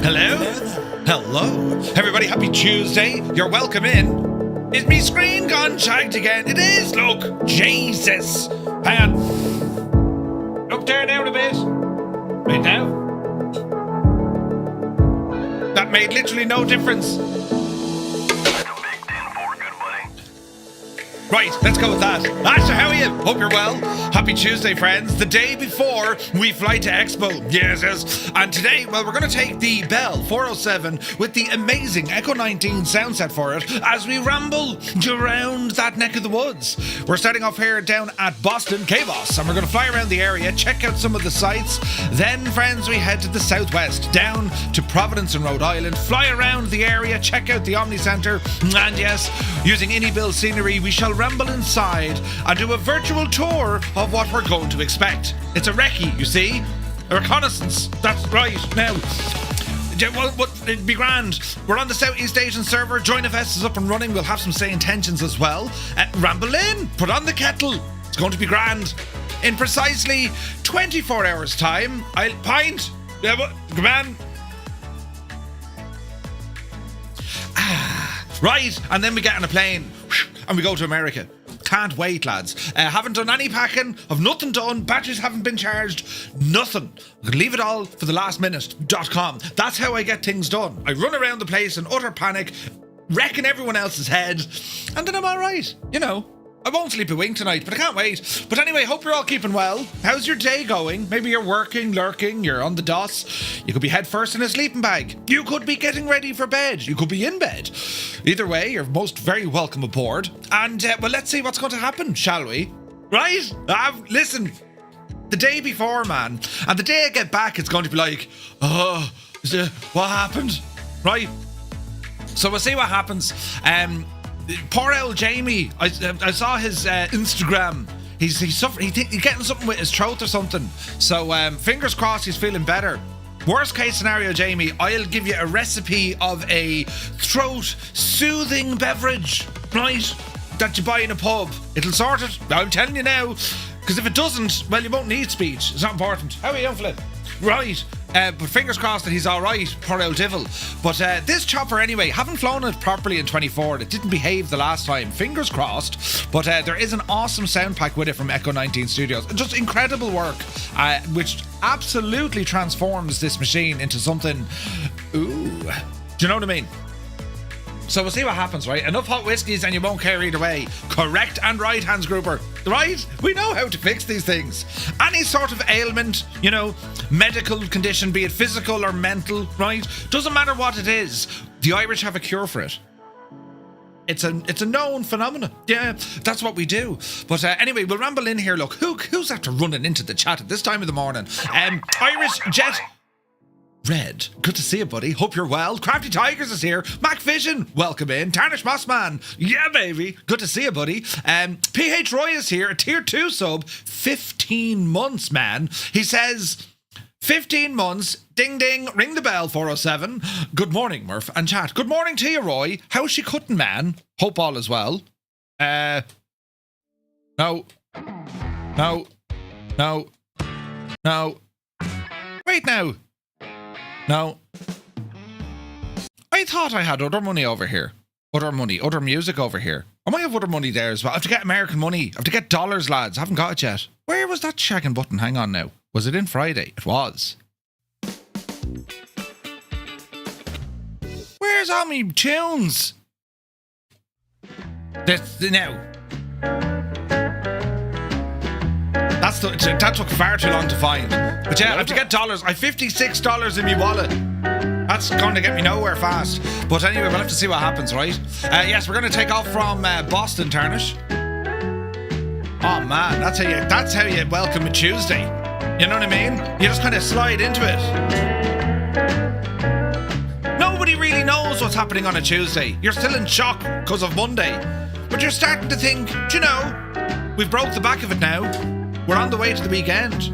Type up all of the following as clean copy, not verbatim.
Hello? Hello. Everybody, happy Tuesday. You're welcome in. Is me screen gone shagged again? It is, look. Jesus. Hang on. Up there down a bit. Right now. That made literally no difference. Right, let's go with that. Asher, how are you? Hope you're well. Happy Tuesday, friends. The day before we fly to Expo. Yes. And today, well, we're going to take the Bell 407 with the amazing Echo 19 sound set for it as we ramble around that neck of the woods. We're starting off here down at Boston, K-Boss, and we're going to fly around the area, check out some of the sights. Then, friends, we head to the southwest, down to Providence and Rhode Island, fly around the area, check out the Omni Centre, and yes, using Innibill scenery, we shall ramble inside and do a virtual tour of what we're going to expect. It's a recce, you see? A reconnaissance. That's right. Now, it'd be grand. We're on the Southeast Asian server. JoinFS is up and running. We'll have some say intentions as well. Ramble in. Put on the kettle. It's going to be grand. In precisely 24 hours' time, I'll pint. Come on. Right, and then we get on a plane and we go to America. Can't wait, lads. Haven't done any packing, have nothing done, batteries haven't been charged, nothing. I can leave it all for the last minute.com. That's how I get things done. I run around the place in utter panic, wrecking everyone else's head, and then I'm alright, you know. I won't sleep a wink tonight, but I can't wait. But anyway, hope you're all keeping well. How's your day going? Maybe you're working, lurking, you're on the DOS. You could be head first in a sleeping bag. You could be getting ready for bed. You could be in bed. Either way, you're most very welcome aboard. And, well, let's see what's going to happen, shall we? Right? Listen, the day before, man, and the day I get back, it's going to be like, what happened? Right? So we'll see what happens. Poor old Jamie, I saw his Instagram. He's getting something with his throat or something. So fingers crossed he's feeling better. Worst case scenario, Jamie, I'll give you a recipe of a throat soothing beverage, right? That you buy in a pub. It'll sort it. I'm telling you now. Because if it doesn't, well, you won't need speech. It's not important. How are you, Flip? Right. But fingers crossed that he's alright, poor old devil. But this chopper anyway, haven't flown it properly in 24. It didn't behave the last time, fingers crossed. But there is an awesome sound pack with it from Echo 19 Studios. Just incredible work, which absolutely transforms this machine into something, ooh, do you know what I mean? So we'll see what happens, right? Enough hot whiskies and you won't care either way. Correct and right, Hans Gruber. Right? We know how to fix these things. Any sort of ailment, you know, medical condition, be it physical or mental, right? Doesn't matter what it is. The Irish have a cure for it. It's a known phenomenon. Yeah, that's what we do. But anyway, we'll ramble in here. Look, who's after running into the chat at this time of the morning? Irish Jet Red, good to see you, buddy. Hope you're well. Crafty Tigers is here. Mac Vision, welcome in. Tarnish Mossman, yeah, baby. Good to see you, buddy. PH Roy is here, a tier 2 sub. 15 months, man. He says, 15 months. Ding, ding. Ring the bell, 407. Good morning, Murph and chat. Good morning to you, Roy. How's she cutting, man? Hope all is well. No. Wait now. No. I thought I had other money over here. Other music over here. I might have other money there as well. I have to get American money. I have to get dollars, lads. I haven't got it yet. Where was that shagging button? Hang on now. Was it in Friday? It was. Where's all my tunes? Now. That took far too long to find. But yeah, I have to get dollars. I have $56 in my wallet. That's going to get me nowhere fast. But anyway, we'll have to see what happens, right? Yes, we're going to take off from Boston, Tarnish. Oh man, that's how you welcome a Tuesday. You know what I mean? You just kind of slide into it. Nobody really knows what's happening on a Tuesday. You're still in shock because of Monday. But you're starting to think, do you know, we've broke the back of it now. We're on the way to the weekend.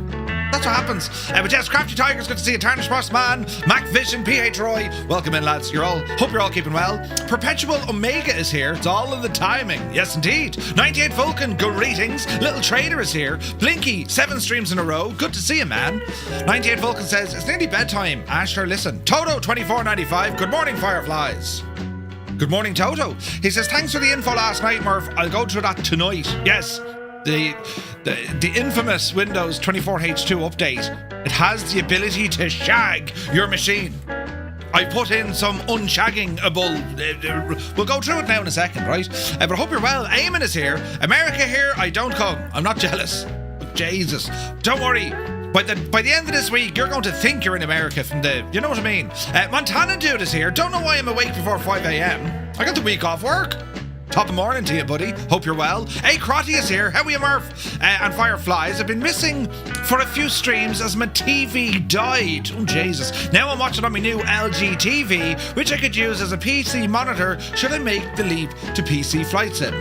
That's what happens. But yes, Crafty Tigers, good to see you. Tarnish Boss Man, Mac Vision, PH Roy, welcome in, lads. Hope you're all keeping well. Perpetual Omega is here. It's all in the timing. Yes, indeed. 98 Vulcan, greetings. Little Trader is here. Blinky, 7 streams in a row. Good to see you, man. 98 Vulcan says it's nearly bedtime. Asher, listen. Toto 2495. Good morning, Fireflies. Good morning, Toto. He says thanks for the info last night, Murph. I'll go through that tonight. Yes. The infamous Windows 24H2 update, it has the ability to shag your machine. I put in some unshagging-able. We'll go through it now in a second, right? But I hope you're well. Eamon is here. America here, I don't come. I'm not jealous. But Jesus. Don't worry. By the end of this week, you're going to think you're in America from you know what I mean? Montana Dude is here. Don't know why I'm awake before 5 a.m. I got the week off work. Top of morning to you, buddy. Hope you're well. Hey, Crotty is here. How are you, Murph? And Fireflies. I've been missing for a few streams as my TV died. Oh, Jesus. Now I'm watching on my new LG TV, which I could use as a PC monitor should I make the leap to PC Flight Sim.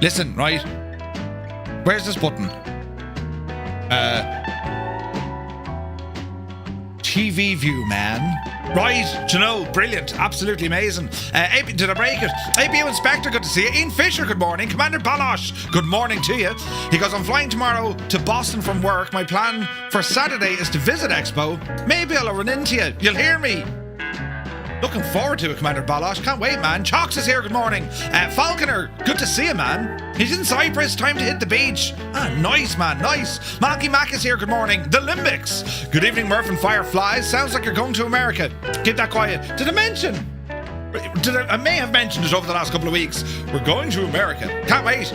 Listen, right? Where's this button? TV view, man. Right, do you know, brilliant, absolutely amazing. Did I break it? APU Inspector, good to see you. Ian Fisher, good morning. Commander Balosh, good morning to you. He goes, I'm flying tomorrow to Boston from work. My plan for Saturday is to visit Expo. Maybe I'll run into you. You'll hear me. Looking forward to it, Commander Balosh. Can't wait, man. Chalks is here, good morning. Falconer, good to see you, man. He's in Cyprus, time to hit the beach. Ah, nice, man, nice. Malky Mac is here, good morning. The Limbics. Good evening, Murph and Fireflies. Sounds like you're going to America. Keep that quiet. Did I mention? I may have mentioned it over the last couple of weeks. We're going to America. Can't wait.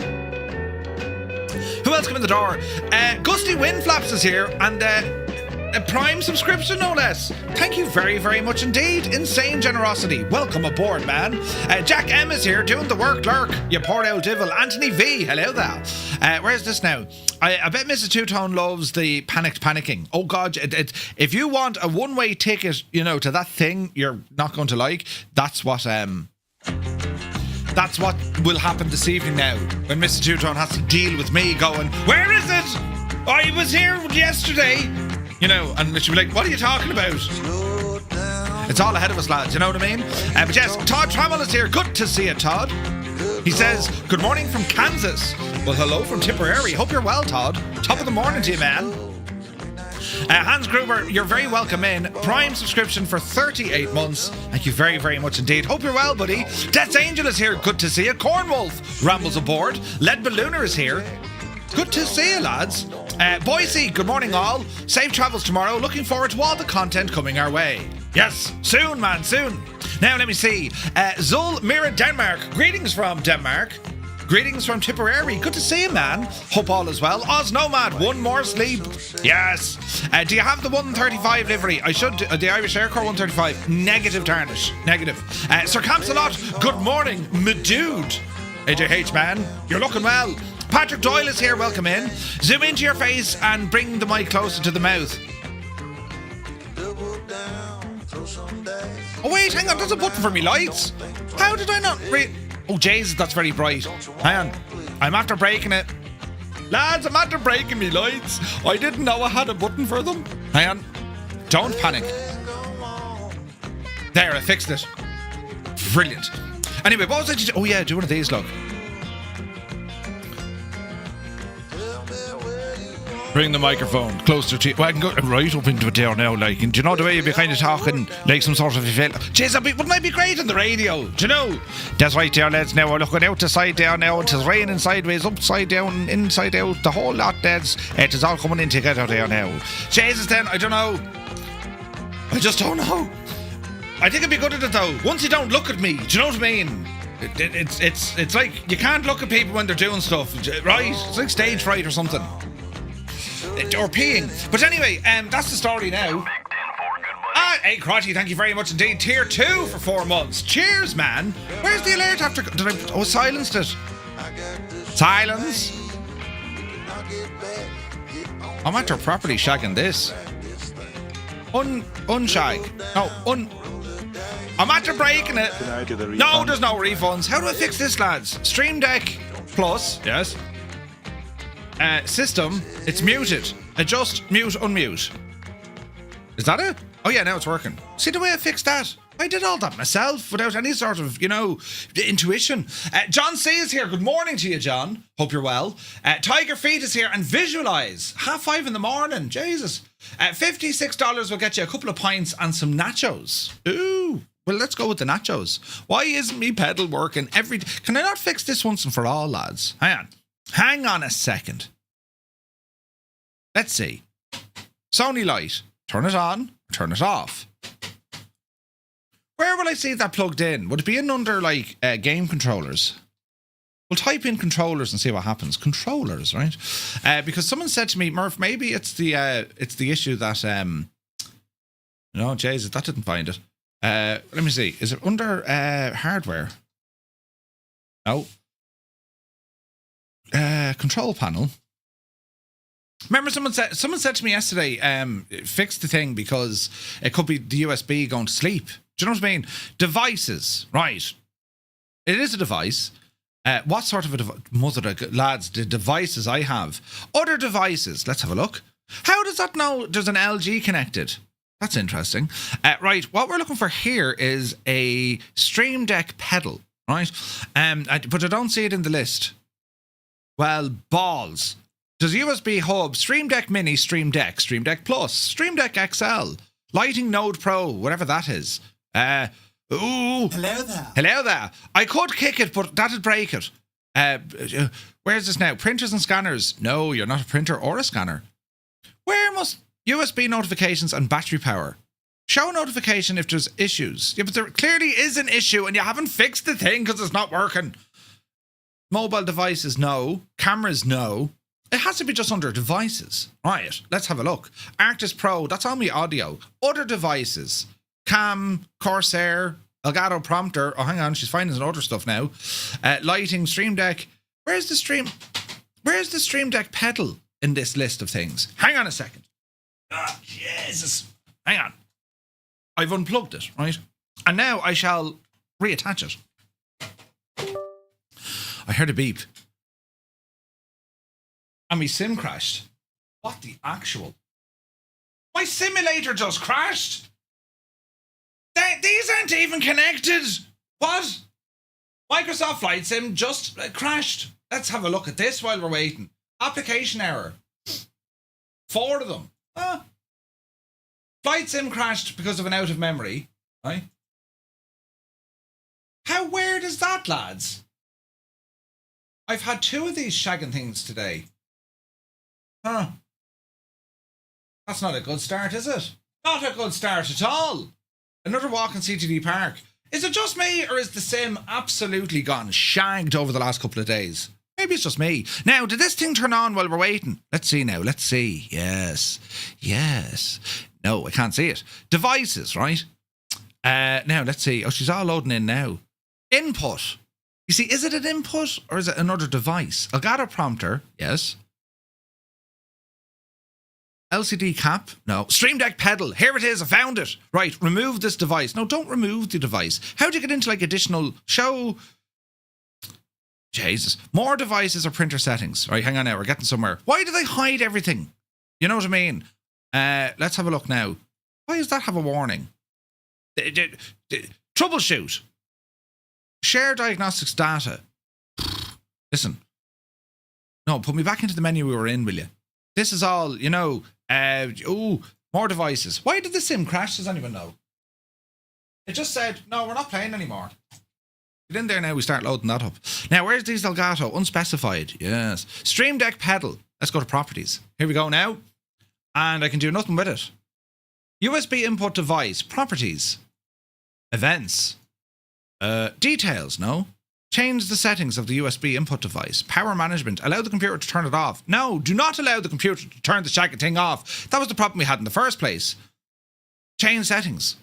Who else come in the door? Gusty Windflaps is here, and a Prime subscription, no less. Thank you very, very much indeed. Insane generosity. Welcome aboard, man. Jack M is here doing the work, lurk. You poor old devil. Anthony V, hello there. Where's this now? I bet Mrs. Two-Tone loves the panicking. Oh, God. If you want a one-way ticket, you know, to that thing you're not going to like, that's what will happen this evening now. When Mrs. Two-Tone has to deal with me going, where is it? I was here yesterday. You know, and she'll be like, what are you talking about? It's all ahead of us, lads, you know what I mean? But yes, Todd Trammell is here. Good to see you, Todd. He says, good morning from Kansas. Well, hello from Tipperary. Hope you're well, Todd. Top of the morning to you, man. Hans Gruber, you're very welcome in. Prime subscription for 38 months. Thank you very, very much indeed. Hope you're well, buddy. Death's Angel is here. Good to see you. Cornwolf rambles aboard. Lead Ballooner is here. Good to see you, lads. Boise, good morning all. Safe travels tomorrow. Looking forward to all the content coming our way. Yes, soon, man, soon. Now, let me see. Zul Mira Denmark. Greetings from Denmark. Greetings from Tipperary. Good to see you, man. Hope all is well. Oz Nomad, one more sleep. Yes. Do you have the 135 livery? I should. The Irish Air Corps 135. Negative, Tarnish. Negative. Sir Campsalot, good morning. My dude. AJH, man. You're looking well. Patrick Doyle is here, welcome in. Zoom into your face and bring the mic closer to the mouth. Oh wait, hang on, there's a button for me lights. How did I not Oh Jesus, that's very bright. Hang on, I'm after breaking it. Lads, I'm after breaking me lights. I didn't know I had a button for them. Hang on, don't panic. There, I fixed it. Brilliant. Anyway, what was I just... Oh yeah, do one of these, look. Bring the microphone closer to you. Well, I can go right up into it there now, like. And do you know the way you'd be kind of talking like some sort of event? Jeez, wouldn't I be great on the radio? Do you know? That's right there, lads. Now we're looking out the side there now. It is raining sideways, upside down, inside out, the whole lot, lads. It is all coming in together there now. Jesus, then, I don't know. I just don't know. I think I'd be good at it though. Once you don't look at me, do you know what I mean? It's like you can't look at people when they're doing stuff, right? It's like stage fright or something. Or peeing. But anyway, that's the story now. Hey, Crotty, thank you very much indeed. Tier 2 for 4 months. Cheers, man. Where's the alert after... silenced it. Silence. I'm after properly shagging this. Unshag. No, I'm after breaking it. No, there's no refunds. How do I fix this, lads? Stream Deck Plus. Yes. System, it's muted. Adjust, mute, unmute. Is that it? Oh yeah, now it's working. See the way I fixed that? I did all that myself without any sort of, intuition. John C is here. Good morning to you, John. Hope you're well. Tiger Feet is here, and visualise. 5:30 in the morning. Jesus. $56 will get you a couple of pints and some nachos. Ooh. Well, let's go with the nachos. Why isn't me pedal working every day? Can I not fix this once and for all, lads? Hang on a second. Let's see. Sony light. Turn it on. Turn it off. Where will I see that plugged in? Would it be in under, game controllers? We'll type in controllers and see what happens. Controllers, right? Because someone said to me, Murph, maybe it's the issue that... No, Jesus, that didn't find it. Let me see. Is it under hardware? No. Control panel. Remember, someone said to me yesterday, fix the thing because it could be the USB going to sleep. Do you know what I mean? Devices, right? It is a device. What sort of a lads, the devices I have. Other devices. Let's have a look. How does that know there's an LG connected? That's interesting. Right, what we're looking for here is a Stream Deck pedal, right? But I don't see it in the list. Well, balls. There's USB hub, Stream Deck Mini, Stream Deck Plus, Stream Deck XL, Lighting Node Pro, whatever that is. Hello there. I could kick it, but that'd break it. Where's this now? Printers and scanners. No, you're not a printer or a scanner. Where must USB notifications and battery power? Show notification if there's issues. Yeah, but there clearly is an issue and you haven't fixed the thing because it's not working. Mobile devices, no. Cameras, no. It has to be just under devices. Right, let's have a look. Arctis Pro, that's only audio. Other devices. Cam, Corsair, Elgato Prompter. Oh, hang on, she's finding some other stuff now. Lighting, Stream Deck. Where's the Stream Deck pedal in this list of things? Hang on a second. Ah, Jesus. Hang on. I've unplugged it, right? And now I shall reattach it. I heard a beep. And my sim crashed. What the actual? My simulator just crashed. These aren't even connected. What? Microsoft Flight Sim just crashed. Let's have a look at this while we're waiting. Application error. 4 of them. Flight Sim crashed because of an out of memory. Right? How weird is that, lads? I've had 2 of these shagging things today. Huh. That's not a good start, is it? Not a good start at all. Another walk in CTD Park. Is it just me, or is the sim absolutely gone shagged over the last couple of days? Maybe it's just me. Now, did this thing turn on while we're waiting? Let's see now. Let's see. Yes. No, I can't see it. Devices, right? Now, let's see. Oh, she's all loading in now. Input. You see, is it an input, or is it another device? Elgato Prompter. Yes. LCD cap? No. Stream Deck pedal. Here it is. I found it. Right. Remove this device. No, don't remove the device. How do you get into additional show? Jesus. More devices or printer settings. Right. Hang on now. We're getting somewhere. Why do they hide everything? You know what I mean? Let's have a look now. Why does that have a warning? Troubleshoot. Share diagnostics data. Listen. No, put me back into the menu we were in, will you? This is all, more devices. Why did the sim crash? Does anyone know? It just said, no, we're not playing anymore. Get in there now, we start loading that up. Now, where's these Elgato? Unspecified. Yes. Stream Deck pedal. Let's go to properties. Here we go now. And I can do nothing with it. USB input device. Properties. Events. Details, no? Change the settings of the USB input device. Power management. Allow the computer to turn it off. No, do not allow the computer to turn the shagging thing off. That was the problem we had in the first place. Change settings.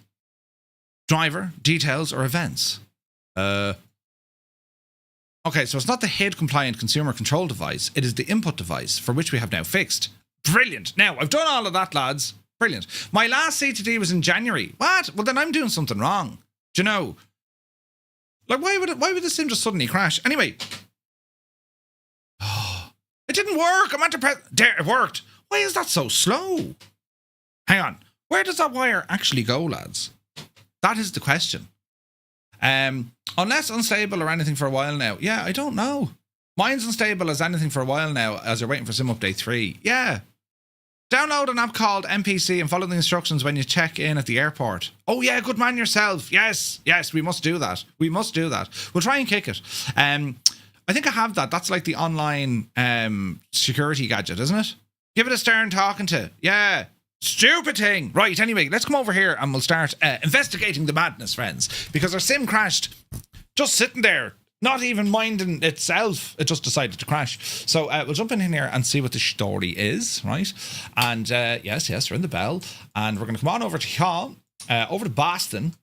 Driver, details, or events. Okay, so it's not the HID compliant consumer control device. It is the input device, for which we have now fixed. Brilliant. Now, I've done all of that, lads. Brilliant. My last CTD was in January. What? Well, then I'm doing something wrong. Do you know? Why would the sim just suddenly crash? Anyway. It didn't work. I'm at the there, it worked. Why is that so slow? Hang on. Where does that wire actually go, lads? That is the question. Unless unstable or anything for a while now. Yeah, I don't know. Mine's unstable as anything for a while now as you're waiting for Sim Update 3. Yeah. Download an app called NPC and follow the instructions when you check in at the airport. Oh yeah, good man yourself. Yes, we must do that. We must do that. We'll try and kick it. I think I have that. That's like the online security gadget, isn't it? Give it a stern talking to. Yeah. Stupid thing. Right, anyway, let's come over here and we'll start investigating the madness, friends. Because our sim crashed just sitting there, not even minding itself. It just decided to crash. So we'll jump in here and see what the story is, right? And yes, we're in the bell. And we're going to come on over to here, over to Boston.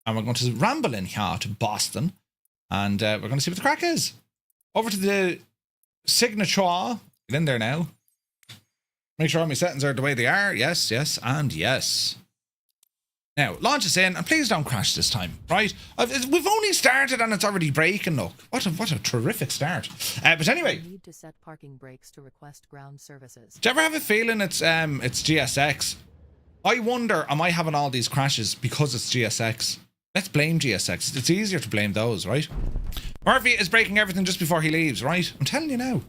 And we're going to ramble in here to Boston. And we're going to see what the crack is. Over to the signature. Get in there now. Make sure all my settings are the way they are. Yes, and yes. Now, launch us in, and please don't crash this time, right? We've only started and it's already breaking, look. What a terrific start. But anyway. You need to set parking brakes to request ground services. Do you ever have a feeling it's GSX? I wonder, am I having all these crashes because it's GSX? Let's blame GSX. It's easier to blame those, right? Murphy is breaking everything just before he leaves, right? I'm telling you now.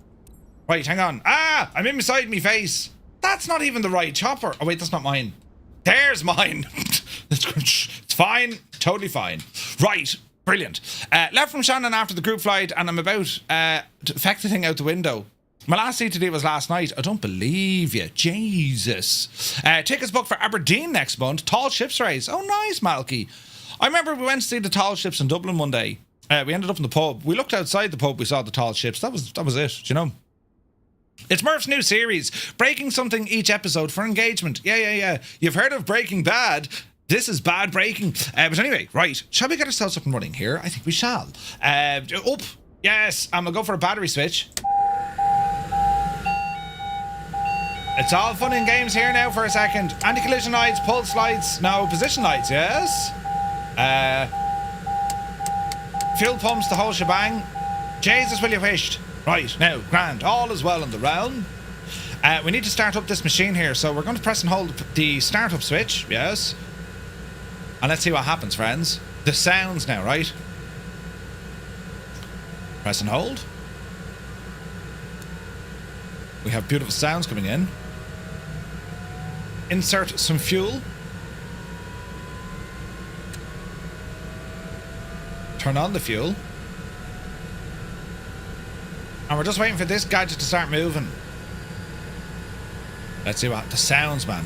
Right, hang on. Ah, I'm inside me face. That's not even the right chopper. Oh, wait, that's not mine. There's mine. It's fine. Totally fine. Right. Brilliant. Left from Shannon after the group flight, and I'm about to effect the thing out the window. My last CTD was last night. I don't believe you. Jesus. Tickets booked for Aberdeen next month. Tall ships race. Oh, nice, Malky. I remember we went to see the tall ships in Dublin one day. We ended up in the pub. We looked outside the pub. We saw the tall ships. That was it. Do you know? It's Murph's new series, breaking something each episode for engagement. Yeah. You've heard of Breaking Bad. This is bad breaking. But anyway, right. Shall we get ourselves up and running here? I think we shall. Up. Yes. I'm going to go for a battery switch. It's all fun and games here now for a second. Anti-collision lights, pulse lights. No, position lights, yes. Fuel pumps, the whole shebang. Jesus, will you wished. Right, now, grand. All is well in the realm. We need to start up this machine here, so we're going to press and hold the startup switch, yes. And let's see what happens, friends. The sounds now, right? Press and hold. We have beautiful sounds coming in. Insert some fuel. Turn on the fuel. And we're just waiting for this gadget to start moving. Let's see what the sounds, man.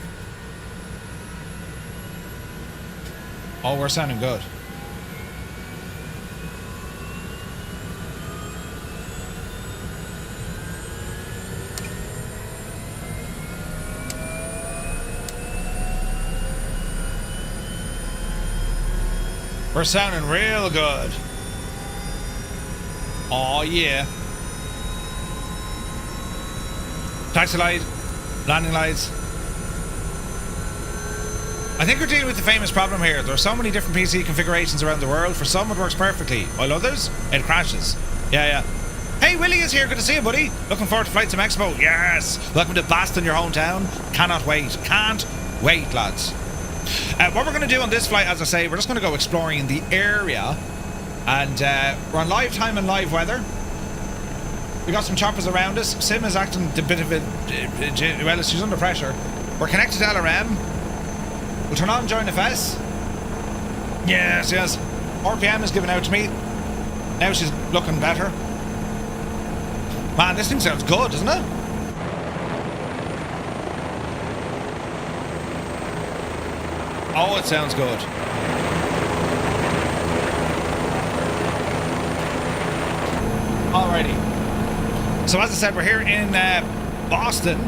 Oh, we're sounding good. We're sounding real good. Oh yeah. Taxi light, landing lights. I think we're dealing with the famous problem here. There are so many different PC configurations around the world. For some it works perfectly, while others, it crashes. Yeah. Hey, Willie is here. Good to see you, buddy. Looking forward to FSEXPO Expo. Yes. Welcome to Boston, your hometown. Cannot wait. Can't wait, lads. What we're going to do on this flight, as I say, we're just going to go exploring the area. And we're on live time and live weather. We got some choppers around us. Sim is acting a bit of it. Well, she's under pressure. We're connected to LRM. We'll turn on Join FS. Yes. RPM is giving out to me. Now she's looking better. Man, this thing sounds good, doesn't it? Oh, it sounds good. Alrighty. So as I said, we're here in Boston.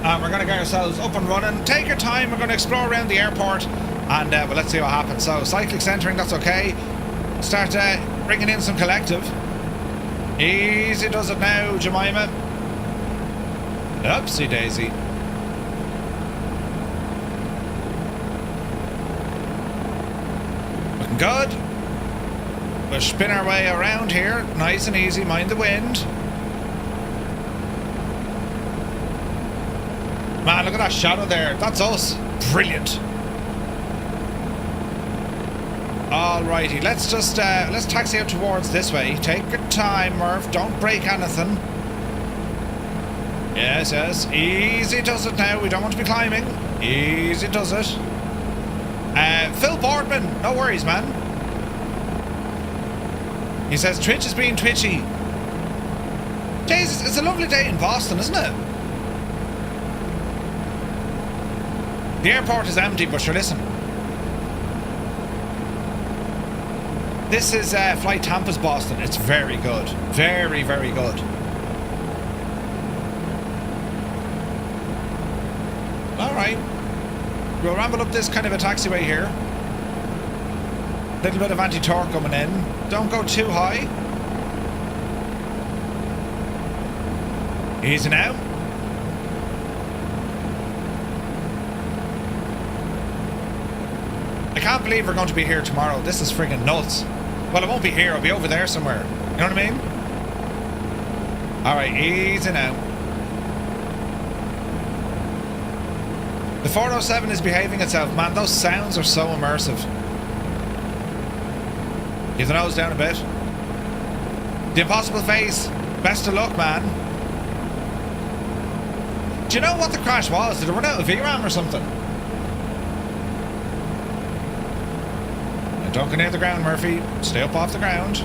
We're going to get ourselves up and running. Take your time. We're going to explore around the airport. And well, let's see what happens. So cyclic centering, that's okay. Start bringing in some collective. Easy does it now, Jemima. Oopsie daisy. Looking good. We'll spin our way around here. Nice and easy. Mind the wind. Man, look at that shadow there. That's us. Brilliant. Alrighty, let's just let's taxi out towards this way. Take your time, Murph. Don't break anything. Yes, yes. Easy does it now. We don't want to be climbing. Easy does it. Phil Boardman, no worries, man. He says Twitch is being twitchy. Jesus, it's a lovely day in Boston, isn't it? The airport is empty, but sure, listen. This is Flight Tampa's Boston. It's very good. Very, very good. Alright. We'll ramble up this kind of a taxiway here. Little bit of anti-torque coming in. Don't go too high. Easy now. I can't believe we're going to be here tomorrow. This is friggin' nuts. Well, I won't be here. I'll be over there somewhere. You know what I mean? Alright, easy now. The 407 is behaving itself. Man, those sounds are so immersive. Give the nose down a bit. The impossible face. Best of luck, man. Do you know what the crash was? Did it run out of VRAM or something? Don't go near the ground, Murphy. Stay up off the ground.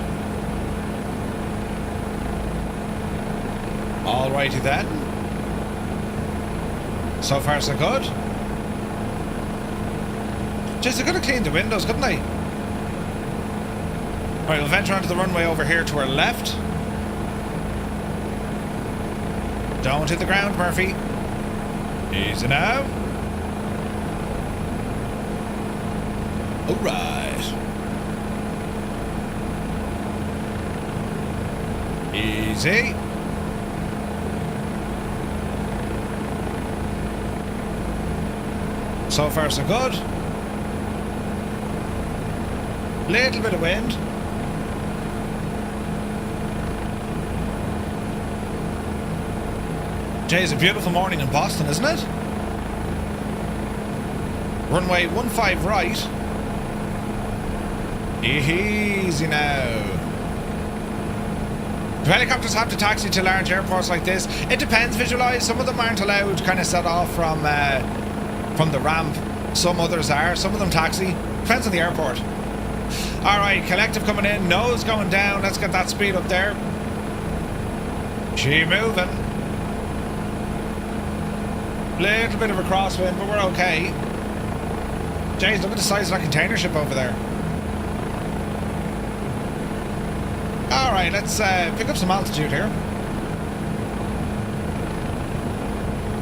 Alrighty then. So far so good. Jeez, they could have cleaned the windows, couldn't they? Alright, we'll venture onto the runway over here to our left. Don't hit the ground, Murphy. Easy now. Alright. Easy. So far so good. Little bit of wind. Jay, it's a beautiful morning in Boston, isn't it? Runway 15 right. Easy now. Do helicopters have to taxi to large airports like this? It depends, Visualize. Some of them aren't allowed kind of set off from the ramp. Some others are. Some of them taxi. Depends on the airport. Alright, collective coming in. Nose going down. Let's get that speed up there. She moving. Little bit of a crosswind, but we're okay. Jeez, look at the size of that container ship over there. Alright, let's pick up some altitude here.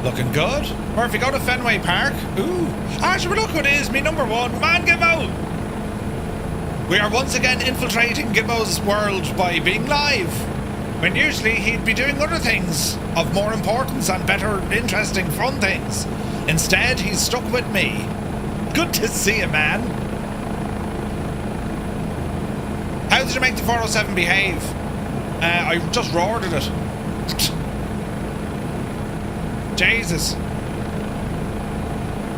Looking good. Murphy, go to Fenway Park. Ooh. Actually, look what it is. Me number one. Man, Gimmo! We are once again infiltrating Gimmo's world by being live. When usually he'd be doing other things of more importance and better, interesting, fun things. Instead, he's stuck with me. Good to see you, man. How did you make the 407 behave? I just roared at it. Jesus.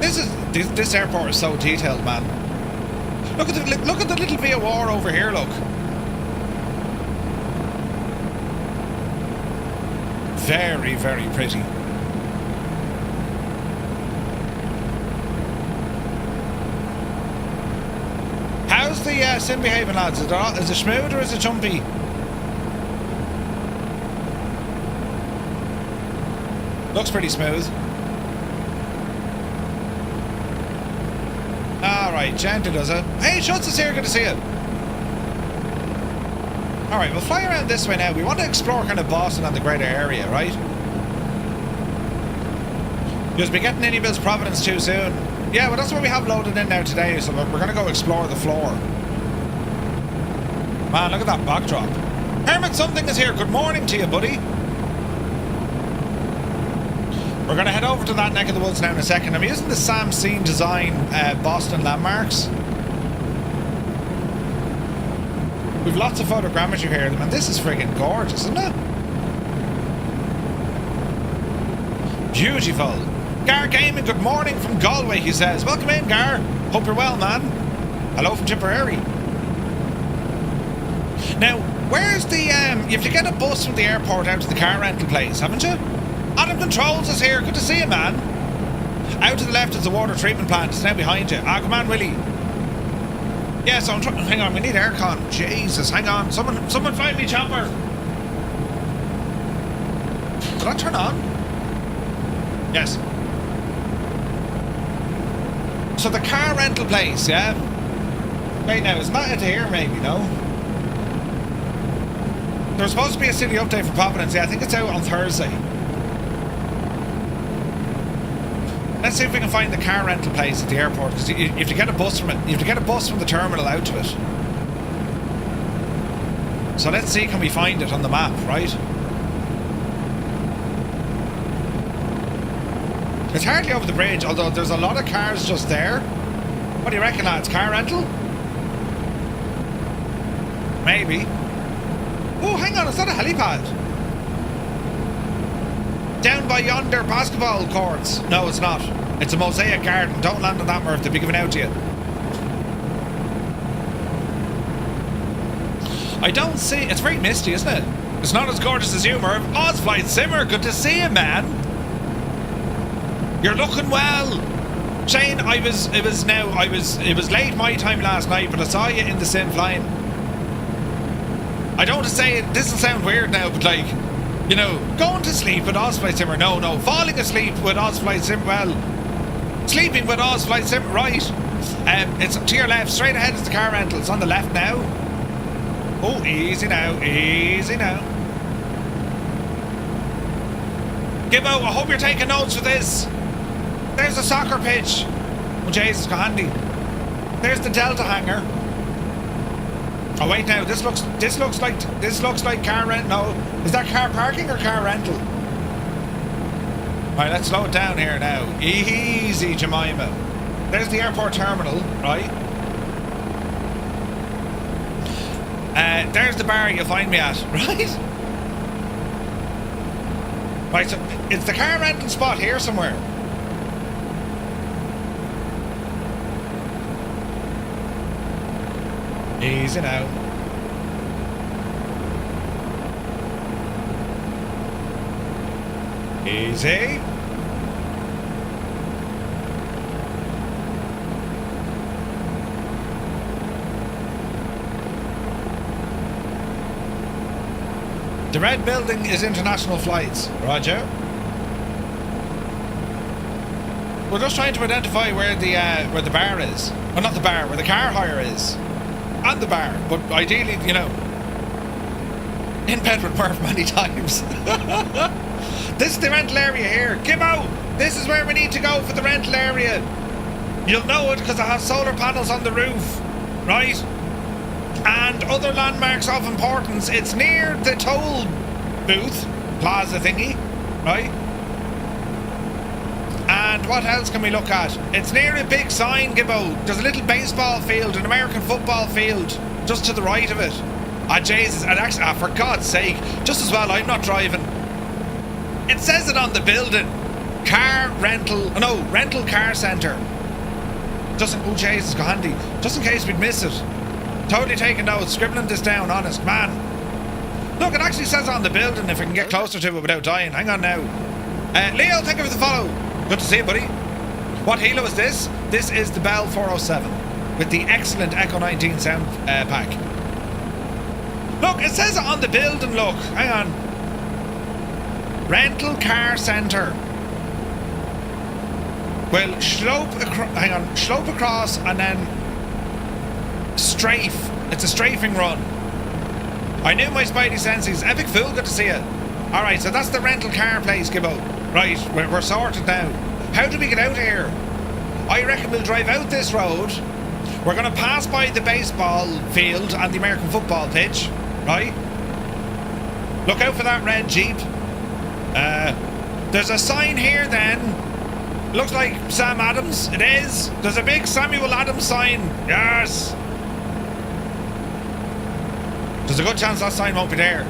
This airport is so detailed, man. Look at the little VOR over here, look. Very, very pretty. How's the sim behaving, lads? Is it smooth or is it jumpy? Looks pretty smooth. Alright, gently does it. Hey, Schutz is here, good to see you. Alright, we'll fly around this way now. We want to explore kind of Boston and the greater area, right? Just be getting any Boston and Providence too soon. Yeah, well that's what we have loaded in now today, so we're going to go explore the floor. Man, look at that backdrop. Hermit Something is here. Good morning to you, buddy. We're going to head over to that neck of the woods now in a second. I'm using the Sam Scene Design Boston landmarks. We've lots of photogrammetry here, man. This is friggin' gorgeous, isn't it? Beautiful. Gar Gaming, good morning from Galway, he says. Welcome in, Gar. Hope you're well, man. Hello from Tipperary. Now, where's the, you have to get a bus from the airport out to the car rental place, haven't you? Adam Controls is here. Good to see you, man. Out to the left is the water treatment plant. It's now behind you. Ah, come on, Willie. Yeah, so I'm trying. Hang on, we need aircon. Jesus, hang on. Someone find me chopper. Did that turn on? Yes. So the car rental place, yeah? Wait now, it's not it here maybe, no? There's supposed to be a city update for Providence. Yeah, I think it's out on Thursday. Let's see if we can find the car rental place at the airport, because you have to get a bus from it. You have to get a bus from the terminal out to it. So let's see, can we find it on the map, right? It's hardly over the bridge, although there's a lot of cars just there. What do you reckon, lads? Car rental? Maybe. Oh, hang on, it's not a helipad. Down by yonder basketball courts. No, it's not. It's a mosaic garden. Don't land on that, Murph. They'll be giving out to you. I don't see... It's very misty, isn't it? It's not as gorgeous as you, Murph. Ozflight Simmer, good to see you, man. You're looking well. Shane, it was late my time last night, but I saw you in the sim flying. I don't want to say it, this will sound weird now, but like, you know, going to sleep with Ozflight Simmer. No, falling asleep with Ozflight Simmer. Well, sleeping with Ozflight Simmer, right. It's to your left, straight ahead is the car rental. It's on the left now. Oh, easy now, easy now. Gibbo, I hope you're taking notes for this. There's the soccer pitch. Oh, Jesus, go handy. There's the Delta hangar. Oh wait, now this looks like car rent. No, is that car parking or car rental? Right, let's slow it down here now. Easy, Jemima. There's the airport terminal, right? There's the bar you'll find me at, right? Right, so it's the car rental spot here somewhere. Easy now. Easy. The red building is international flights. Roger. We're just trying to identify where the bar is. Well, not the bar, where the car hire is. And the bar, but ideally, you know, in bed with Murph many times. This is the rental area here. Gimmo, this is where we need to go for the rental area. You'll know it because it has solar panels on the roof, right? And other landmarks of importance. It's near the toll booth, plaza thingy, right? And what else can we look at? It's near a big sign, Gibbo. There's a little baseball field, an American football field, just to the right of it. Ah, Jesus, and actually, for God's sake, just as well I'm not driving. It says it on the building. Rental car centre. Oh, Jesus, go handy. Just in case we'd miss it. Totally taking notes, scribbling this down, honest, man. Look, it actually says it on the building if we can get closer to it without dying. Hang on now. Leo, thank you for the follow. Good to see you, buddy. What helo is this? This is the Bell 407 with the excellent Echo 19 sound pack. Look, it says it on the building, look. Hang on. Rental car centre. Well, slope across and then strafe. It's a strafing run. I knew my spidey senses. Epic Fool, good to see you. Alright, so that's the rental car place, Gibbo. Right, we're sorted now. How do we get out of here? I reckon we'll drive out this road. We're going to pass by the baseball field and the American football pitch, right? Look out for that red Jeep. There's a sign here then. Looks like Sam Adams. It is. There's a big Samuel Adams sign. Yes. There's a good chance that sign won't be there.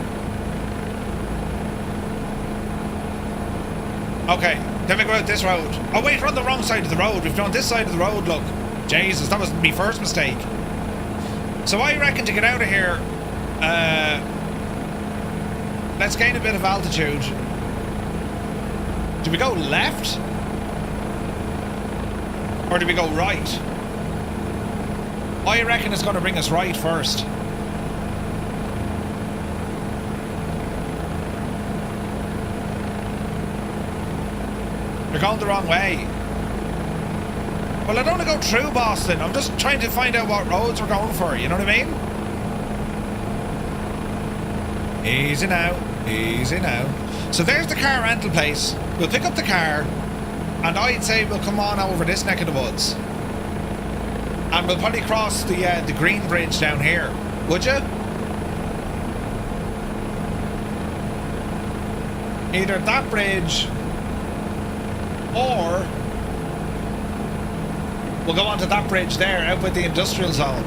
Okay, Then we go out this road. Oh wait, we're on the wrong side of the road. We've gone this side of the road, look. Jesus, that was my first mistake. So I reckon to get out of here, let's gain a bit of altitude. Do we go left? Or do we go right? I reckon it's going to bring us right first. We're going the wrong way. Well, I don't want to go through Boston. I'm just trying to find out what roads we're going for. You know what I mean? Easy now. Easy now. So there's the car rental place. We'll pick up the car. And I'd say we'll come on over this neck of the woods. And we'll probably cross the green bridge down here. Would you? Either that bridge... or we'll go onto that bridge there, out with the industrial zone.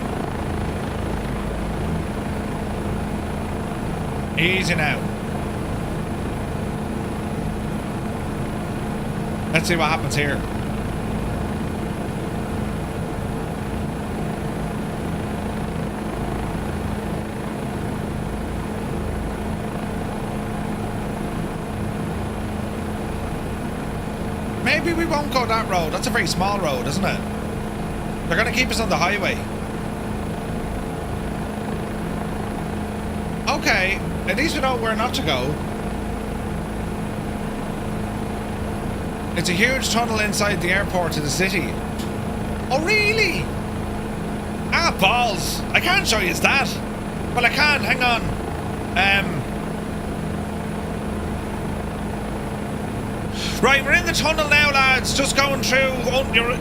Easy now. Let's see what happens here. Maybe we won't go that road. That's a very small road, isn't it? They're going to keep us on the highway. Okay, at least we know where not to go. It's a huge tunnel inside the airport to the city. Oh, really? Ah, balls. I can't show you that. Well, I can. Hang on. Right, we're in the tunnel now, lads. Just going through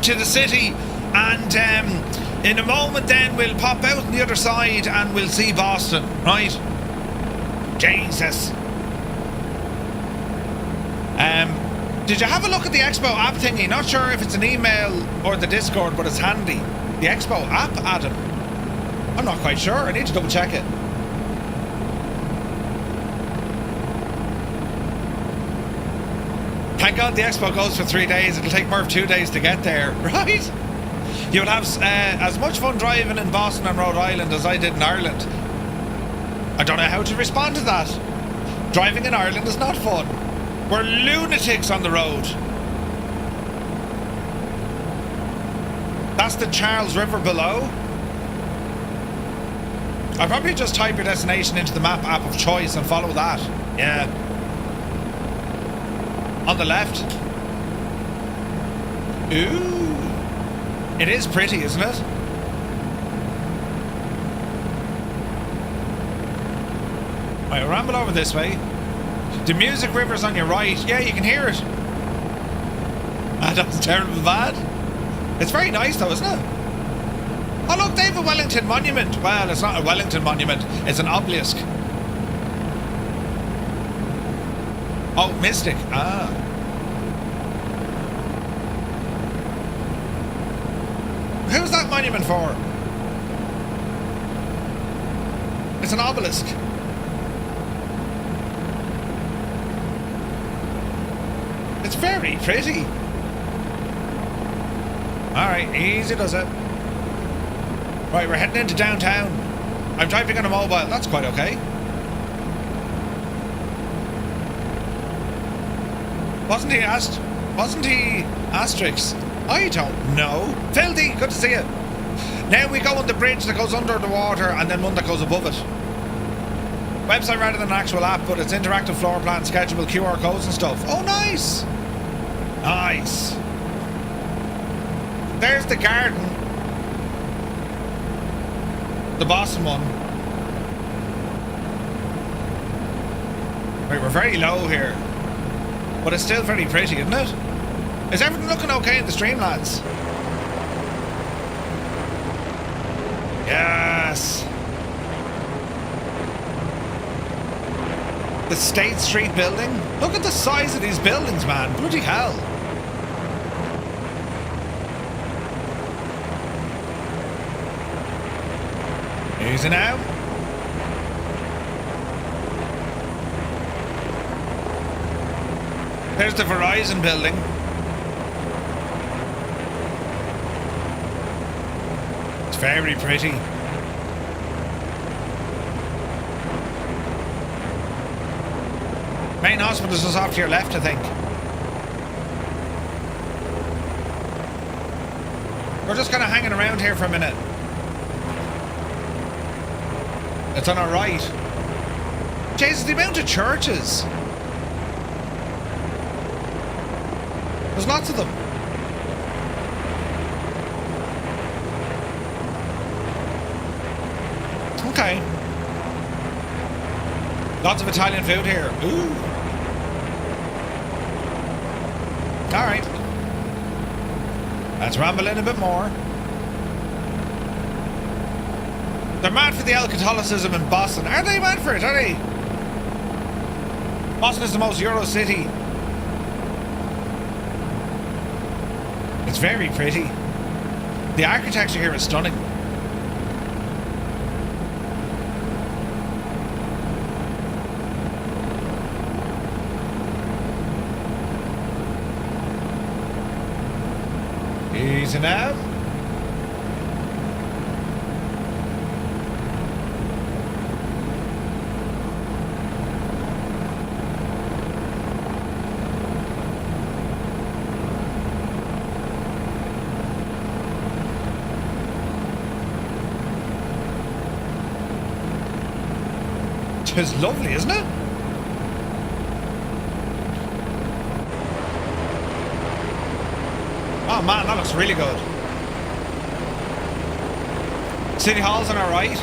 to the city. And in a moment then we'll pop out on the other side and we'll see Boston, right? Jesus. Did you have a look at the Expo app thingy? Not sure if it's an email or the Discord, but it's handy. The Expo app, Adam. I'm not quite sure. I need to double check it. Thank God the Expo goes for 3 days. It'll take Murph 2 days to get there, right? You'll have as much fun driving in Boston and Rhode Island as I did in Ireland. I don't know how to respond to that. Driving in Ireland is not fun. We're lunatics on the road. That's the Charles River below. I'll probably just type your destination into the map app of choice and follow that. Yeah. On the left. Ooh. It is pretty, isn't it? Right, ramble over this way. The music river's on your right. Yeah, you can hear it. Ah, that's terrible bad. It's very nice though, isn't it? Oh look, they have a Wellington monument. Well, it's not a Wellington monument. It's an obelisk. Oh, Mystic. Ah. Who's that monument for? It's an obelisk. It's very pretty. Alright, easy does it. Right, we're heading into downtown. I'm driving on a mobile. That's quite okay. Wasn't he Asterix? I don't know. Filthy, good to see you. Now we go on the bridge that goes under the water and then one that goes above it. Website rather than an actual app, but it's interactive floor plan, schedule, QR codes and stuff. Oh, nice. Nice. There's the garden. The Boston one. Right, we're very low here. But it's still very pretty, isn't it? Is everything looking okay in the stream, lads? Yes. The State Street building. Look at the size of these buildings, man. Bloody hell. Easy now. There's the Verizon building. It's very pretty. Main hospital is just off to your left, I think. We're just kind of hanging around here for a minute. It's on our right. Jesus, the amount of churches. There's lots of them. Okay. Lots of Italian food here. Ooh. Alright. Let's ramble in a bit more. They're mad for the Catholicism in Boston. Are they mad for it? Are they? Boston is the most Euro city. It's very pretty. The architecture here is stunning. Easy now. It's lovely, isn't it? Oh man, that looks really good. City Hall's on our right.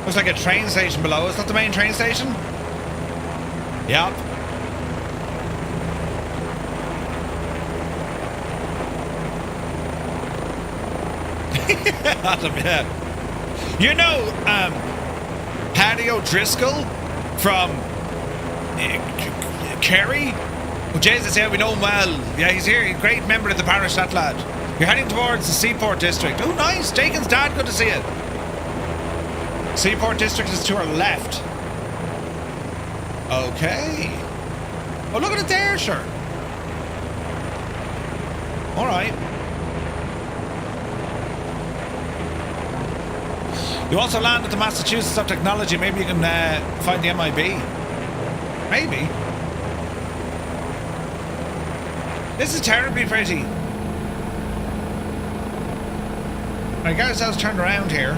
Looks like a train station below. Is that the main train station? Yep. Adam, yeah. You know, Paddy O'Driscoll from Kerry? Oh, Jesus, yeah, we know him well. Yeah, he's here. He's a great member of the parish, that lad. You're heading towards the Seaport District. Oh, nice. Dakin's dad, good to see you. Seaport District is to our left. Okay. Oh, look at it there, sure. All right. You also land at the Massachusetts of Technology. Maybe you can find the MIB. Maybe. This is terribly pretty. I get ourselves turned around here.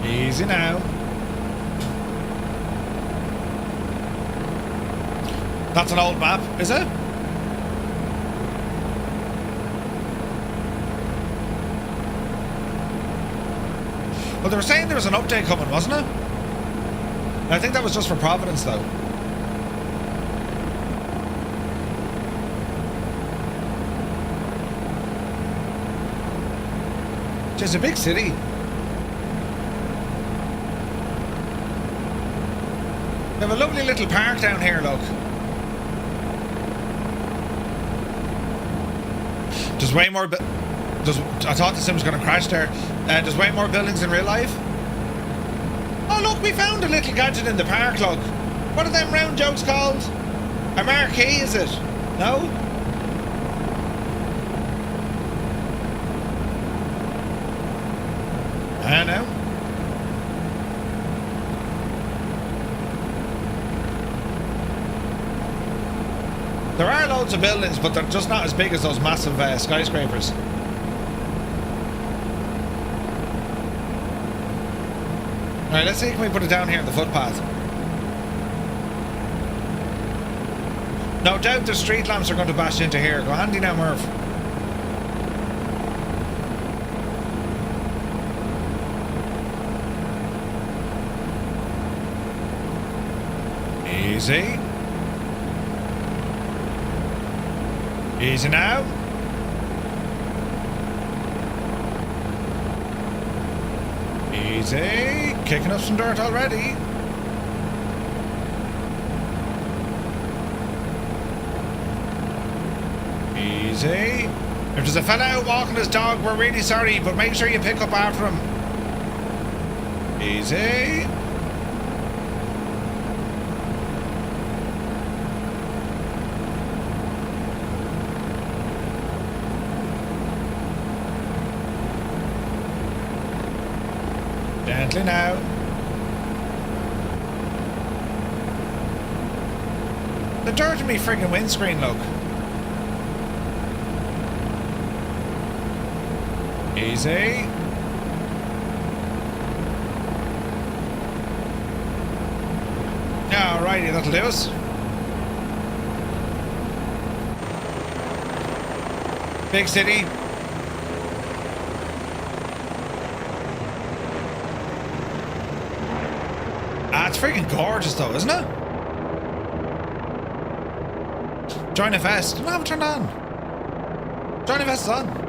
Easy now. That's an old map, is it? Well, they were saying there was an update coming, wasn't it? I think that was just for Providence, though. It's a big city. They have a lovely little park down here, look. There's way more... I thought the sim was going to crash there. There's way more buildings in real life. Oh, look, we found a little gadget in the park, look. What are them round jokes called? A marquee, is it? No? I know. There are loads of buildings, but they're just not as big as those massive skyscrapers. Alright, let's see, can we put it down here on the footpath? No doubt the street lamps are going to bash into here. Go handy now, Murph. Easy. Easy now. Easy. Kicking up some dirt already. Easy. If there's a fella out walking his dog, we're really sorry, but make sure you pick up after him. Easy. Gently now. The dirt in me friggin' windscreen, look. Easy. Alrighty, that'll do us. Big city. Ah, it's freaking gorgeous though, isn't it? Join FS. Don't have it turned on. Join FS is on.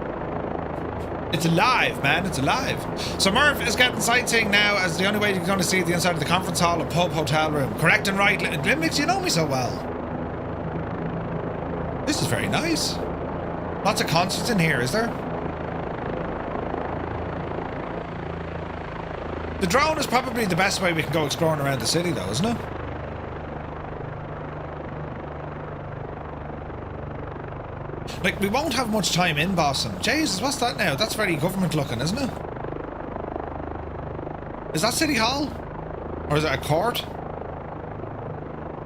It's alive, man. It's alive. So Murph is getting sightseeing now as the only way you're going to see the inside of the conference hall and pub hotel room. Correct and right. Limix, you know me so well. This is very nice. Lots of concerts in here, is there? The drone is probably the best way we can go exploring around the city though, isn't it? Like, we won't have much time in Boston. Jesus, what's that now? That's very government looking, isn't it? Is that City Hall? Or is it a court?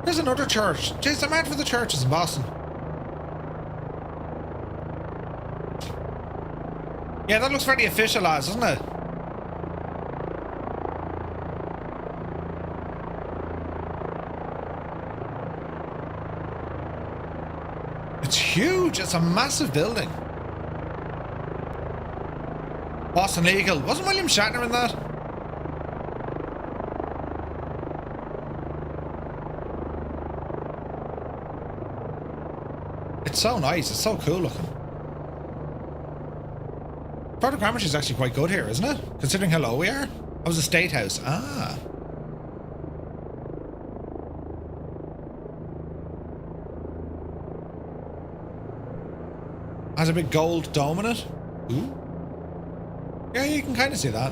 There's another church. Jeez, I'm mad for the churches in Boston. Yeah, that looks very official, lads, doesn't it? It's huge. It's a massive building. Boston Legal. Wasn't William Shatner in that? It's so nice. It's so cool looking. Photogrammetry is actually quite good here, isn't it? Considering how low we are. That was a state house. Ah. Has a big gold dome in it. Ooh. Yeah, you can kind of see that.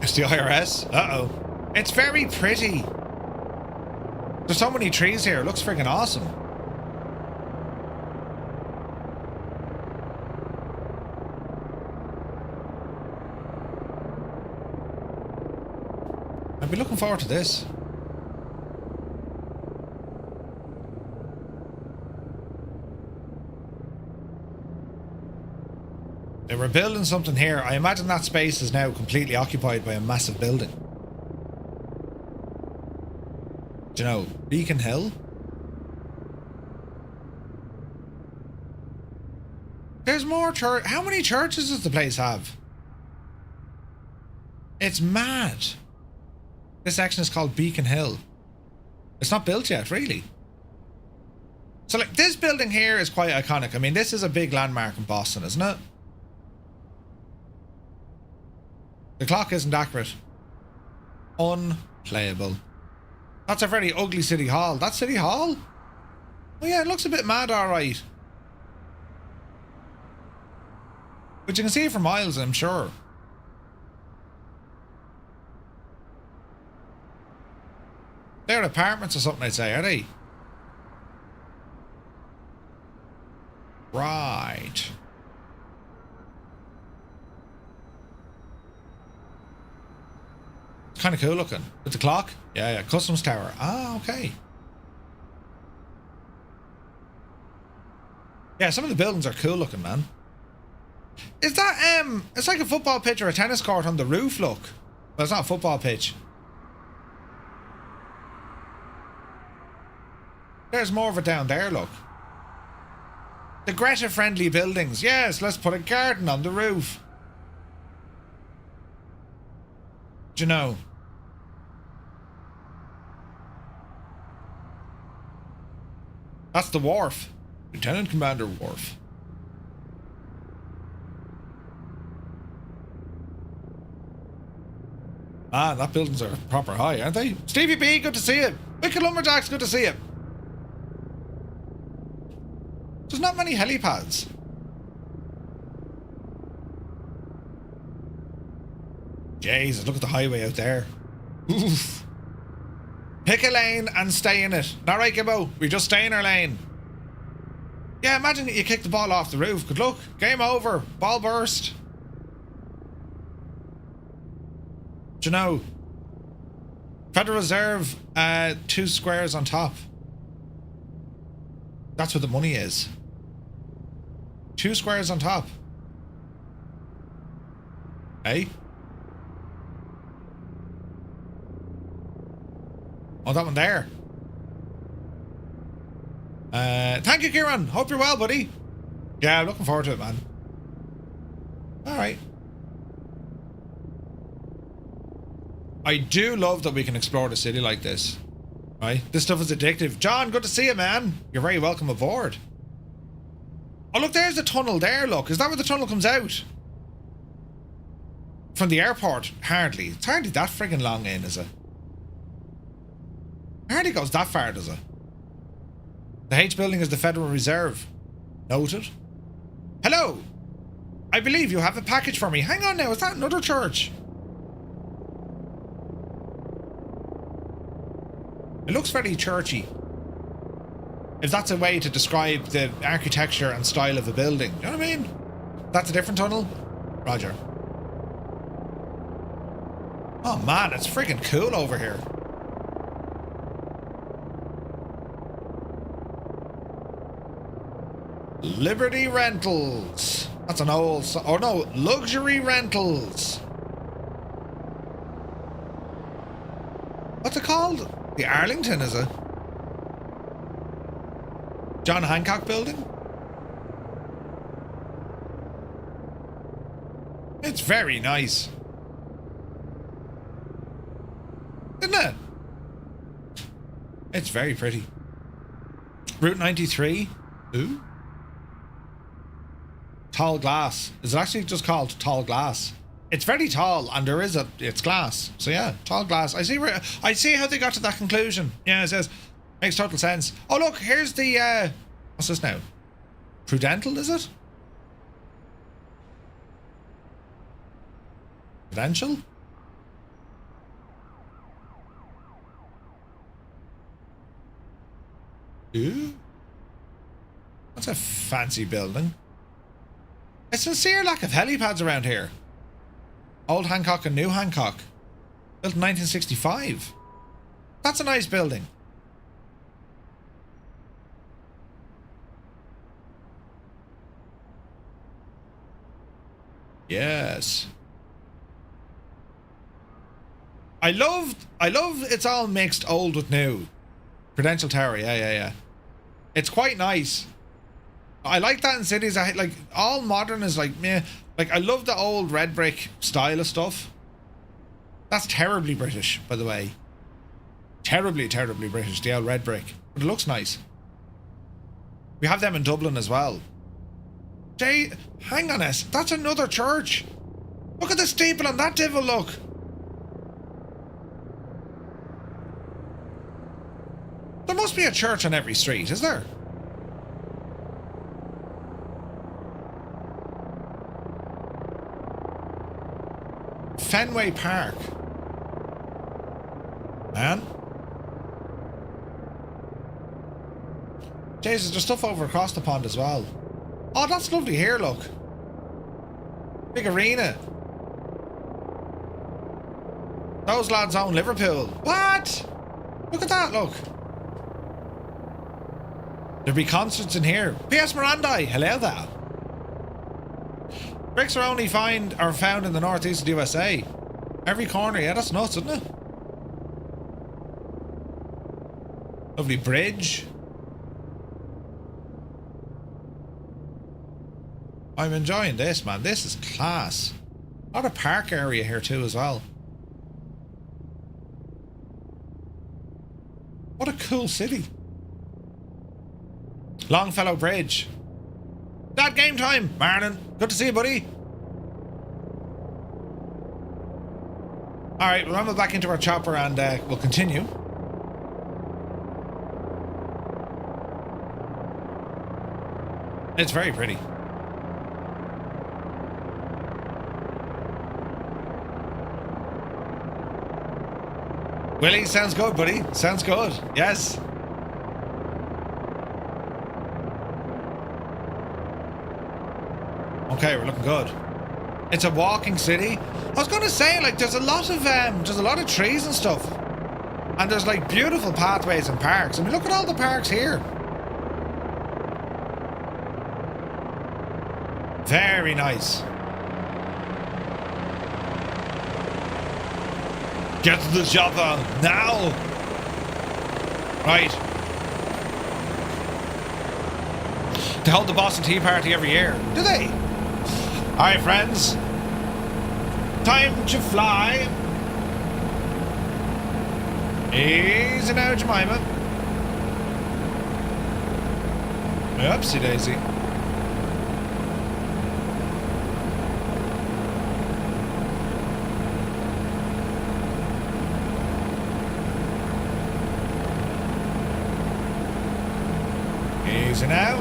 It's the IRS. Uh-oh. It's very pretty. There's so many trees here. It looks freaking awesome. I'd be looking forward to this. They were building something here. I imagine that space is now completely occupied by a massive building. Do you know, Beacon Hill? There's more church. How many churches does the place have? It's mad. This section is called Beacon Hill. It's not built yet, really. So, like, this building here is quite iconic. I mean, this is a big landmark in Boston, isn't it? The clock isn't accurate. Unplayable. That's a very ugly City Hall. That's City Hall? Oh yeah, it looks a bit mad, alright. But you can see it for miles, I'm sure. They're apartments or something, I'd say, are they? Right. Kind of cool looking. With the clock? Yeah, yeah. Customs Tower. Ah, okay. Yeah, some of the buildings are cool looking, man. Is that, it's like a football pitch or a tennis court on the roof, look. Well, it's not a football pitch. There's more of it down there, look. The Greta-friendly buildings. Yes, let's put a garden on the roof. Do you know? That's the wharf. Lieutenant Commander Wharf. Ah, that buildings are proper high, aren't they? Stevie B, good to see you. Wicked Lumberjacks, good to see you. There's not many helipads. Jesus, look at the highway out there. Oof. Pick a lane and stay in it. Not right, Gibbo. We just stay in our lane. Yeah, imagine you kick the ball off the roof. Good luck. Game over. Ball burst. Do you know? Federal Reserve, 2 squares on top. That's what the money is. 2 squares on top. Hey? Oh, that one there. Thank you, Kieran. Hope you're well, buddy. Yeah, I'm looking forward to it, man. Alright. I do love that we can explore the city like this. Right? This stuff is addictive. John, good to see you, man. You're very welcome aboard. Oh, look, there's the tunnel there, look. Is that where the tunnel comes out? From the airport? Hardly. It's hardly that friggin' long in, is it? Hardly goes that far, does it? The H building is the Federal Reserve. Noted. Hello. I believe you have a package for me. Hang on now, is that another church? It looks very churchy. If that's a way to describe the architecture and style of a building. You know what I mean? That's a different tunnel? Roger. Oh man, it's freaking cool over here. Liberty Rentals. That's an old... Oh no, Luxury Rentals. What's it called? The Arlington, is it? John Hancock Building? It's very nice. Isn't it? It's very pretty. Route 93. Ooh. Tall glass. Is it actually just called tall glass? It's very tall, and there is it's glass. So yeah, tall glass. I see how they got to that conclusion. Yeah, it says makes total sense. Oh look, here's the what's this now? Prudential, is it? Prudential? Ooh. That's a fancy building. A sincere lack of helipads around here. Old Hancock and New Hancock. Built in 1965. That's a nice building. Yes. I love it's all mixed old with new. Prudential Tower, yeah. It's quite nice. I like that in cities. I like all modern is like meh. Like I love the old red brick style of stuff. That's terribly British, by the way. Terribly British, the old red brick. But it looks nice. We have them in Dublin as well. Jay, hang on us. That's another church. Look at the steeple on that devil, look. There must be a church on every street, is there? Fenway Park. Man. Jesus, there's stuff over across the pond as well. Oh, that's lovely here, look. Big arena. Those lads own Liverpool. What? Look at that, look. There'll be concerts in here. P.S. Mirandi, hello there. Bricks are only found in the northeast of the USA. Every corner, yeah, that's nuts, isn't it? Lovely bridge. I'm enjoying this, man. This is class. A lot of park area here too as well. What a cool city. Longfellow Bridge. Dad, game time, Marlon. Good to see you, buddy. Alright, we'll ramble back into our chopper and we'll continue. It's very pretty. Willie, sounds good, buddy. Sounds good. Yes. Okay, we're looking good. It's a walking city. I was going to say, like, there's a lot of trees and stuff, and there's like beautiful pathways and parks. I mean, look at all the parks here. Very nice. Get to the job now. Right. They hold the Boston Tea Party every year, do they? Alright, friends. Time to fly. Easy now, Jemima. Oopsie daisy. Easy now.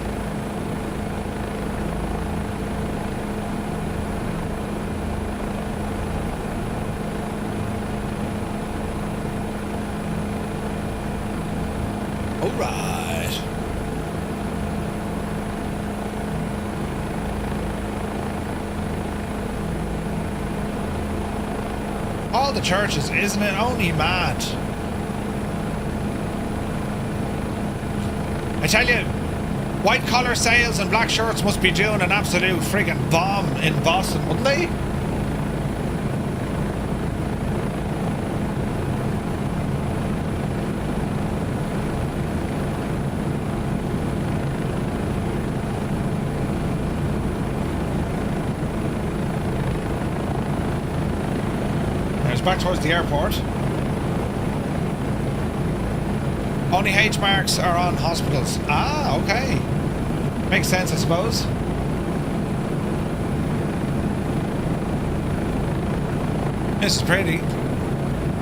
All right. All the churches, isn't it? Only mad. I tell you, white collar sales and black shirts must be doing an absolute friggin' bomb in Boston, wouldn't they? There's back towards the airport. Only H marks are on hospitals. Ah, okay. Makes sense, I suppose. This is pretty.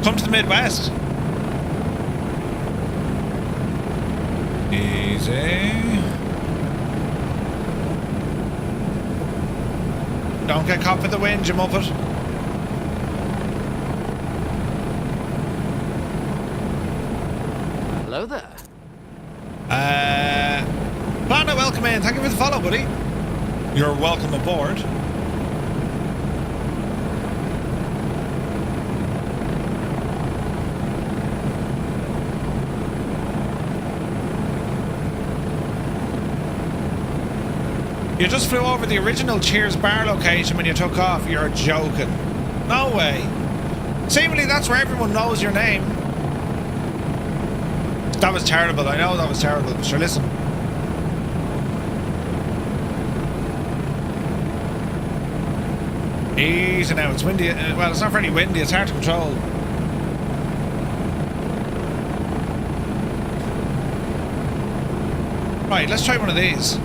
Come to the Midwest. Easy. Don't get caught with the wind, you muppet. Hello there. Planet, welcome in. Thank you for the follow, buddy. You're welcome aboard. You just flew over the original Cheers bar location when you took off. You're joking. No way. Seemingly that's where everyone knows your name. That was terrible. I know that was terrible. Sure, listen. Easy now. It's windy. Well, it's not very windy. It's hard to control. Right, let's try one of these.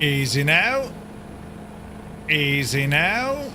Easy now. Easy now.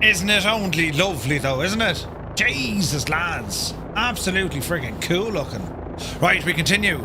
Isn't it only lovely though, isn't it? Jesus, lads. Absolutely friggin' cool looking. Right, we continue.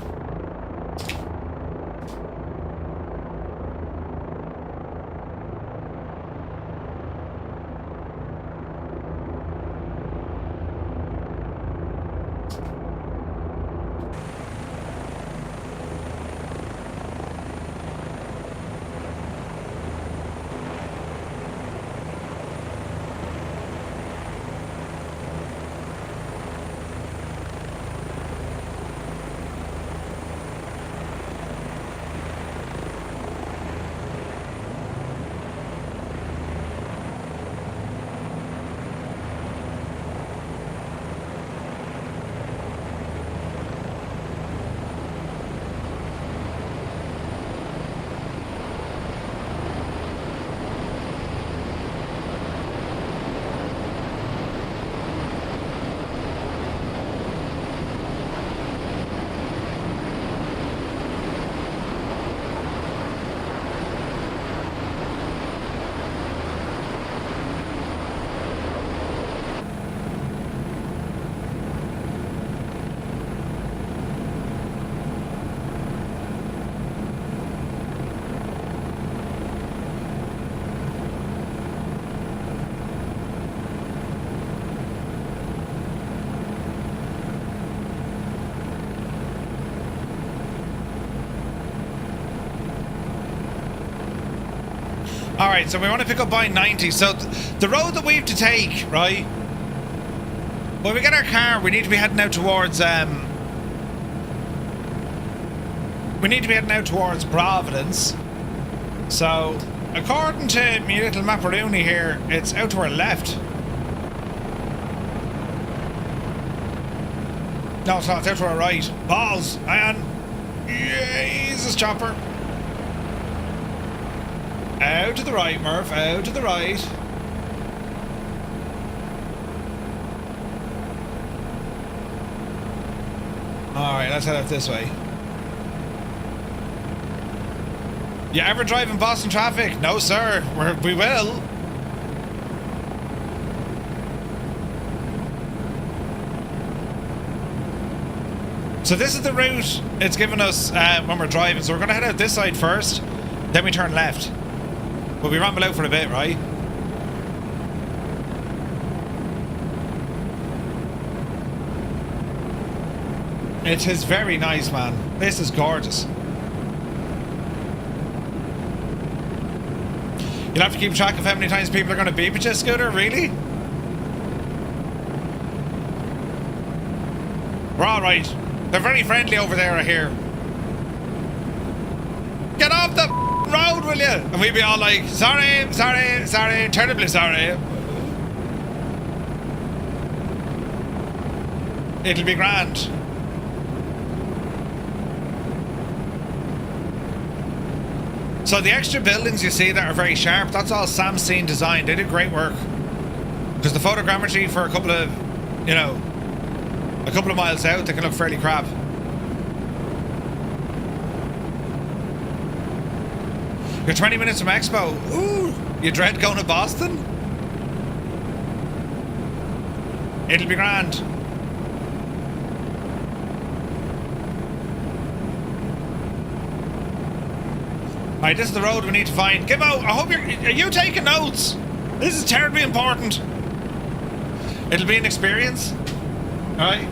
Alright, so we want to pick up by 90. So the road that we have to take, right? When we get our car, we need to be heading out towards Providence. So according to my little maparoonie here, it's out to our left. No, it's not. It's out to our right. Balls, man. Jesus, chopper. Out to the right, Murph. Out to the right. Alright, let's head out this way. You ever drive in Boston traffic? No, sir. We will. So this is the route it's given us when we're driving. So we're going to head out this side first, then we turn left. But we ramble out for a bit, right? It is very nice, man. This is gorgeous. You'll have to keep track of how many times people are going to beep at you, Scooter, really? We're alright. They're very friendly over there, I hear. Get off the road, will you? And we'd be all like, sorry, sorry, sorry, terribly sorry. It'll be grand. So the extra buildings you see that are very sharp, that's all Samsung designed. They did great work. Because the photogrammetry for a couple of, you know, a couple of miles out, they can look fairly crap. You're 20 minutes from Expo. Ooh, you dread going to Boston? It'll be grand. Alright, this is the road we need to find. Gibbo, I hope are you taking notes? This is terribly important. It'll be an experience. Alright.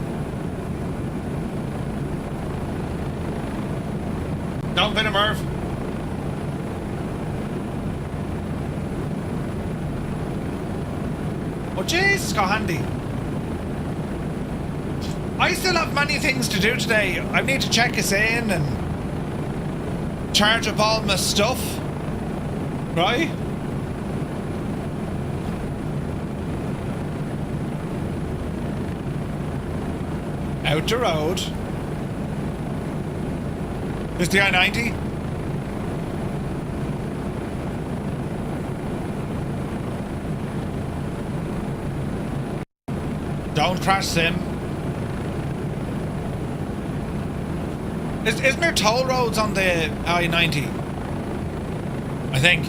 Don't bin a Merv. Oh Jesus, got handy. I still have many things to do today. I need to check us in and charge up all my stuff, right? Out the road. Is the I-90? Don't crash, Sim. Isn't there toll roads on the I-90? I think.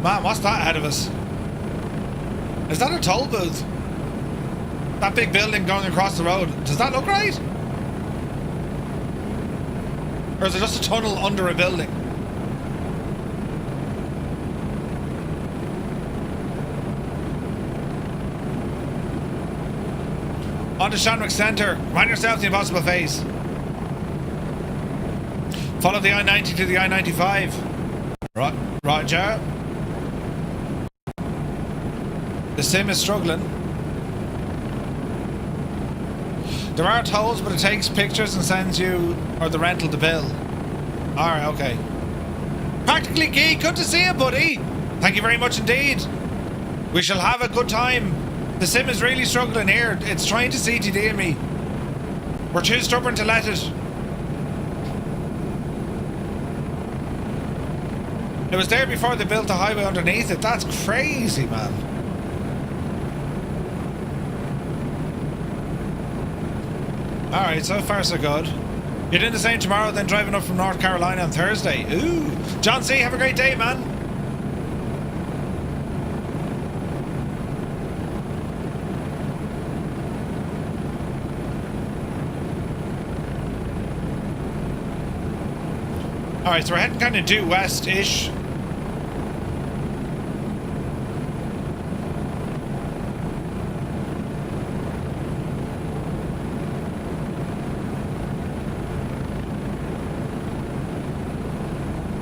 Man, what's that ahead of us? Is that a toll booth? That big building going across the road. Does that look right? Or is it just a tunnel under a building? On to Shanwick Centre. Mind yourself the impossible face. Follow the I-90 to the I-95. Roger. The sim is struggling. There are tolls, but it takes pictures and sends you or the rental the bill. Alright, okay. Practically Geek, good to see you, buddy. Thank you very much indeed. We shall have a good time. The sim is really struggling here. It's trying to CTD me. We're too stubborn to let it. It was there before they built the highway underneath it. That's crazy, man. Alright, so far so good. You're doing the same tomorrow, then driving up from North Carolina on Thursday. Ooh. John C., have a great day, man. Alright, so we're heading kind of due west-ish.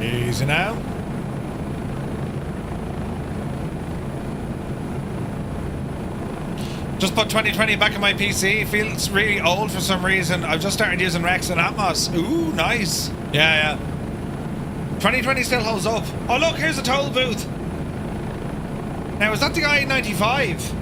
Easy now. Just put 2020 back in my PC. Feels really old for some reason. I've just started using Recce and Atmos. Ooh, nice. Yeah, yeah. 2020 still holds up. Oh look, here's a toll booth. Now, is that the I-95?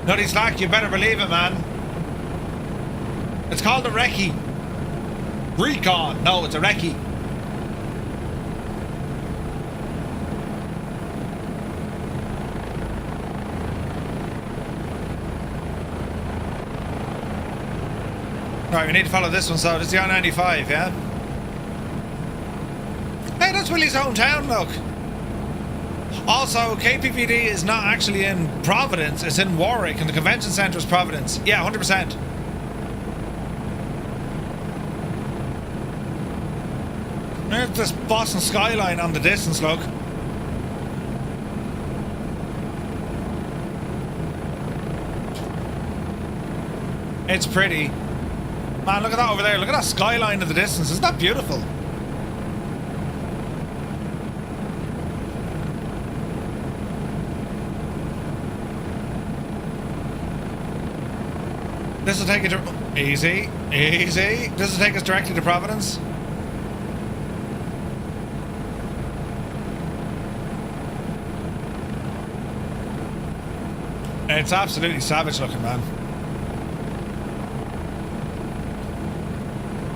Nutty slack, you better believe it, man. It's called a Recce. Recon. No, it's a Recce. Right, we need to follow this one, so this is the I-95, yeah? Hey, that's Willie's hometown, look. Also, KPVD is not actually in Providence, it's in Warwick, and the convention centre is Providence. Yeah, 100%. There's this Boston skyline on the distance, look. It's pretty. Man, look at that over there. Look at that skyline in the distance. Isn't that beautiful? This will take you to... Easy. Easy. This will take us directly to Providence. It's absolutely savage looking, man.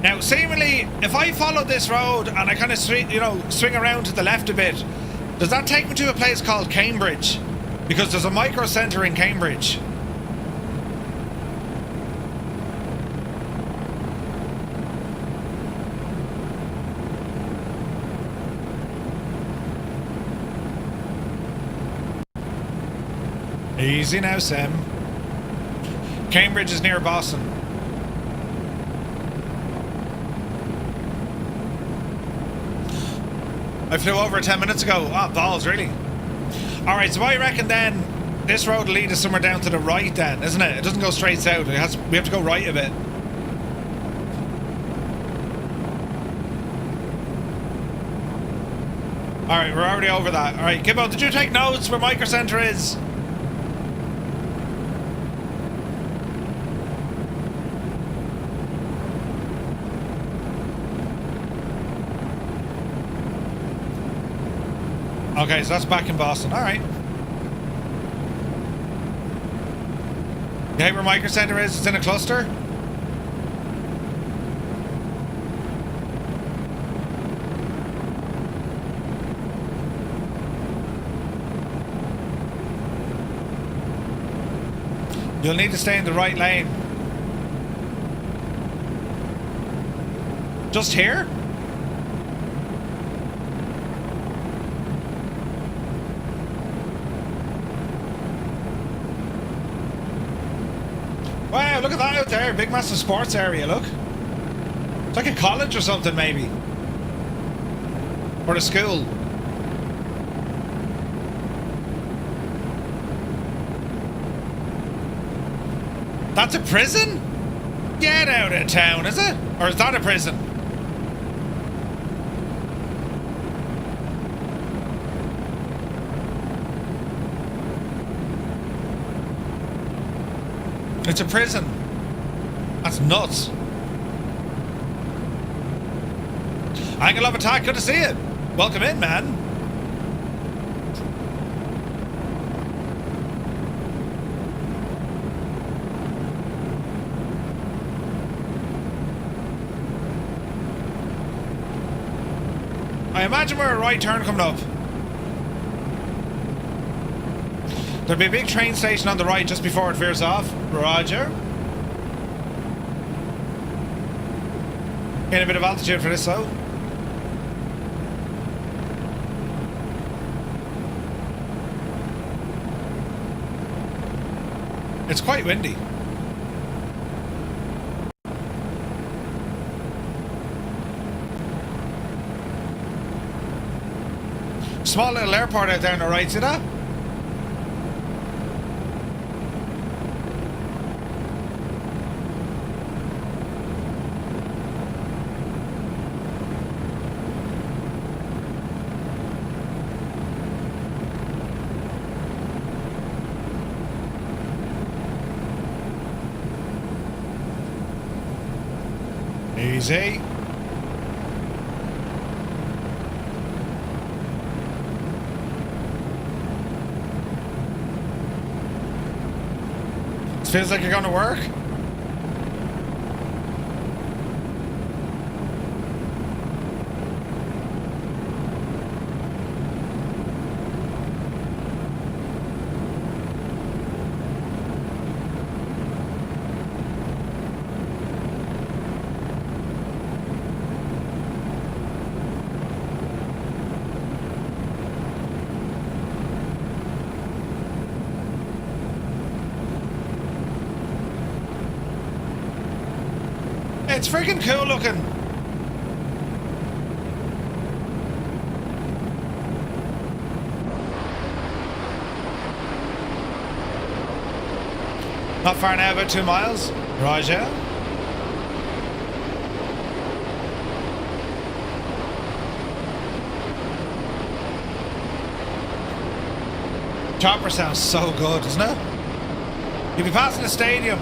Now, seemingly, if I follow this road and I kind of swing around to the left a bit, does that take me to a place called Cambridge? Because there's a micro centre in Cambridge. Easy now, Sam. Cambridge is near Boston. I flew over 10 minutes ago. Ah, oh, balls, really? Alright, so I reckon then this road will lead us somewhere down to the right then, isn't it? It doesn't go straight south. We have to go right a bit. Alright, we're already over that. Alright, Gibbo, did you take notes where Micro Centre is? Okay, so that's back in Boston. Alright. You hate where Micro Centre is? It's in a cluster? You'll need to stay in the right lane. Just here? Wow, look at that out there. Big massive sports area, look. It's like a college or something, maybe. Or a school. That's a prison? Get out of town, is it? Or is that a prison? It's a prison. That's nuts. Angle of attack, good to see you. Welcome in, man. I imagine we're a right turn coming up. There'll be a big train station on the right just before it veers off. Roger. Getting a bit of altitude for this though. It's quite windy. Small little airport out there on the right, see that? Easy. Feels like you're going to work. It's freaking cool looking. Not far now, about 2 miles. Right, yeah. Chopper sounds so good, doesn't it? You'll be passing the stadium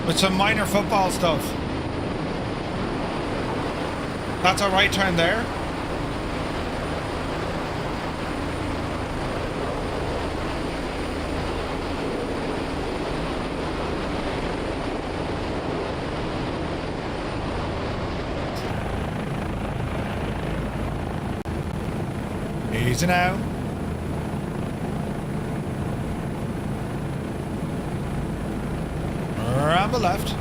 with some minor football stuff. That's a right turn there. Easy now. On the left.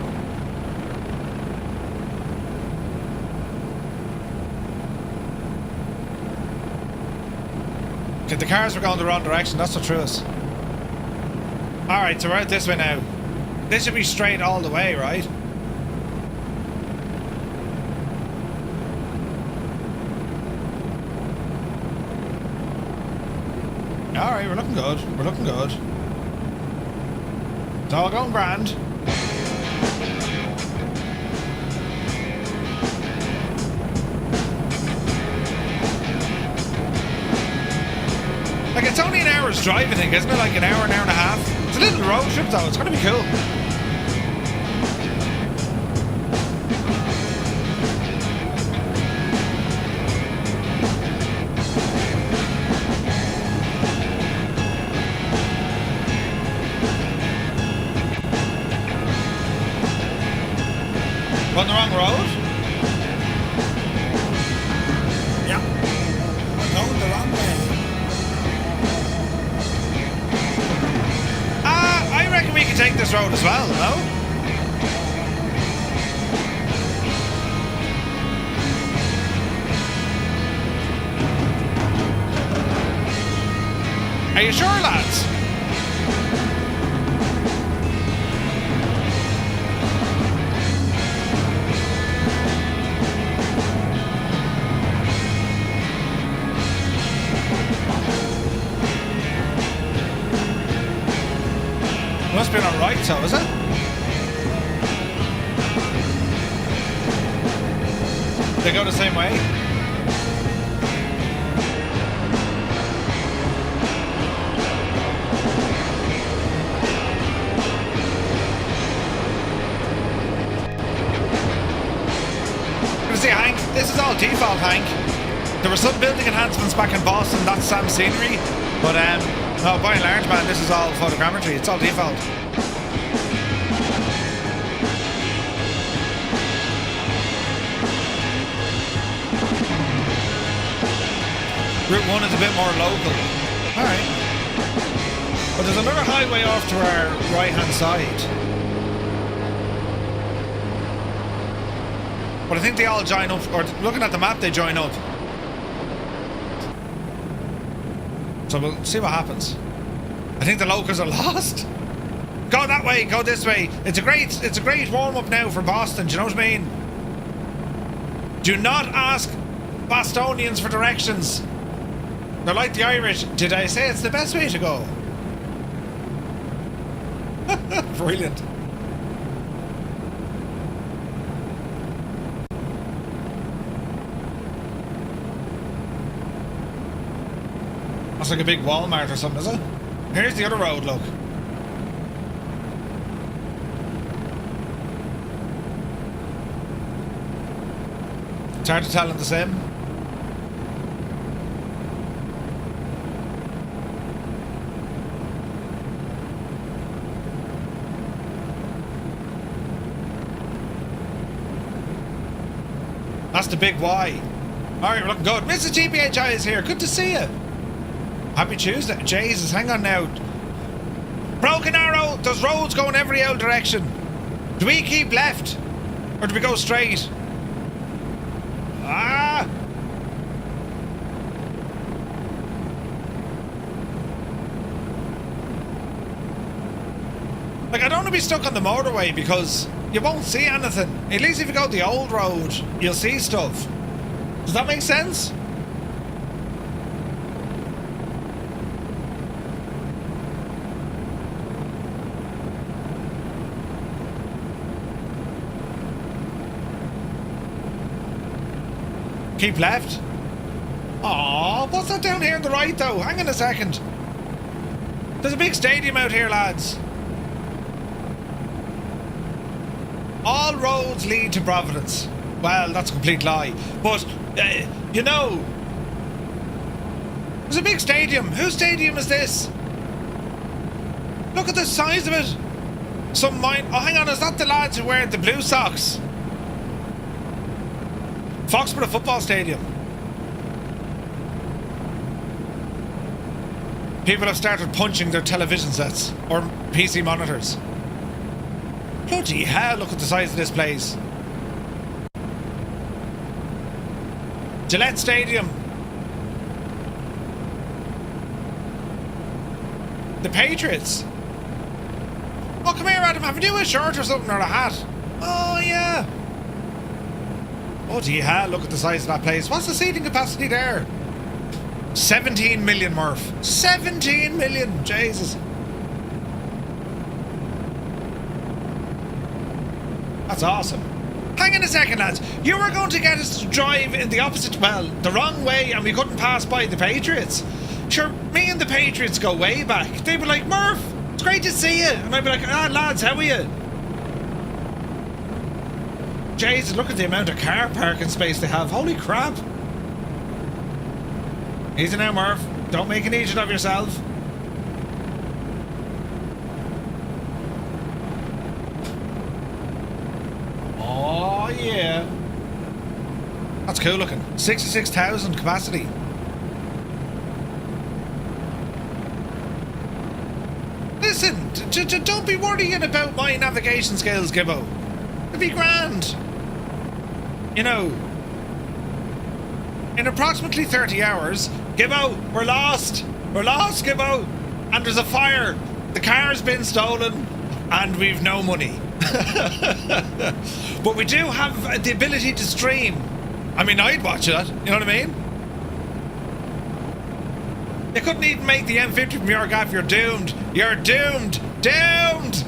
Okay, the cars were going the wrong direction, that's the truth. Alright, so we're out this way now. This should be straight all the way, right? Alright, we're looking good. We're looking good. It's all going grand. Like, it's only an hour's drive, I think, isn't it? Like an hour and a half. It's a little road trip, though. It's going to be cool. On the wrong road? Yeah. We're going the wrong way. I reckon we can take this road as well, no? Are you sure, lads? Must be on right, so is it? They go the same way? You see, Hank, this is all default, Hank. There were some building enhancements back in Boston, that's Sam's scenery, but no, by and large, man, this is all photogrammetry. It's all default. Route 1 is a bit more local. Alright. But there's another highway off to our right-hand side. But I think they all join up, or looking at the map, they join up. So we'll see what happens. I think the locals are lost. Go that way, go this way. It's a great warm-up now for Boston, do you know what I mean? Do not ask Bostonians for directions. They're like the Irish. Did I say it's the best way to go? Brilliant. That's like a big Walmart or something, is it? Here's the other road, look. It's hard to tell in the sim. That's the big Y. Alright, we're looking good. Mrs. GPHI is here. Good to see you. Happy Tuesday. Jesus, hang on now. Broken Arrow, there's roads going every old direction. Do we keep left? Or do we go straight? Ah! Like, I don't want to be stuck on the motorway because you won't see anything. At least if you go the old road, you'll see stuff. Does that make sense? Keep left. Aww, what's that down here on the right though? Hang on a second. There's a big stadium out here, lads. All roads lead to Providence. Well, that's a complete lie. But, you know, there's a big stadium. Whose stadium is this? Look at the size of it. Some mine. Oh, hang on, is that the lads who wear the blue socks? Foxborough Football Stadium. People have started punching their television sets or PC monitors. Bloody hell, look at the size of this place. Gillette Stadium. The Patriots. Oh, come here, Adam. Have you a shirt or something or a hat? Oh, yeah. Bloody hell, look at the size of that place. What's the seating capacity there? 17 million, Murph. 17 million, Jesus. That's awesome. Hang on a second, lads. You were going to get us to drive in the opposite, well, the wrong way, and we couldn't pass by the Patriots. Sure, me and the Patriots go way back. They'd be like, Murph, it's great to see you. And I'd be like, ah, lads, how are you? Jesus, look at the amount of car parking space they have. Holy crap. Easy now, Murph. Don't make an idiot of yourself. Oh, yeah. That's cool looking. 66,000 capacity. Listen, don't be worrying about my navigation skills, Gibbo. It'd be grand. You know, in approximately 30 hours, Gibbo, we're lost. We're lost, Gibbo. And there's a fire. The car's been stolen and we've no money. But we do have the ability to stream. I mean, I'd watch that. You know what I mean? You couldn't even make the M50 from your gaff. You're doomed. You're doomed. Doomed.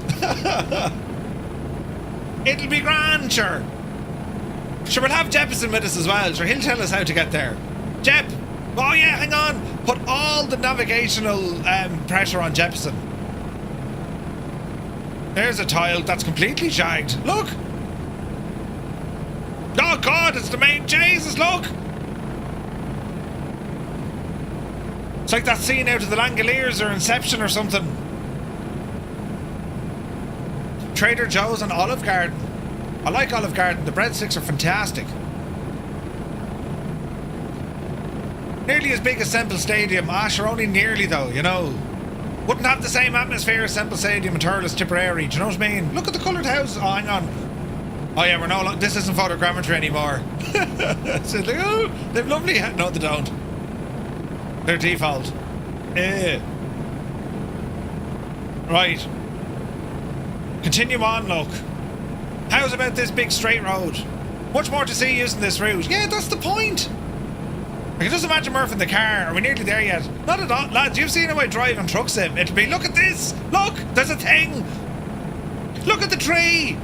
It'll be grand, sure. Sure, we'll have Jeppison with us as well. Sure, he'll tell us how to get there. Jep. Oh yeah, hang on. Put all the navigational pressure on Jeppison. There's a tile that's completely shagged. Look. Oh God, it's the main. Jesus, look. It's like that scene out of the Langoliers or Inception or something. Trader Joe's and Olive Garden. I like Olive Garden. The breadsticks are fantastic. Nearly as big as Semple Stadium. Ah, sure, only nearly though, you know. Wouldn't have the same atmosphere as Semple Stadium and Thurles Tipperary. Do you know what I mean? Look at the coloured houses. Oh, hang on. Oh yeah, we're no longer. This isn't photogrammetry anymore. So like, oh, they've lovely. No, they don't. They're default. Right. Continue on, look. How's about this big straight road? Much more to see using this route. Yeah, that's the point. I can just imagine Murph in the car. Are we nearly there yet? Not at all. Lads, you've seen how I drive on truck sim. It'll be, look at this. Look, there's a thing. Look at the tree.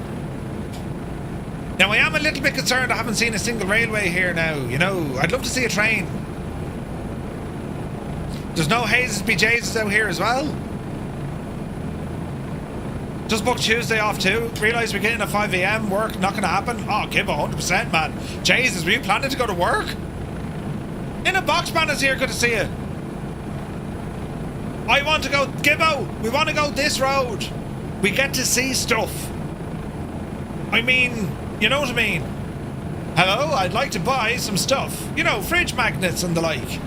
Now, I am a little bit concerned I haven't seen a single railway here now. You know, I'd love to see a train. There's no Hazes be Jesus out here as well. Just booked Tuesday off too. Realise we're getting at 5 AM. Work not going to happen. Oh, Gib, 100%, man. Jesus, were you planning to go to work? In a box, man, is here. Good to see you. I want to go, Gibbo. We want to go this road. We get to see stuff. I mean, you know what I mean. Hello, I'd like to buy some stuff. You know, fridge magnets and the like.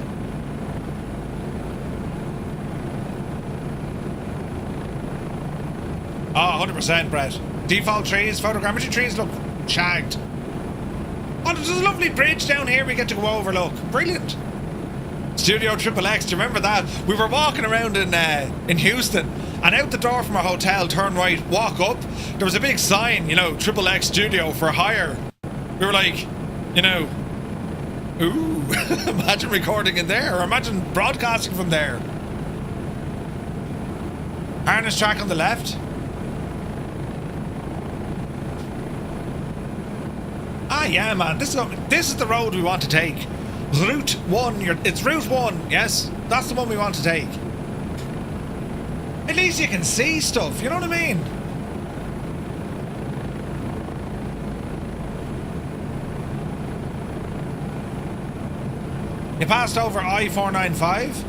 Oh, 100%, Brett. Default trees, photogrammetry trees look shagged. Oh, there's a lovely bridge down here we get to go over, look. Brilliant. Studio Triple X, do you remember that? We were walking around in Houston, and out the door from our hotel, turn right, walk up, there was a big sign, you know, Triple X Studio for hire. We were like, you know, ooh, imagine recording in there, or imagine broadcasting from there. Harness track on the left. Ah, yeah, man. This is the road we want to take. Route 1. It's Route 1. Yes, that's the one we want to take. At least you can see stuff. You know what I mean? You passed over I-495.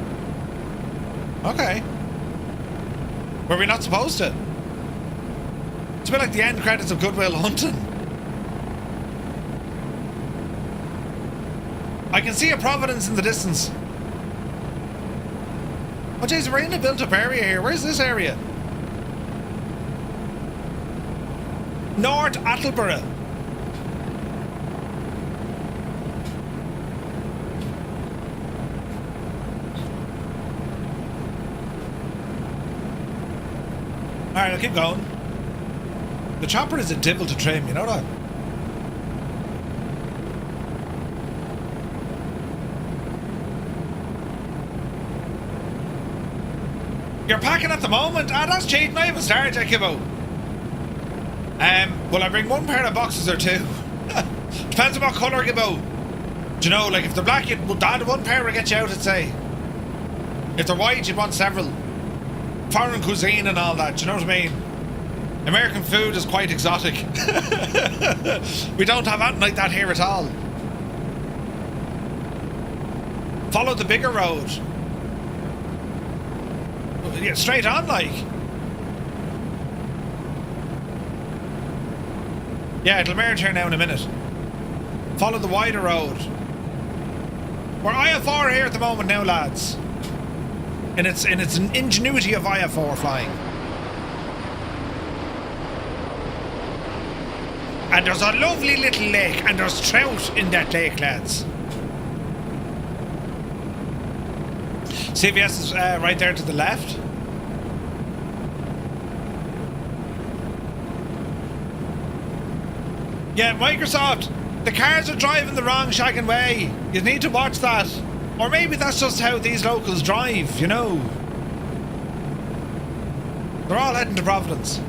Okay. Were we not supposed to? It's a bit like the end credits of Good Will Hunting. I can see a Providence in the distance. Oh jeez, we're in a built-up area here. Where's this area? North Attleborough. Alright, I'll keep going. The chopper is a devil to trim, you know that? You're packing at the moment? Ah, that's cheating. I haven't started yet, Kibbo. Will I bring one pair of boxes or two? Depends on what colour, Kibbo. Do you know, like if they're black, would that one pair will get you out, I'd say. If they're white, you'd want several. Foreign cuisine and all that, do you know what I mean? American food is quite exotic. We don't have anything like that here at all. Follow the bigger road. Yeah, straight on, like. Yeah, it'll merge here now in a minute. Follow the wider road. We're IFR here at the moment now, lads. And it's an ingenuity of IFR flying. And there's a lovely little lake, and there's trout in that lake, lads. CVS is right there to the left. Yeah, Microsoft, the cars are driving the wrong shagging way. You need to watch that. Or maybe that's just how these locals drive, you know. They're all heading to Providence.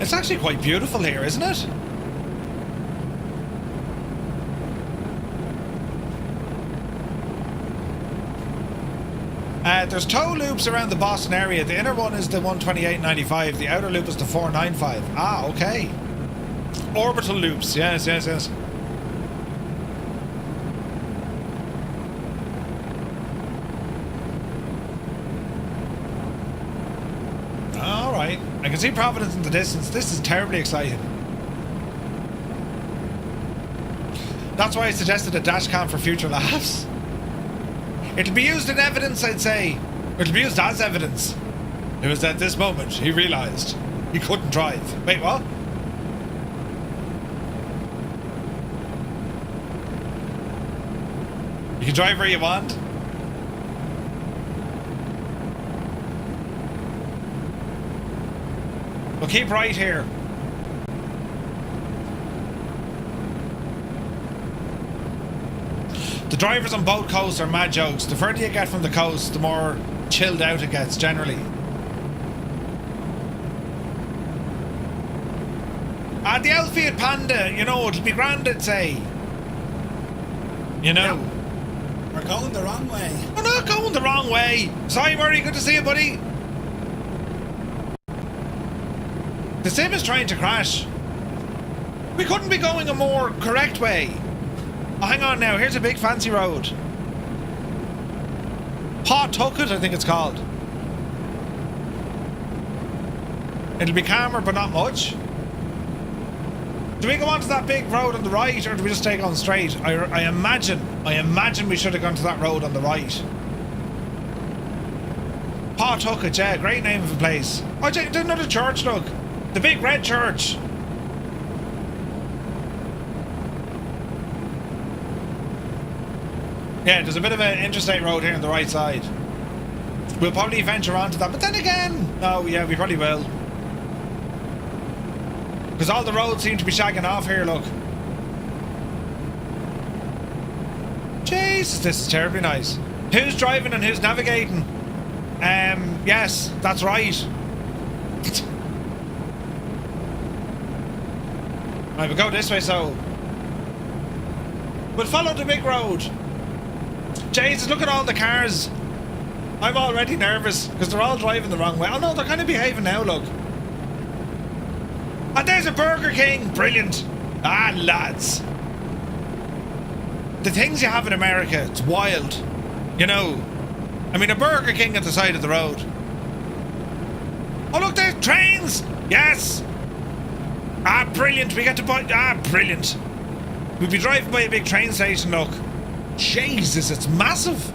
It's actually quite beautiful here, isn't it? There's tow loops around the Boston area. The inner one is the 128.95. The outer loop is the 495. Ah, okay. Orbital loops. Yes, yes, yes. Alright. I can see Providence in the distance. This is terribly exciting. That's why I suggested a dash cam for future laughs. It'll be used in evidence, I'd say. It'll be used as evidence. It was at this moment he realised he couldn't drive. Wait, what? You can drive where you want? Well, keep right here. The drivers on both coasts are mad jokes. The further you get from the coast, the more chilled out it gets, generally. The Outfield Panda, you know, it'll be grand, I'd say. You know. Yeah. We're going the wrong way. We're not going the wrong way. Sorry, Murray, good to see you, buddy. The sim is trying to crash. We couldn't be going a more correct way. Oh, hang on now, here's a big fancy road. Pawtucket, I think it's called. It'll be calmer, but not much. Do we go onto that big road on the right, or do we just take on straight? I imagine we should have gone to that road on the right. Pawtucket, yeah, great name of a place. Oh, there's another church, look. The big red church. Yeah, there's a bit of an interstate road here on the right side. We'll probably venture onto that, but then again, no, yeah, we probably will. Because all the roads seem to be shagging off here, look. Jeez, this is terribly nice. Who's driving and who's navigating? Yes, that's right. Right, we'll go this way, so... We'll follow the big road. Jesus, look at all the cars. I'm already nervous, because they're all driving the wrong way. Oh no, they're kind of behaving now, look. And there's a Burger King! Brilliant! Ah, lads. The things you have in America, it's wild. You know, I mean, a Burger King at the side of the road. Oh look, there's trains! Yes! Ah, brilliant, we get to buy... Ah, brilliant. We'll be driving by a big train station, look. Jesus, it's massive.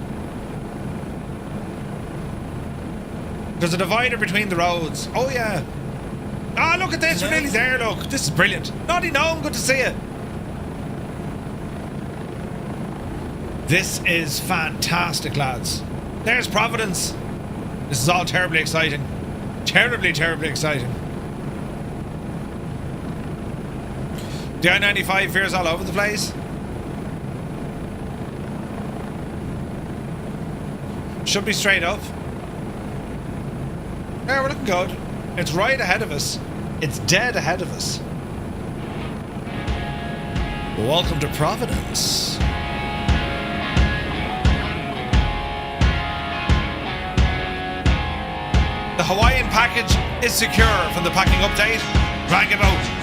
There's a divider between the roads. Oh yeah. Ah, look at this, we're nearly there, look. This is brilliant. Noddy Gnome, good to see you. This is fantastic, lads. There's Providence. This is all terribly exciting. Terribly, terribly exciting. The I-95 veers all over the place. Should be straight up. Yeah, we're looking good. It's right ahead of us. It's dead ahead of us. Welcome to Providence. The Hawaiian package is secure from the packing update. Rang about.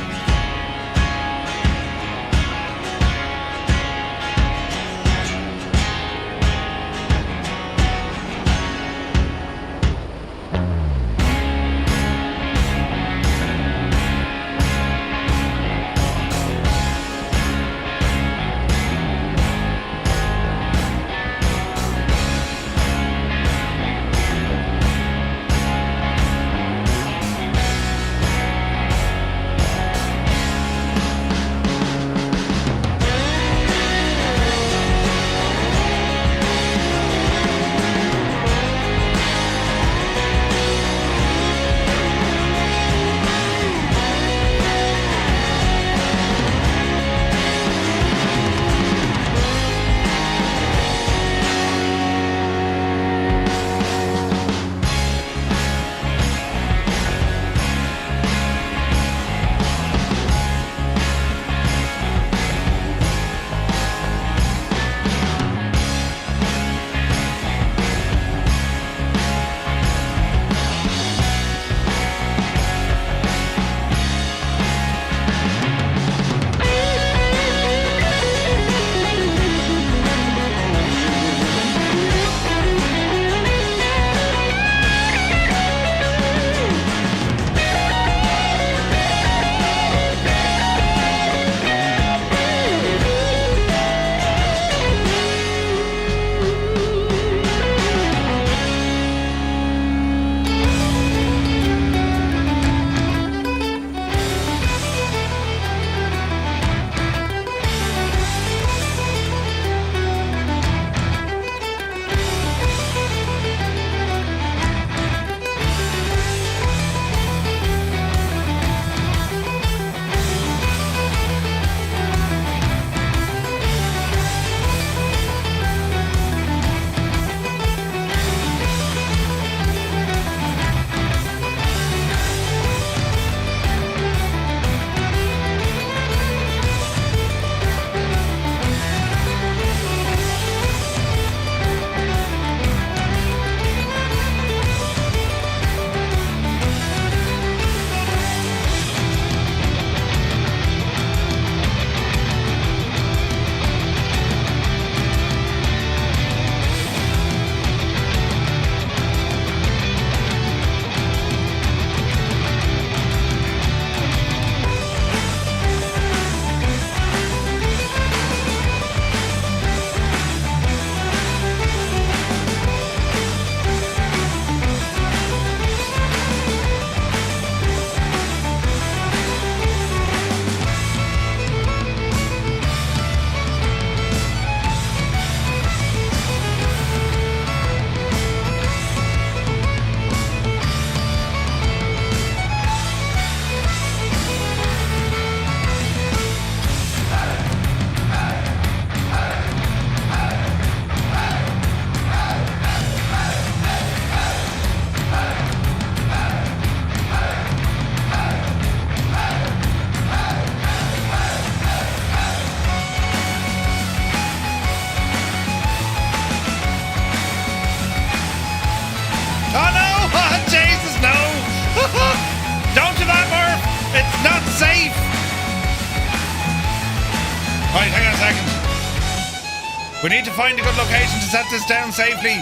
We need to find a good location to set this down safely.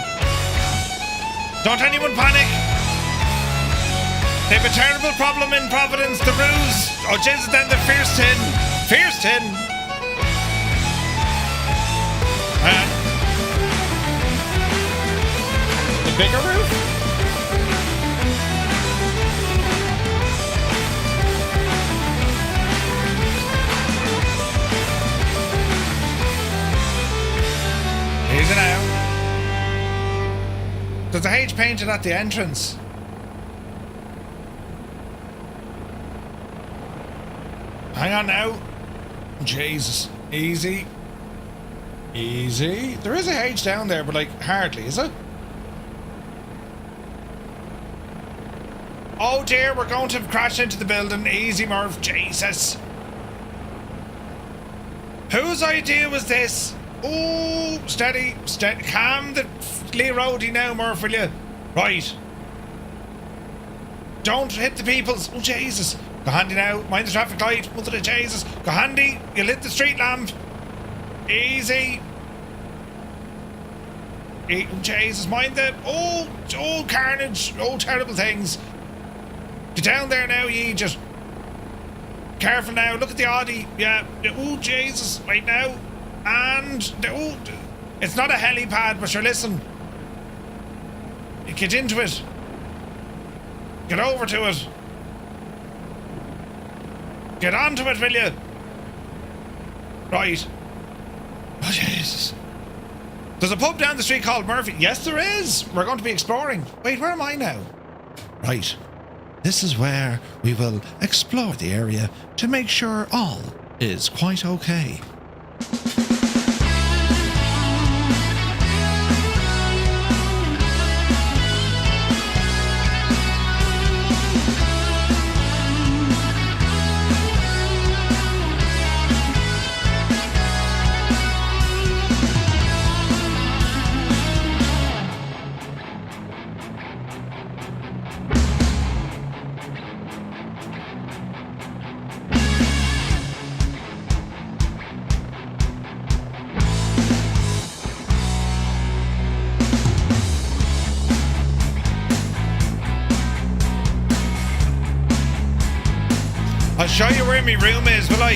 Don't anyone panic. They have a terrible problem in Providence, the ruse. Oh, Jesus, then the Fierce Tin. Fierce Tin. The bigger roof? Easy now. There's a H painted at the entrance. Hang on now. Jesus. Easy. Easy. There is a H down there, but like hardly, is it? Oh dear, we're going to crash into the building. Easy, Murph. Jesus. Whose idea was this? Oh, steady, steady. Calm the Lee Roadie now, Murph, will you? Right. Don't hit the peoples. Oh, Jesus. Go handy now. Mind the traffic light. Mother of Jesus. Go handy. You lit the street lamp. Easy. Oh, Jesus. Mind the... Oh, carnage. Oh, terrible things. Get down there now, ye. Just... Careful now. Look at the Audi. Yeah. Oh, Jesus. Right now. And... Oh, it's not a helipad, but sure, listen. Get into it. Get over to it. Get onto it, will you? Right. Oh, Jesus. There's a pub down the street called Murphy. Yes, there is. We're going to be exploring. Wait, where am I now? Right. This is where we will explore the area to make sure all is quite okay. I'll show you where my room is, will I?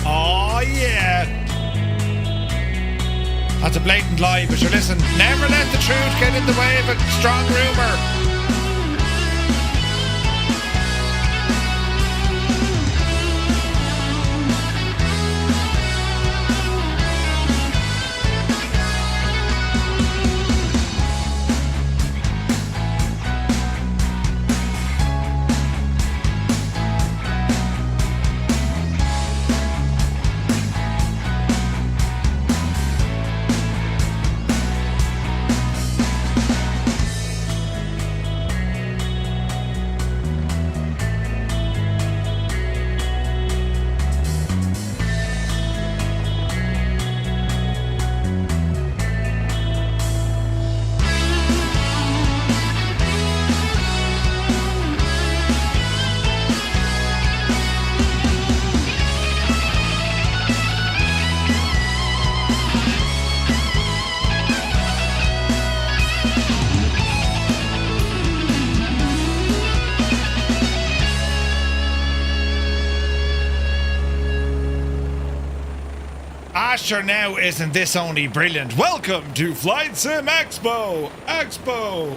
Oh, yeah. That's a blatant lie, but sure, listen. Never let the truth get in the way of a strong rumour. Sure, now isn't this only brilliant? Welcome to Flight Sim Expo! Expo!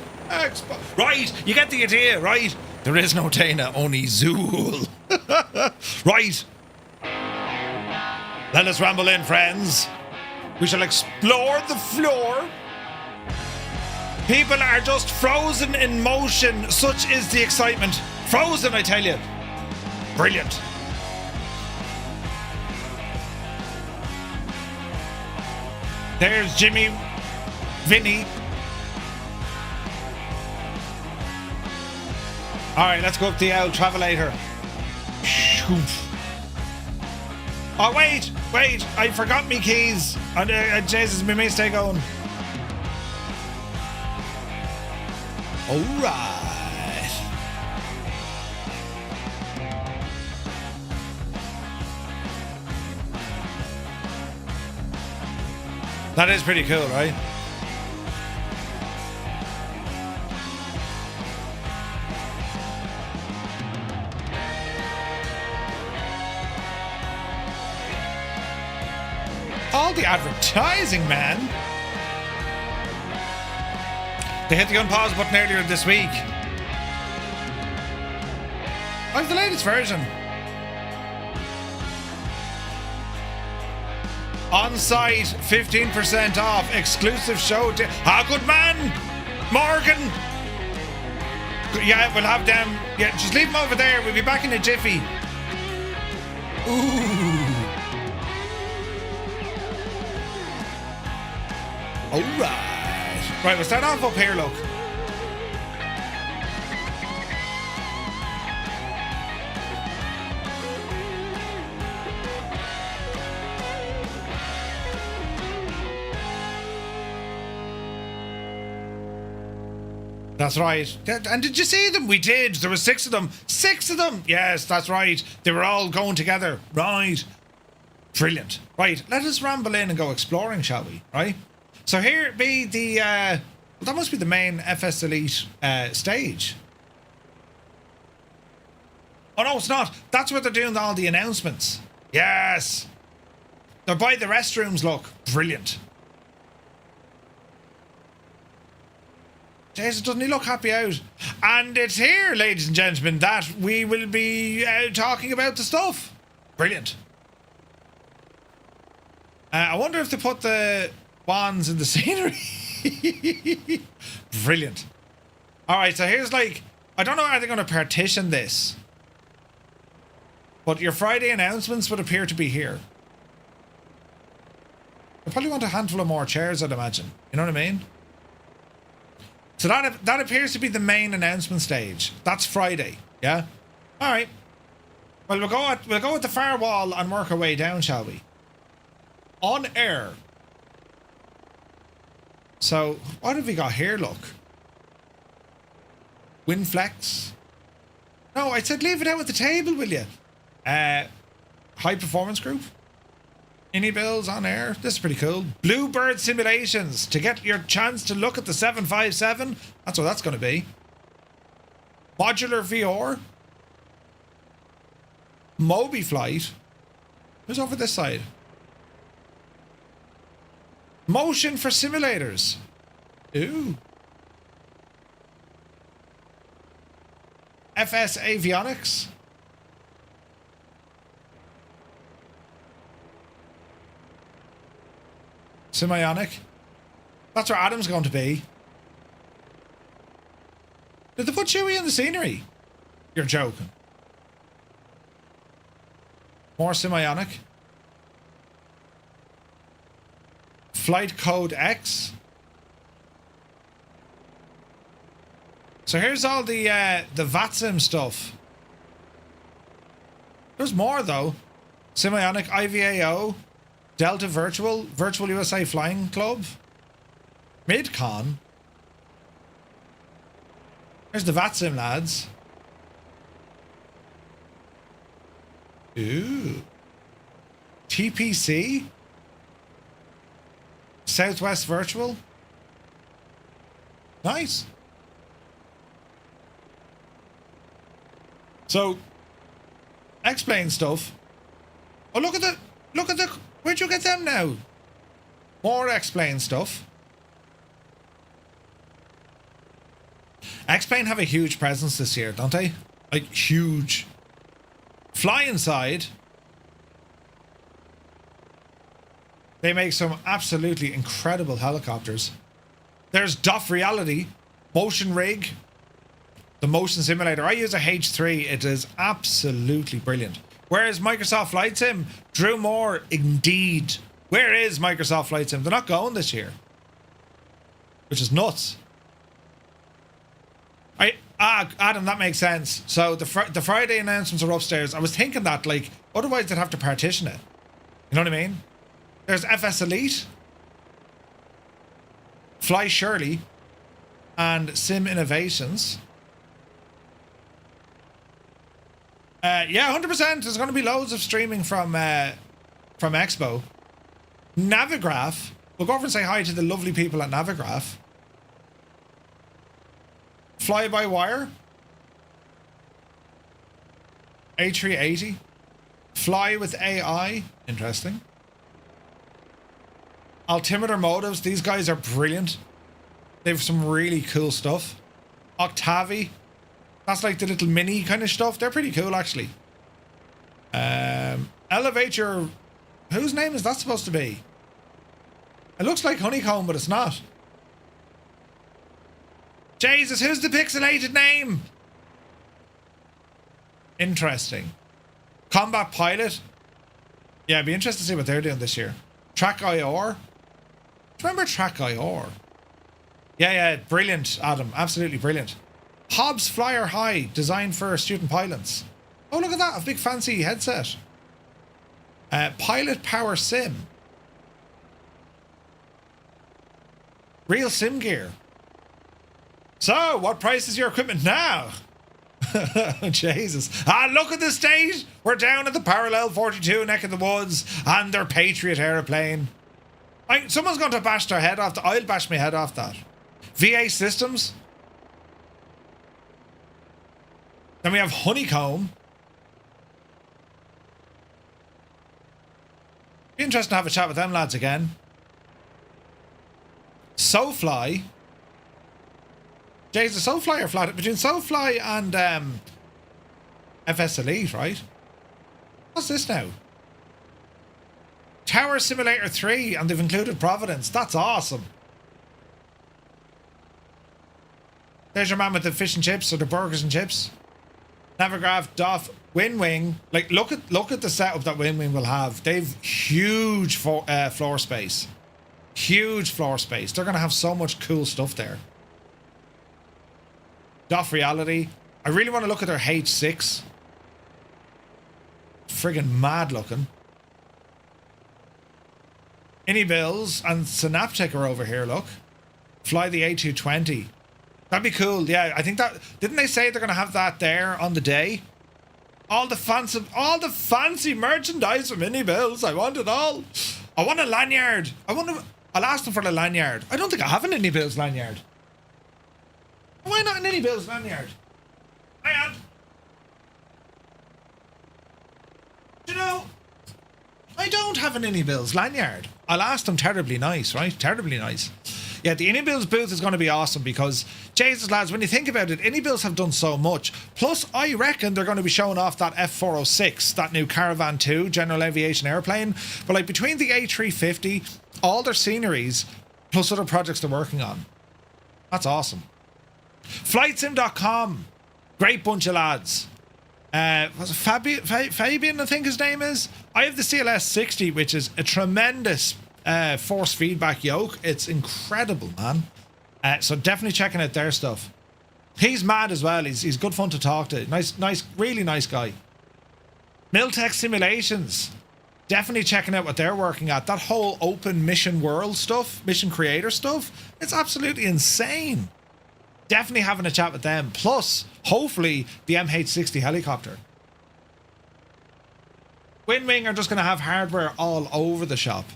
Right, you get the idea, right? There is no Dana, only Zool. Right. Let us ramble in, friends. We shall explore the floor. People are just frozen in motion. Such is the excitement. Frozen, I tell you. Brilliant. There's Jimmy, Vinny. All right, let's go up the old Travelator. Oh, wait, I forgot me keys. Jesus, my mistake on. All right. That is pretty cool, right? All the advertising, man. They hit the unpause button earlier this week. I have the latest version. On site, 15% off. Exclusive show. Good man, Morgan. Yeah, we'll have them. Yeah, just leave them over there. We'll be back in a jiffy. Ooh. All right. Right, we'll start off up here, look. That's right. And did you see them? We did. There were 6 of them. 6 of them. Yes, that's right. They were all going together. Right. Brilliant. Right, let us ramble in and go exploring, shall we? Right? So here be the, well, that must be the main FS Elite stage. Oh, no, it's not. That's where they're doing all the announcements. Yes. They're by the restrooms, look. Brilliant. Jesus, doesn't he look happy out? And it's here, ladies and gentlemen, that we will be talking about the stuff. Brilliant. I wonder if they put the wands in the scenery. Brilliant. All right, so here's like, I don't know how they're going to partition this, but your Friday announcements would appear to be here. I probably want a handful of more chairs, I'd imagine. You know what I mean? So that appears to be the main announcement stage. That's Friday, yeah? All right. Well, we'll go at the far wall and work our way down, shall we? On air. So, what have we got here, look? Winflex. No, I said leave it out at the table, will you? High Performance Group. Any bills on air? This is pretty cool. Bluebird Simulations. To get your chance to look at the 757. That's what that's going to be. Modular VR. Moby Flight. Who's over this side? Motion for simulators. Ooh. FS Avionics. Simionic. That's where Adam's going to be. Did they put Chewie in the scenery? You're joking. More Simionic. Flight Code X. So here's all the VATSIM stuff. There's more though. Simionic IVAO. Delta Virtual USA Flying Club, Midcon. There's the VATSIM lads. Ooh. TPC. Southwest Virtual. Nice. So, explain stuff. Oh, look at the. Where'd you get them now? More X-Plane stuff. X-Plane have a huge presence this year, don't they? Like, huge. Fly Inside. They make some absolutely incredible helicopters. There's DOF Reality. Motion Rig. The motion simulator. I use a H3. It is absolutely brilliant. Where is Microsoft Flight Sim? Drew Moore, indeed. Where is Microsoft Flight Sim? They're not going this year. Which is nuts. Adam, that makes sense. So the Friday announcements are upstairs. I was thinking that, like, otherwise they'd have to partition it. You know what I mean? There's FS Elite. Fly Shirley. and Sim Innovations. Yeah, 100%. There's going to be loads of streaming from Expo. Navigraph. We'll go over and say hi to the lovely people at Navigraph. Fly-by-wire. A380. Fly with AI. Interesting. Altimeter motives. These guys are brilliant. They have some really cool stuff. Octavi. That's like the little mini kind of stuff. They're pretty cool, actually. Elevate your... Whose name is that supposed to be? It looks like Honeycomb, but it's not. Jesus, who's the pixelated name? Interesting. Combat Pilot. Yeah, it'd be interesting to see what they're doing this year. Track IR. Remember Track IR? Yeah, brilliant, Adam. Absolutely brilliant. Hobbs Flyer High, designed for student pilots. Oh, look at that, a big fancy headset. Pilot Power Sim. Real sim gear. So, what price is your equipment now? Jesus. Look at the stage. We're down at the Parallel 42 neck of the woods and their Patriot aeroplane. Someone's going to bash their head off. I'll bash my head off that. VA Systems. Then we have Honeycomb. Be interesting to have a chat with them lads again. SoFly. Jay's a SoFly or flat between SoFly and FS Elite, right? What's this now? Tower Simulator 3, and they've included Providence. That's awesome. There's your man with the fish and chips, or the burgers and chips. Navigraph, Doff, Winwing. Like, look at the setup that Winwing will have. They've huge floor space. Huge floor space. They're going to have so much cool stuff there. Doff Reality. I really want to look at their H6. Friggin' mad looking. Bills and Synaptic are over here, look. Fly the A220. That'd be cool. Yeah, I think that... Didn't they say they're going to have that there on the day? All the fancy merchandise from Bills. I want it all. I want a lanyard. I'll ask them for the lanyard. I don't think I have an Bills lanyard. Why not an Bills lanyard? Hang on. Do you know, I don't have an Bills lanyard. I'll ask them. Terribly nice, right? Terribly nice. Yeah, the Bills booth is going to be awesome because, Jesus lads, when you think about it, Bills have done so much. Plus, I reckon they're going to be showing off that F406, that new Caravan 2 general aviation airplane. But like between the A350, all their sceneries, plus other projects they're working on. That's awesome. Flightsim.com. Great bunch of lads. Was it Fabian, I think his name is? I have the CLS 60, which is a tremendous force feedback yoke. It's incredible, man. So definitely checking out their stuff. He's mad as well. He's good fun to talk to. Nice, really nice guy. Miltech Simulations. Definitely checking out what they're working at. That whole open mission world stuff, mission creator stuff, it's absolutely insane. Definitely having a chat with them. Plus, hopefully, the MH60 helicopter. Winwing are just going to have hardware all over the shop.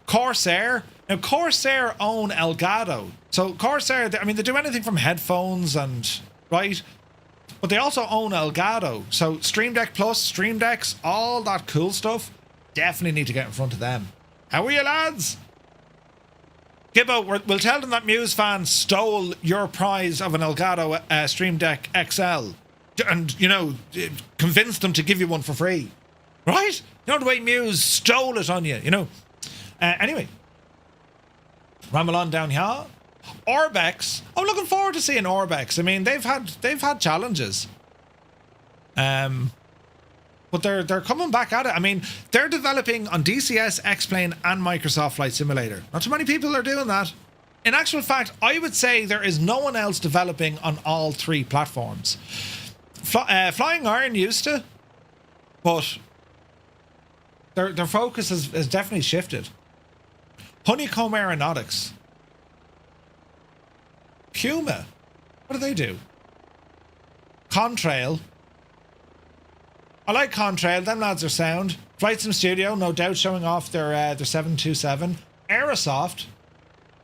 Corsair. Now, Corsair own Elgato. So, Corsair, I mean, they do anything from headphones and... Right? But they also own Elgato. So, Stream Deck Plus, Stream Decks, all that cool stuff. Definitely need to get in front of them. How are you, lads? Gibbo, we'll tell them that Muse fans stole your prize of an Elgato Stream Deck XL. And, you know, convinced them to give you one for free. Right? You know the way Muse stole it on you, you know. Anyway. Ramble on down here. Orbex. I'm looking forward to seeing Orbex. I mean, they've had challenges. But they're coming back at it. I mean, they're developing on DCS, X-Plane, and Microsoft Flight Simulator. Not too many people are doing that. In actual fact, I would say there is no one else developing on all three platforms. Flying Iron used to, but their focus has definitely shifted. Honeycomb Aeronautics. Puma. What do they do? Contrail. I like Contrail. Them lads are sound. Flight Sim Studio, no doubt, showing off their 727. Aerosoft.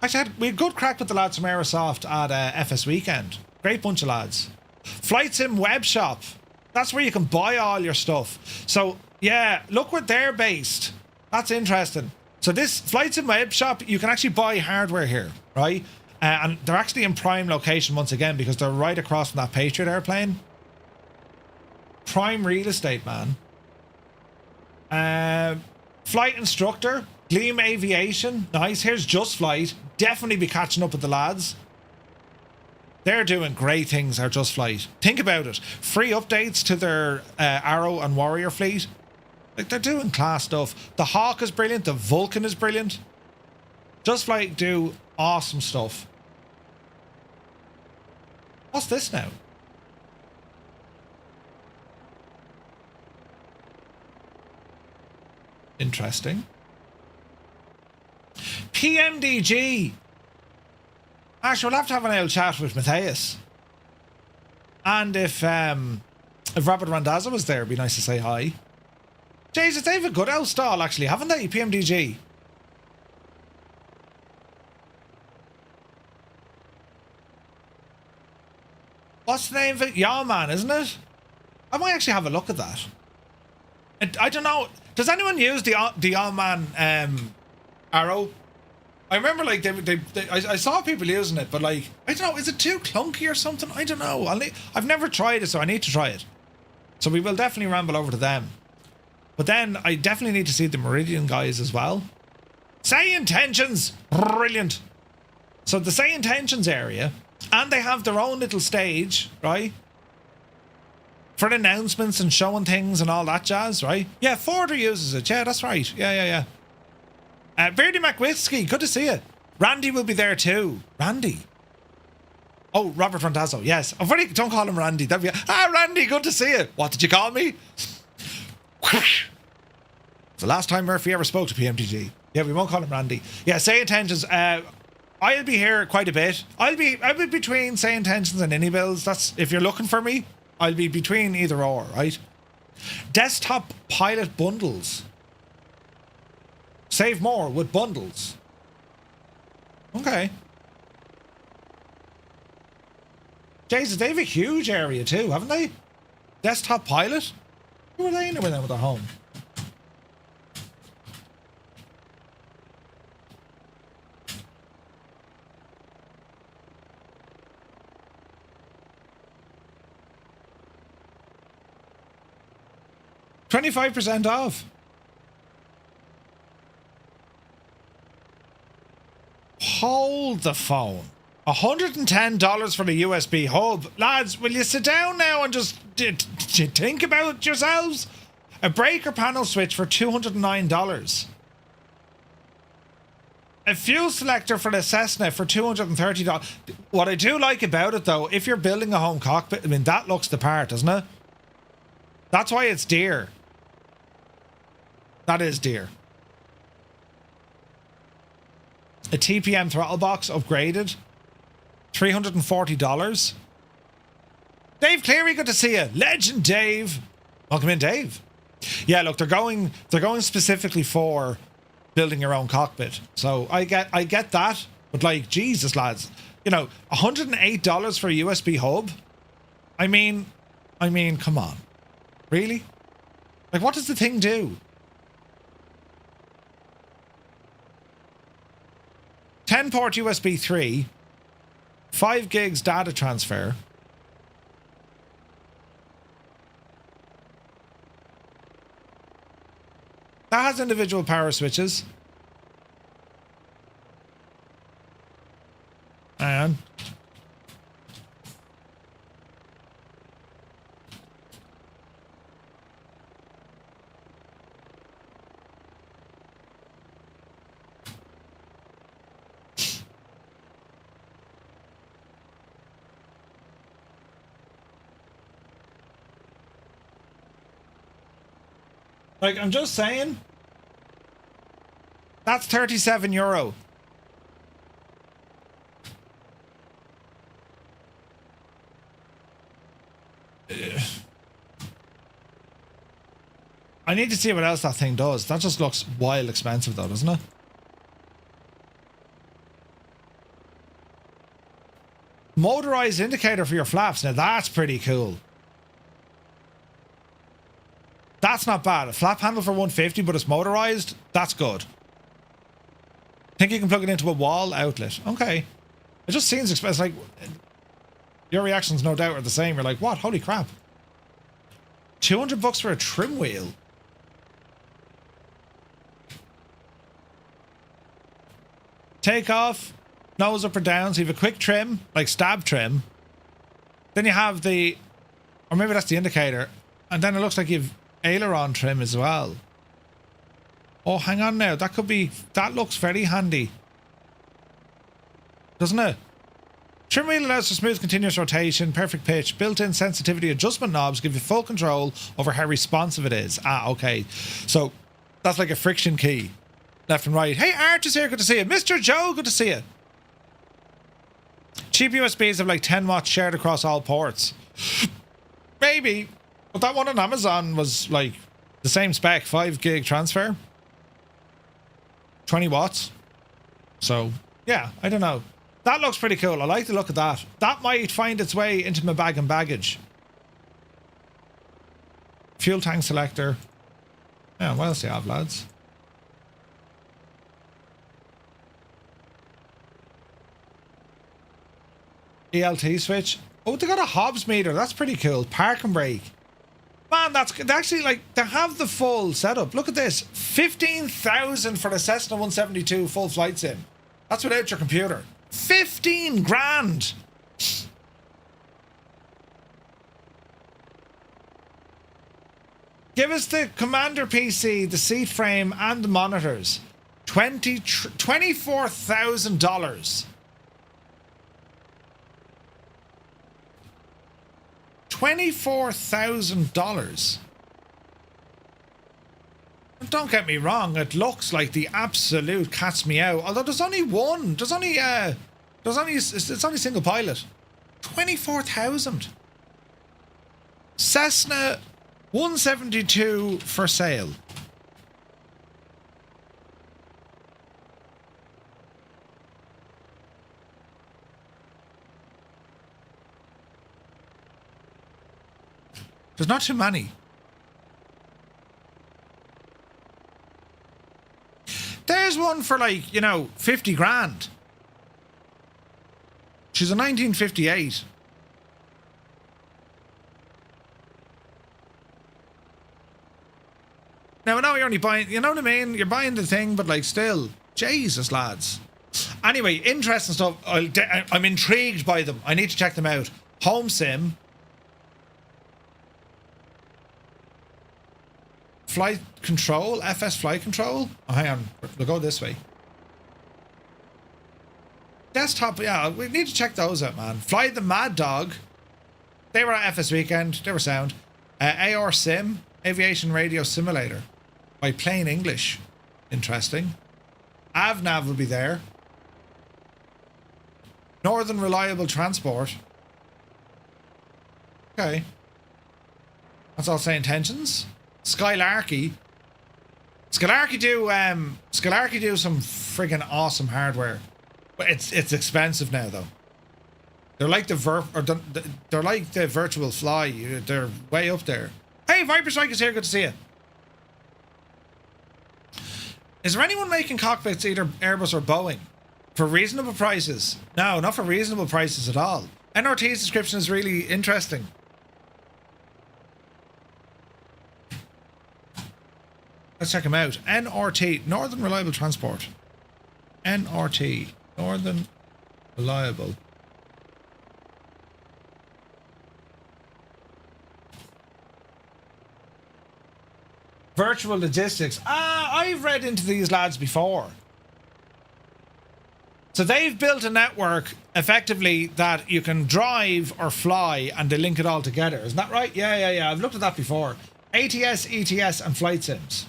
Actually, we had good crack with the lads from Aerosoft at FS Weekend. Great bunch of lads. Flight Sim Web Shop. That's where you can buy all your stuff. So, yeah, look where they're based. That's interesting. So this Flight Sim Web Shop, you can actually buy hardware here, right? And they're actually in prime location once again because they're right across from that Patriot airplane. Prime real estate, man. Flight instructor, Gleam Aviation. Nice. Here's Just Flight. Definitely be catching up with the lads. They're doing great things, our Just Flight. Think about it. Free updates to their Arrow and Warrior fleet. Like, they're doing class stuff. The Hawk is brilliant. The Vulcan is brilliant. Just Flight do awesome stuff. What's this now? Interesting. PMDG. Actually, we'll have to have an old chat with Matthias. And if Robert Randazzo was there, it'd be nice to say hi. Jesus, they have a good old stall, actually, haven't they? PMDG. What's the name of it? Yawman, isn't it? I might actually have a look at that. I don't know. Does anyone use the Yawman Arrow? I remember, like, I saw people using it, but, like, I don't know, is it too clunky or something? I don't know. I've never tried it, so I need to try it. So we will definitely ramble over to them. But then I definitely need to see the Meridian guys as well. Say Intentions! Brilliant! So the Say Intentions area, and they have their own little stage, right? For announcements and showing things and all that jazz, right? Yeah, Forder uses it. Yeah, that's right. Yeah. Beardy McWhiskey, good to see you. Randy will be there too. Randy. Oh, Robert Randazzo, yes. Don't call him Randy. That'd be, Randy, good to see you. What did you call me? It's the last time Murphy ever spoke to PMTG. Yeah, we won't call him Randy. Yeah, Say Intentions. I'll be here quite a bit. I'll be between Say Intentions and Any Bills. That's, if you're looking for me, I'll be between either or, right? Desktop pilot bundles. Save more with bundles. Okay. Jesus, they have a huge area too, haven't they? Desktop pilot? Who are they in with them with their home? $25% off. Hold the phone. $110 for the USB hub. Lads, will you sit down now and just think about yourselves? A breaker panel switch for $209. A fuel selector for the Cessna for $230. What I do like about it, though, if you're building a home cockpit, I mean, that looks the part, doesn't it? That's why it's dear. That is dear. A TPM throttle box upgraded. $340. Dave Cleary, good to see you. Legend Dave. Welcome in, Dave. Yeah, look, they're going specifically for building your own cockpit. So I get that, but like, Jesus, lads, you know, $108 for a USB hub. I mean, come on. Really? Like, what does the thing do? 10-port USB 3, 5 gigs data transfer. That has individual power switches. And like, I'm just saying, that's €37. I need to see what else that thing does. That just looks wild expensive though, doesn't it? Motorized indicator for your flaps. Now that's pretty cool. That's not bad. A flap handle for 150, but it's motorized. That's good. Think you can plug it into a wall outlet. Okay. It just seems expensive. Like, your reactions no doubt are the same. You're like, what? Holy crap. 200 bucks for a trim wheel. Take off. Nose up or down. So you have a quick trim, like stab trim. Then you have the, or maybe that's the indicator. And then it looks like you've aileron trim as well. Oh, hang on now. That could be, that looks very handy. Doesn't it? Trim wheel allows for smooth continuous rotation, perfect pitch, built-in sensitivity adjustment knobs give you full control over how responsive it is. Ah, okay. So that's like a friction key. Left and right. Hey, Art is here. Good to see you. Mr. Joe, good to see you. Cheap USBs have like 10 watts shared across all ports. Maybe. But that one on Amazon was like the same spec, 5 gig transfer. 20 watts. So, yeah, I don't know. That looks pretty cool. I like the look of that. That might find its way into my bag and baggage. Fuel tank selector. Yeah, what else do you have, lads? ELT switch. Oh, they got a Hobbs meter. That's pretty cool. Park and brake. Man, that's actually like, they have the full setup. Look at this. 15,000 for the Cessna 172 full flight sim. That's without your computer. 15 grand. Give us the commander PC, the seat frame, and the monitors. $24,000. $24,000. Don't get me wrong, it looks like the absolute cat's meow. Although there's only one. It's only single pilot. 24,000. Cessna 172 for sale. There's not too many. There's one for like, you know, 50 grand. She's a 1958. Now, I know you're only buying, you know what I mean? You're buying the thing, but like still, Jesus, lads. Anyway, interesting stuff. I'm intrigued by them. I need to check them out. Home sim. Flight control, FS flight control. Oh, hang on, we'll go this way. Desktop, yeah, we need to check those out, man. Fly the Mad Dog. They were at FS Weekend. They were sound. AR Sim, Aviation Radio Simulator, by Plain English. Interesting. AvNav will be there. Northern Reliable Transport. Okay. That's all saying intentions. Skylarky. Skylarky do some friggin' awesome hardware, but it's expensive now though. They're like they're like the Virtual Fly. They're way up there. Hey, Viper Strike is here. Good to see you. Is there anyone making cockpits, either Airbus or Boeing, for reasonable prices? No, not for reasonable prices at all. NRT's description is really interesting. Let's check them out. NRT, Northern Reliable Transport. NRT, Northern Reliable. Virtual Logistics. Ah, I've read into these lads before. So they've built a network, effectively, that you can drive or fly, and they link it all together. Isn't that right? Yeah. I've looked at that before. ATS, ETS, and flight sims.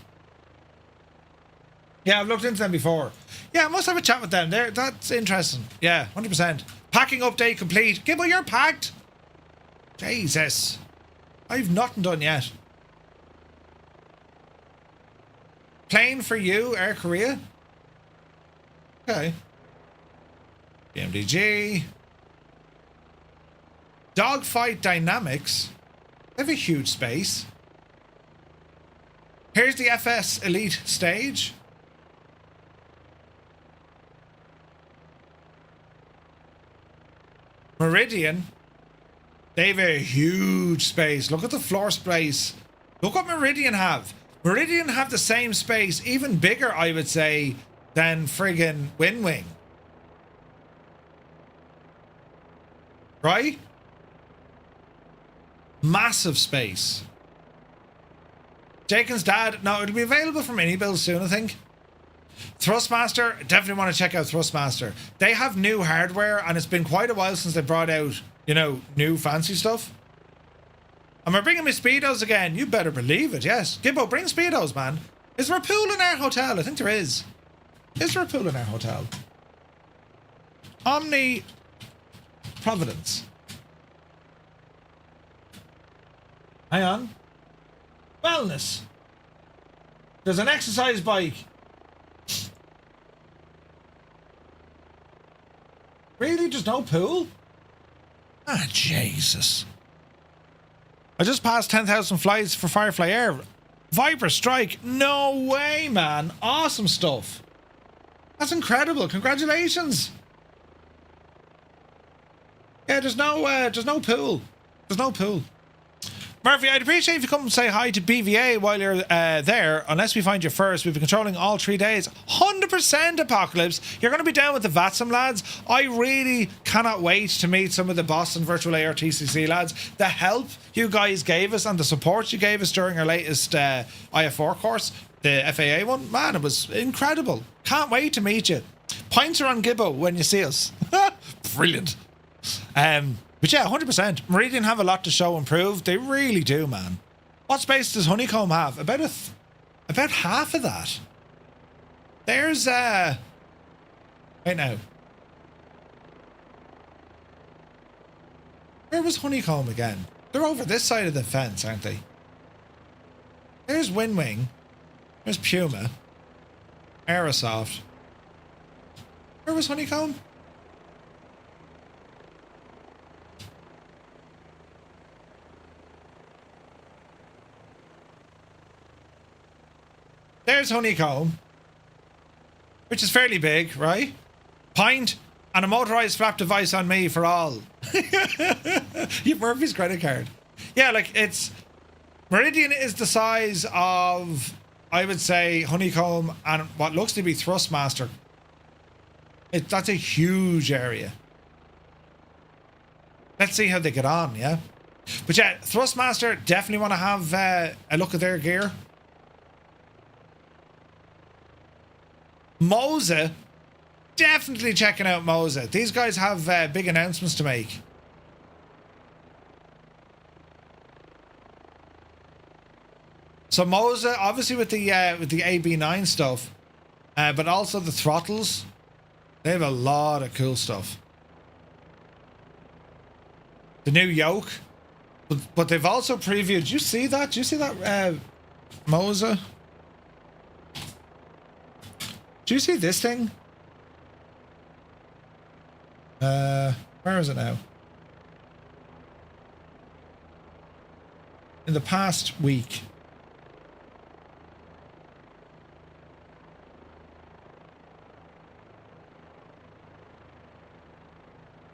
Yeah, I've looked into them before. Yeah, I must have a chat with them. That's interesting. Yeah, 100%. Packing update complete. Gibble, you're packed. Jesus. I've nothing done yet. Plane for you, Air Korea. Okay. BMDG. Dogfight Dynamics. They have a huge space. Here's the FS Elite stage. Meridian. They have a huge space. Look at the floor space. Look what Meridian have. Meridian have the same space, even bigger, I would say, than friggin' Wing. Right? Massive space. Jaken's dad. No, it'll be available for mini builds soon, I think. Thrustmaster. Definitely want to check out Thrustmaster. They have new hardware, and it's been quite a while since they brought out, you know, new fancy stuff. Am I bringing my Speedos again? You better believe it, yes. Gibbo, bring Speedos, man. Is there a pool in our hotel? I think there is. Is there a pool in our hotel? Omni Providence. Hang on. Wellness. There's an exercise bike. Really? There's no pool? Ah, Jesus. I just passed 10,000 flights for Firefly Air. Viper Strike. No way, man. Awesome stuff. That's incredible. Congratulations. Yeah, there's no pool. There's no pool. Murphy, I'd appreciate if you come and say hi to BVA while you're there, unless we find you first. We've been controlling all 3 days. 100% Apocalypse. You're going to be down with the VATSIM lads. I really cannot wait to meet some of the Boston Virtual ARTCC lads. The help you guys gave us and the support you gave us during our latest IF4 course, the FAA one, man, it was incredible. Can't wait to meet you. Points are on Gibbo when you see us. Brilliant. But yeah, 100%. Meridian have a lot to show and prove. They really do, man. What space does Honeycomb have? About half of that. There's wait now. Where was Honeycomb again? They're over this side of the fence, aren't they? There's Wing. There's Puma. Aerosoft. Where was Honeycomb? There's Honeycomb, which is fairly big, right? Pint and a motorized flap device on me for all. You've Murphy's credit card. Yeah, like it's... Meridian is the size of, I would say, Honeycomb and what looks to be Thrustmaster. That's a huge area. Let's see how they get on, yeah? But yeah, Thrustmaster, definitely want to have a look at their gear. Moza, definitely checking out Moza. These guys have big announcements to make. So Moza, obviously with the AB9 stuff, but also the throttles, they have a lot of cool stuff. The new yoke, but they've also previewed. Do you see that? Do you see that Moza? Do you see this thing? Where is it now? In the past week.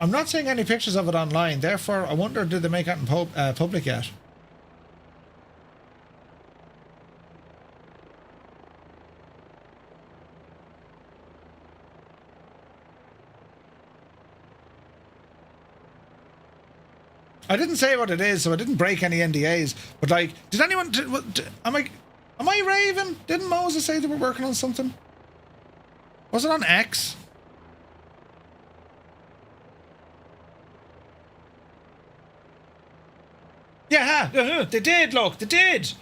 I'm not seeing any pictures of it online, therefore I wonder, did they make it in public yet? I didn't say what it is, so I didn't break any NDAs. But like, did anyone? Am I raving? Didn't Moses say they were working on something? Was it on X? Yeah, they did. Look, they did.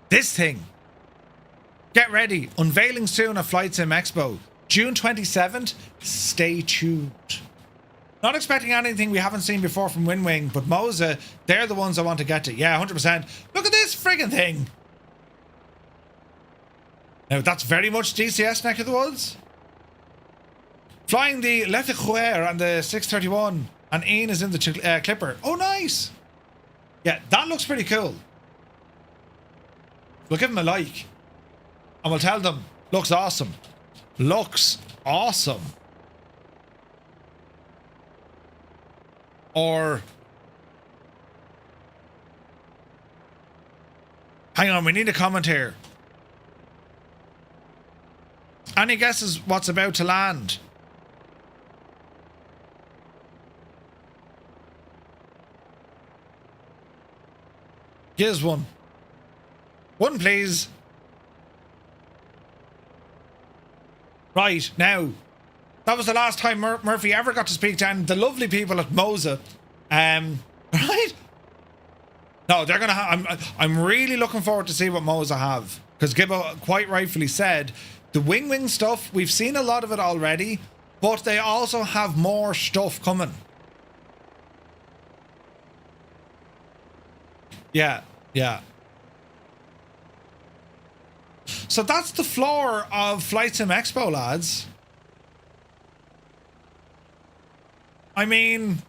This thing. Get ready. Unveiling soon at FSEXPO, June 27th. Stay tuned. Not expecting anything we haven't seen before from Wing, but Moza, they're the ones I want to get to. Yeah, 100%. Look at this friggin' thing. Now, that's very much DCS neck of the woods. Flying the Lethe and the 631, and Ian is in the Clipper. Oh, nice. Yeah, that looks pretty cool. We'll give them a like. And we'll tell them, looks awesome. Looks awesome. Or... hang on, we need a comment here. Any guesses what's about to land? Give us one. One, please. Right, now. That was the last time Murphy ever got to speak to the lovely people at Moza. Right? No, they're going to have... I'm really looking forward to see what Moza have. Because Gibbo quite rightfully said, the wing stuff, we've seen a lot of it already, but they also have more stuff coming. Yeah, yeah. So that's the floor of Flight Sim Expo, lads. I mean...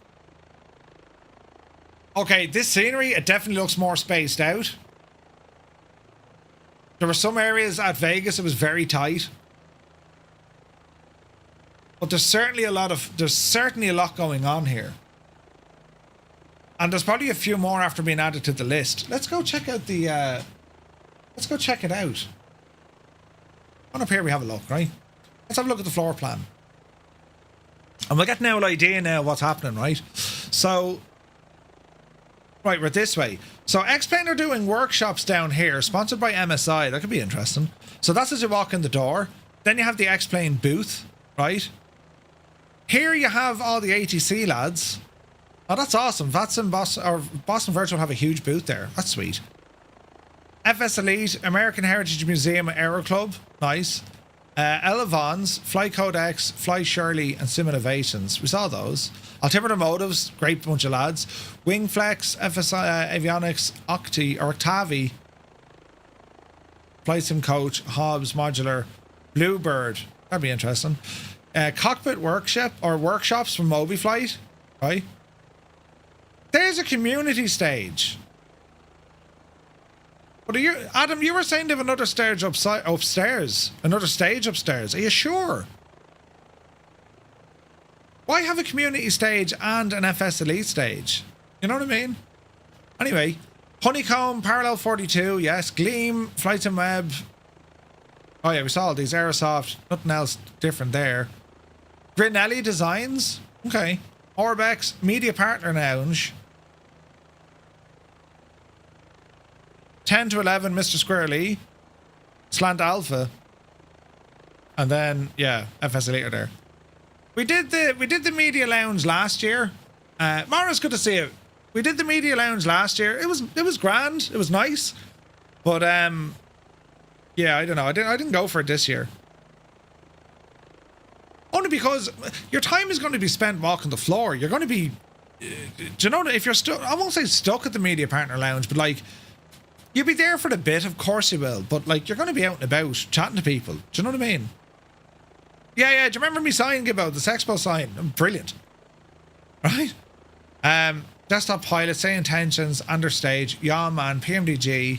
okay, this scenery, it definitely looks more spaced out. There were some areas at Vegas, it was very tight. But there's certainly a lot going on here. And there's probably a few more after being added to the list. Let's go check out the... let's go check it out. On up here we have a look, right? Let's have a look at the floor plan. And we'll get now an idea now what's happening, right? So... right, we're this way. So X-Plane are doing workshops down here, sponsored by MSI. That could be interesting. So that's as you walk in the door. Then you have the X-Plane booth, right? Here you have all the ATC lads. Oh, that's awesome. Boston Virtual have a huge booth there. That's sweet. FS Elite, American Heritage Museum Aero Club. Nice. Ella Vaughn's, Fly Codex, Fly Shirley, and Sim Innovations. We saw those. Altimeter Motives, great bunch of lads. Wingflex, FSI Avionics, Octavi, Flight Sim Coach, Hobbs, Modular, Bluebird. That'd be interesting. Cockpit workshops from MobiFlight. Right? There's a community stage. But Adam, you were saying they have another stage upstairs. Another stage upstairs. Are you sure? Why have a community stage and an FS Elite stage? You know what I mean? Anyway, Honeycomb, Parallel 42, yes. Gleam, Flight Sim Web. Oh yeah, we saw all these. Aerosoft, nothing else different there. Grinelli Designs, okay. Orbex, Media Partner Lounge. 10 to 11, Mr. Square Lee. Slant Alpha. And then, yeah, FS Elite are there. We did the Media Lounge last year. Mara's good to see you. We did the Media Lounge last year. It was grand. It was nice. But yeah, I don't know. I didn't go for it this year. Only because your time is going to be spent walking the floor. You're going to be, do you know, if you're stuck, I won't say stuck at the Media Partner Lounge, but like, you'll be there for the bit, of course you will. But like, you're going to be out and about, chatting to people. Do you know what I mean? Yeah. Do you remember me sign about this Expo sign? Brilliant. Right? Desktop Pilot, Say Intentions, Understage, Yawman, PMDG,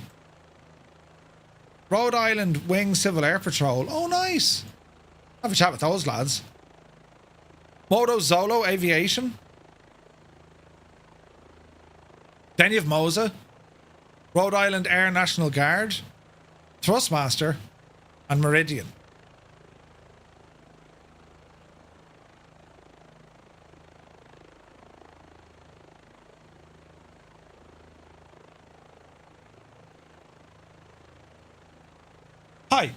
Rhode Island Wing Civil Air Patrol. Oh, nice. Have a chat with those lads. Moto Zolo Aviation. Then you have Moza, Rhode Island Air National Guard, Thrustmaster, and Meridian. Hi.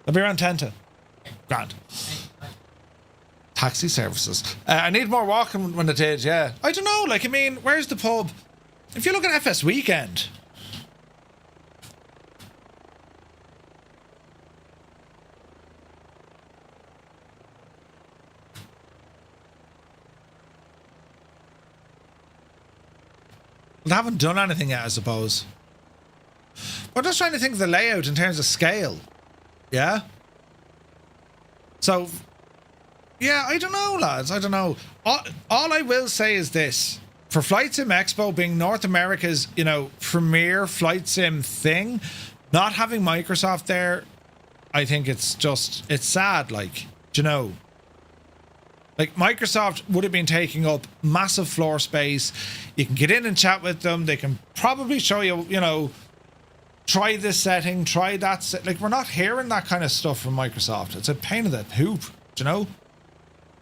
I'll be around 10 to. Grand. Taxi services. I need more walking when I did, yeah. I don't know, like, I mean, where's the pub? if you look at FS Weekend, they haven't done anything yet, I suppose. We're just trying to think of the layout in terms of scale. Yeah? So, yeah, I don't know, lads. I don't know. All I will say is this. For Flight Sim Expo being North America's, you know, premier flight sim thing, not having Microsoft there, I think it's sad, like, do you know? Like, Microsoft would have been taking up massive floor space. You can get in and chat with them. They can probably show you, you know, try this setting, try that. Like, we're not hearing that kind of stuff from Microsoft. It's a pain in the hoop, do you know?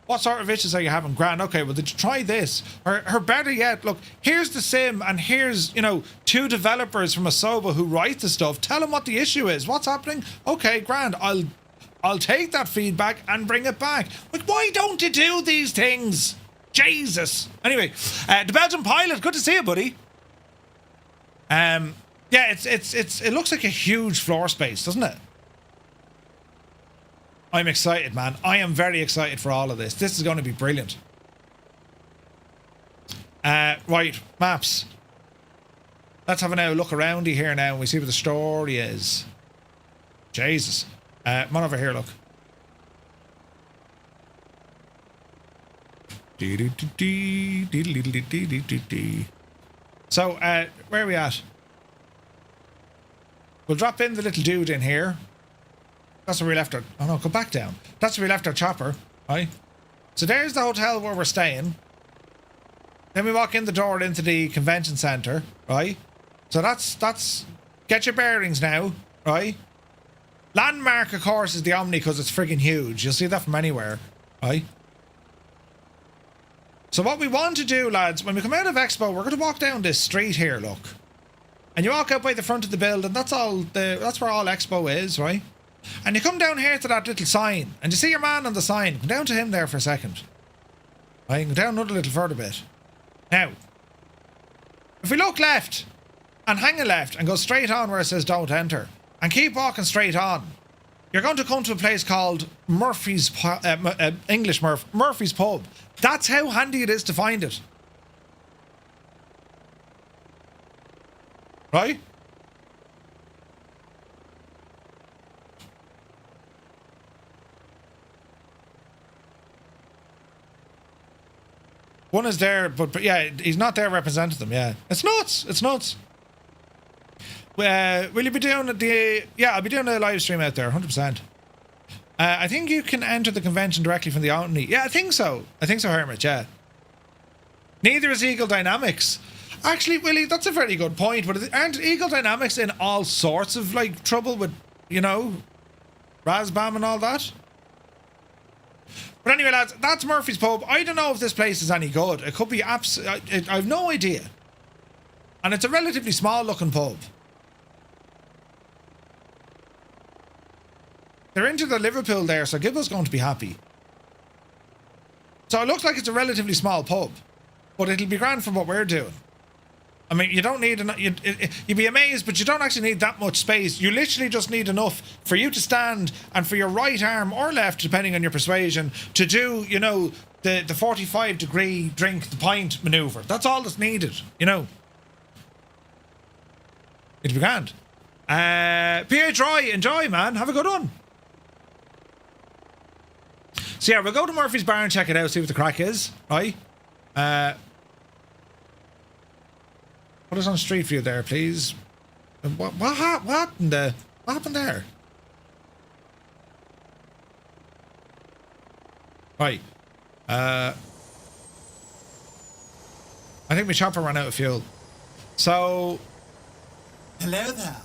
What sort of issues are you having? Grand, okay, well, did you try this? Or better yet, look, here's the sim, and here's, you know, 2 developers from Asoba who write the stuff. Tell them what the issue is. What's happening? Okay, grand, I'll take that feedback and bring it back. Like, why don't you do these things? Jesus. Anyway, the Belgian pilot, good to see you, buddy. Yeah, it looks like a huge floor space, doesn't it? I'm excited, man. I am very excited for all of this. This is going to be brilliant. Right, maps. Let's have a look around here now and we see what the story is. Jesus. Come on over here, look. So, where are we at? We'll drop in the little dude in here. That's where we left our... Oh no, go back down. That's where we left our chopper, right? So there's the hotel where we're staying. Then we walk in the door into the convention centre, right? So that's... Get your bearings now, right? Landmark, of course, is the Omni because it's friggin' huge. You'll see that from anywhere, right? So what we want to do, lads, when we come out of Expo, we're going to walk down this street here, look. And you walk out by the front of the building. That's where all Expo is, right? And you come down here to that little sign. And you see your man on the sign. Come down to him there for a second. Right, go down another little further bit. Now, if we look left and hang a left and go straight on where it says don't enter and keep walking straight on, you're going to come to a place called Murphy's Murphy's Pub. That's how handy it is to find it. Right? One is there, but yeah, he's not there representing them, yeah. It's nuts. It's nuts. Will you be doing the... Yeah, I'll be doing a live stream out there, 100%. I think you can enter the convention directly from the Omni. Yeah, I think so. I think so, Hermit, yeah. Neither is Eagle Dynamics. Actually, Willie, that's a very good point, but aren't Eagle Dynamics in all sorts of, like, trouble with, you know, Razbam and all that? But anyway, lads, that's Murphy's Pub. I don't know if this place is any good. It could be I have no idea. And it's a relatively small looking pub. They're into the Liverpool there, so Gibbo's going to be happy. So it looks like it's a relatively small pub. But it'll be grand for what we're doing. I mean, you don't need... You'd be amazed, but you don't actually need that much space. You literally just need enough for you to stand and for your right arm or left, depending on your persuasion, to do, you know, the 45-degree drink the pint manoeuvre. That's all that's needed, you know. It'll be grand. PH Roy, enjoy, man. Have a good one. So yeah, we'll go to Murphy's Bar and check it out, see what the crack is, right? Put us on Street View there, please. What happened there? What happened there? Right. I think my chopper ran out of fuel. So... Hello there.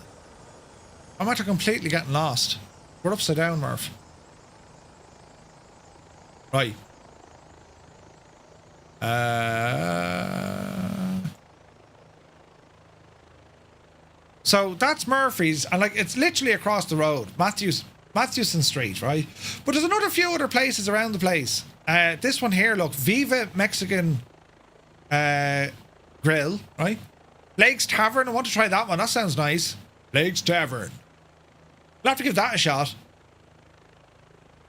I'm actually completely getting lost. We're upside down, Murph. Right. So that's Murphy's, and like it's literally across the road, Matthewson Street, right? But there's another few other places around the place. This one here, look, Viva Mexican Grill, right? Blake's Tavern. I want to try that one. That sounds nice. Blake's Tavern. We'll have to give that a shot.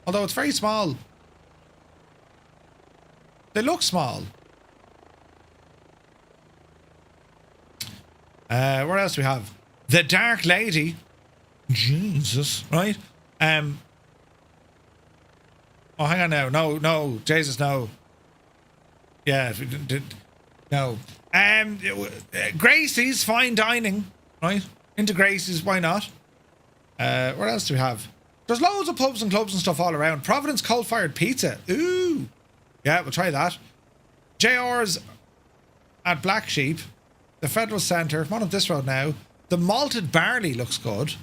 Although it's very small. They look small. What else do we have? The Dark Lady. Jesus, right? Oh, hang on now. No, Jesus, no. Yeah, no. Gracie's Fine Dining, right? Into Gracie's, why not? What else do we have? There's loads of pubs and clubs and stuff all around. Providence Coal-Fired Pizza. Ooh. Yeah, we'll try that. JR's at Black Sheep. The Federal Centre. I'm on up this road now. The Malted Barley looks good.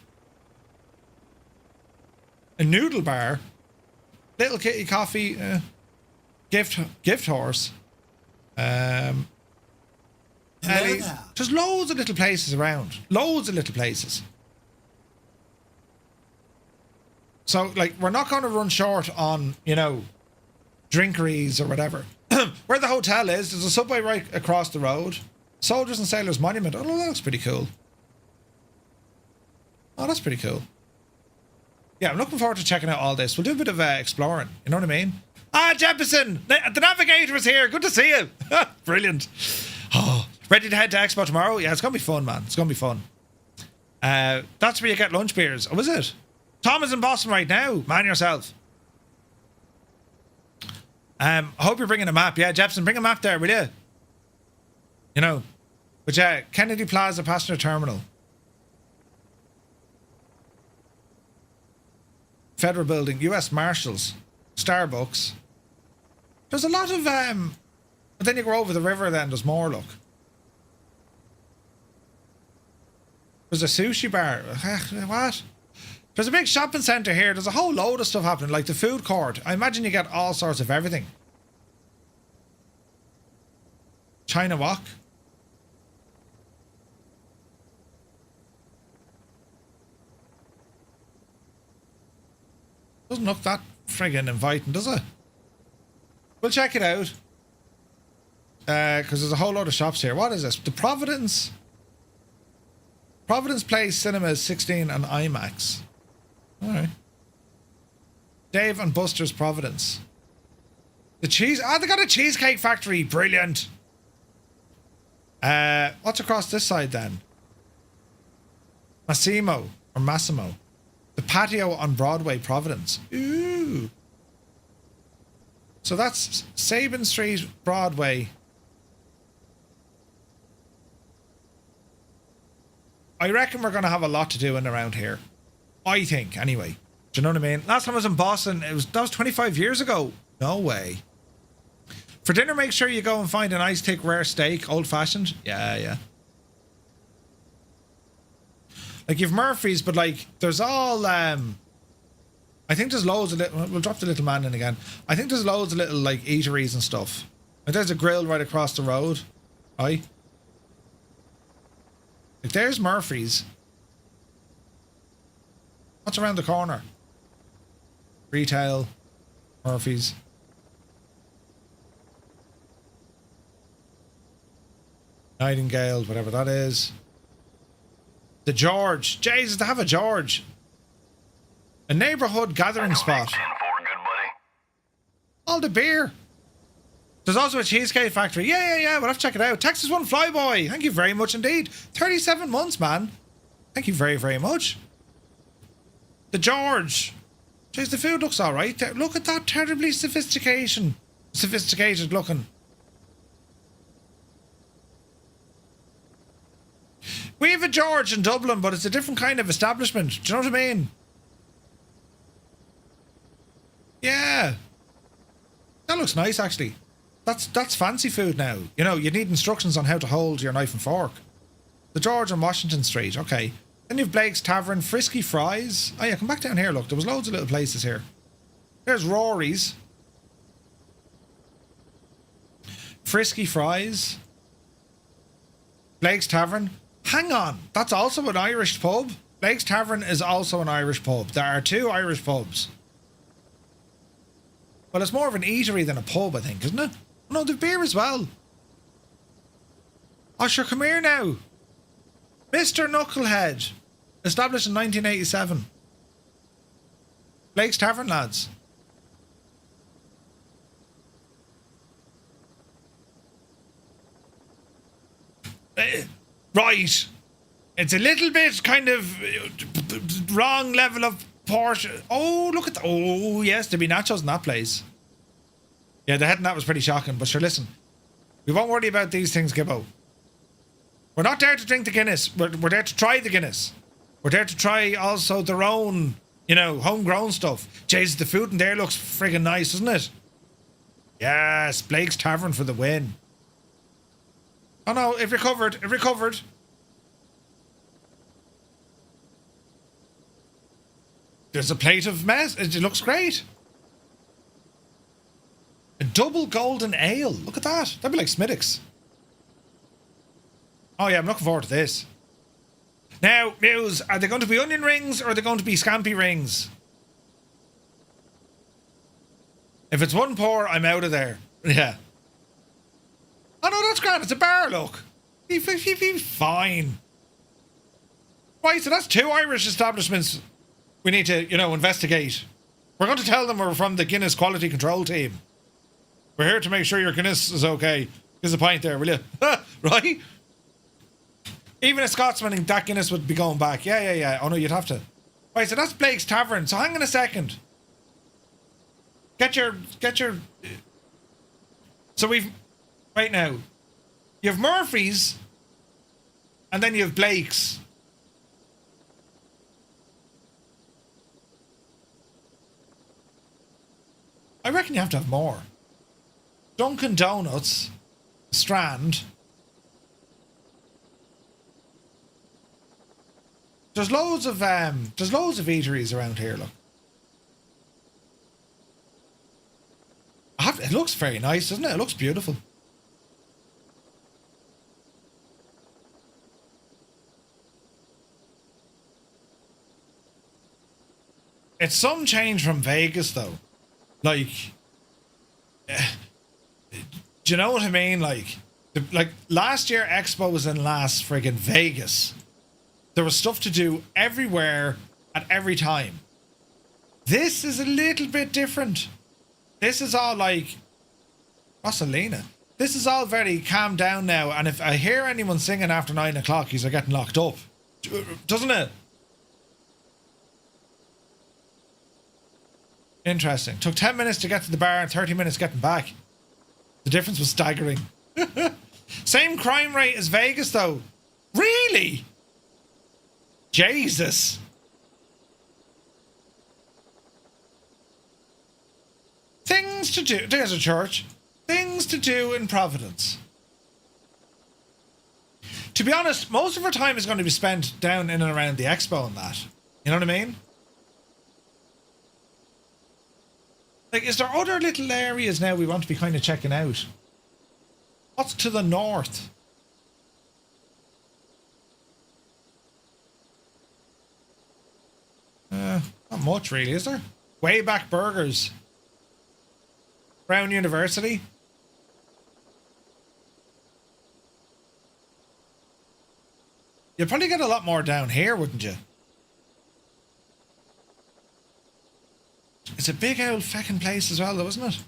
A noodle bar. Little Kitty Coffee. Gift Horse. Ellie. There's loads of little places around. Loads of little places. So, like, we're not going to run short on, you know, drinkeries or whatever. Where the hotel is, there's a subway right across the road. Soldiers and Sailors Monument. Oh, that looks pretty cool. Oh, that's pretty cool. Yeah, I'm looking forward to checking out all this. We'll do a bit of exploring. You know what I mean? Ah, Jefferson! The navigator is here. Good to see you. Brilliant. Oh, ready to head to Expo tomorrow? Yeah, it's going to be fun, man. It's going to be fun. That's where you get lunch beers. Oh, is it? Tom is in Boston right now. Man yourself. I hope you're bringing a map. Yeah, Jefferson, bring a map there, will you? You know. But yeah, Kennedy Plaza Passenger Terminal. Federal Building, US Marshals, Starbucks. There's a lot of, but then you go over the river then, there's more, look. There's a sushi bar. What? There's a big shopping centre here. There's a whole load of stuff happening, like the food court. I imagine you get all sorts of everything. China Walk. Doesn't look that friggin' inviting, does it? We'll check it out. Because there's a whole load of shops here. What is this? The Providence Place Cinemas 16 and IMAX. Alright. Dave and Buster's Providence. The cheese... Ah, they got a cheesecake factory. Brilliant. What's across this side then? Massimo. Or Massimo. The patio on Broadway, Providence. Ooh. So that's Sabin Street, Broadway. I reckon we're going to have a lot to do in around here. I think, anyway. Do you know what I mean? Last time I was in Boston, that was 25 years ago. No way. For dinner, make sure you go and find a nice, thick, rare steak. Old-fashioned. Yeah. Like, you've Murphy's, but, like, there's all, I think there's loads of little... We'll drop the little man in again. I think there's loads of little, like, eateries and stuff. Like, there's a grill right across the road. Right? Like, there's Murphy's. What's around the corner? Retail. Murphy's. Nightingale, whatever that is. The George. Jesus, they have a George. A neighborhood gathering spot. All the beer. There's also a cheesecake factory. Yeah. We'll have to check it out. Texas One Flyboy. Thank you very much indeed. 37 months, man. Thank you very, very much. The George. Jeez, the food looks alright. Look at that terribly sophisticated looking. We have a George in Dublin, but it's a different kind of establishment. Do you know what I mean? Yeah. That looks nice, actually. That's fancy food now. You know, you need instructions on how to hold your knife and fork. The George on Washington Street. Okay. Then you have Blake's Tavern, Frisky Fries. Oh yeah, come back down here, look. There was loads of little places here. There's Rory's. Frisky Fries. Blake's Tavern. Hang on. That's also an Irish pub? Blake's Tavern is also an Irish pub. There are two Irish pubs. Well, it's more of an eatery than a pub, I think, isn't it? No, they've beer as well. Oh, sure, come here now. Mr. Knucklehead. Established in 1987. Blake's Tavern, lads. Right. It's a little bit kind of wrong level of Porsche. Oh, look at oh, yes, there'd be nachos in that place. Yeah, the head and that was pretty shocking. But sure, listen. We won't worry about these things, Gibbo. We're not there to drink the Guinness. We're there to try the Guinness. We're there to try also their own, you know, homegrown stuff. Jesus, the food in there looks friggin' nice, isn't it? Yes, Blake's Tavern for the win. Oh no, it recovered. It recovered. There's a plate of mess. It looks great. A double golden ale. Look at that. That'd be like Smittix. Oh yeah, I'm looking forward to this. Now, Muse, are they going to be onion rings or are they going to be scampi rings? If it's one pour, I'm out of there. Yeah. Oh no, that's grand. It's a bar, look. Be fine. Right, so that's 2 Irish establishments we need to, you know, investigate. We're going to tell them we're from the Guinness Quality Control Team. We're here to make sure your Guinness is okay. Gives a pint there, will you? Right? Even a Scotsman in that Guinness would be going back. Yeah. Oh no, you'd have to. Right, so that's Blake's Tavern. So hang on a second. Get your... So we've... Right now. You have Murphy's. And then you have Blake's. I reckon you have to have more. Dunkin' Donuts. Strand. There's loads of eateries around here, look. It looks very nice, doesn't it? It looks beautiful. It's some change from Vegas, though. Like, do you know what I mean? Like last year Expo was in Las friggin' Vegas. There was stuff to do everywhere at every time. This is a little bit different. This is all like... Rosalina. This is all very calmed down now. And if I hear anyone singing after 9 o'clock, he's getting locked up. Doesn't it? Interesting. Took 10 minutes to get to the bar and 30 minutes getting back. The difference was staggering. Same crime rate as Vegas, though. Really? Jesus. Things to do. There's a church. Things to do in Providence. To be honest, most of our time is going to be spent down in and around the expo and that. You know what I mean? Like, is there other little areas now we want to be kind of checking out? What's to the north? Not much really, is there? Way Back Burgers. Brown University. You'd probably get a lot more down here, wouldn't you? It's a big old feckin' place as well, though, isn't it?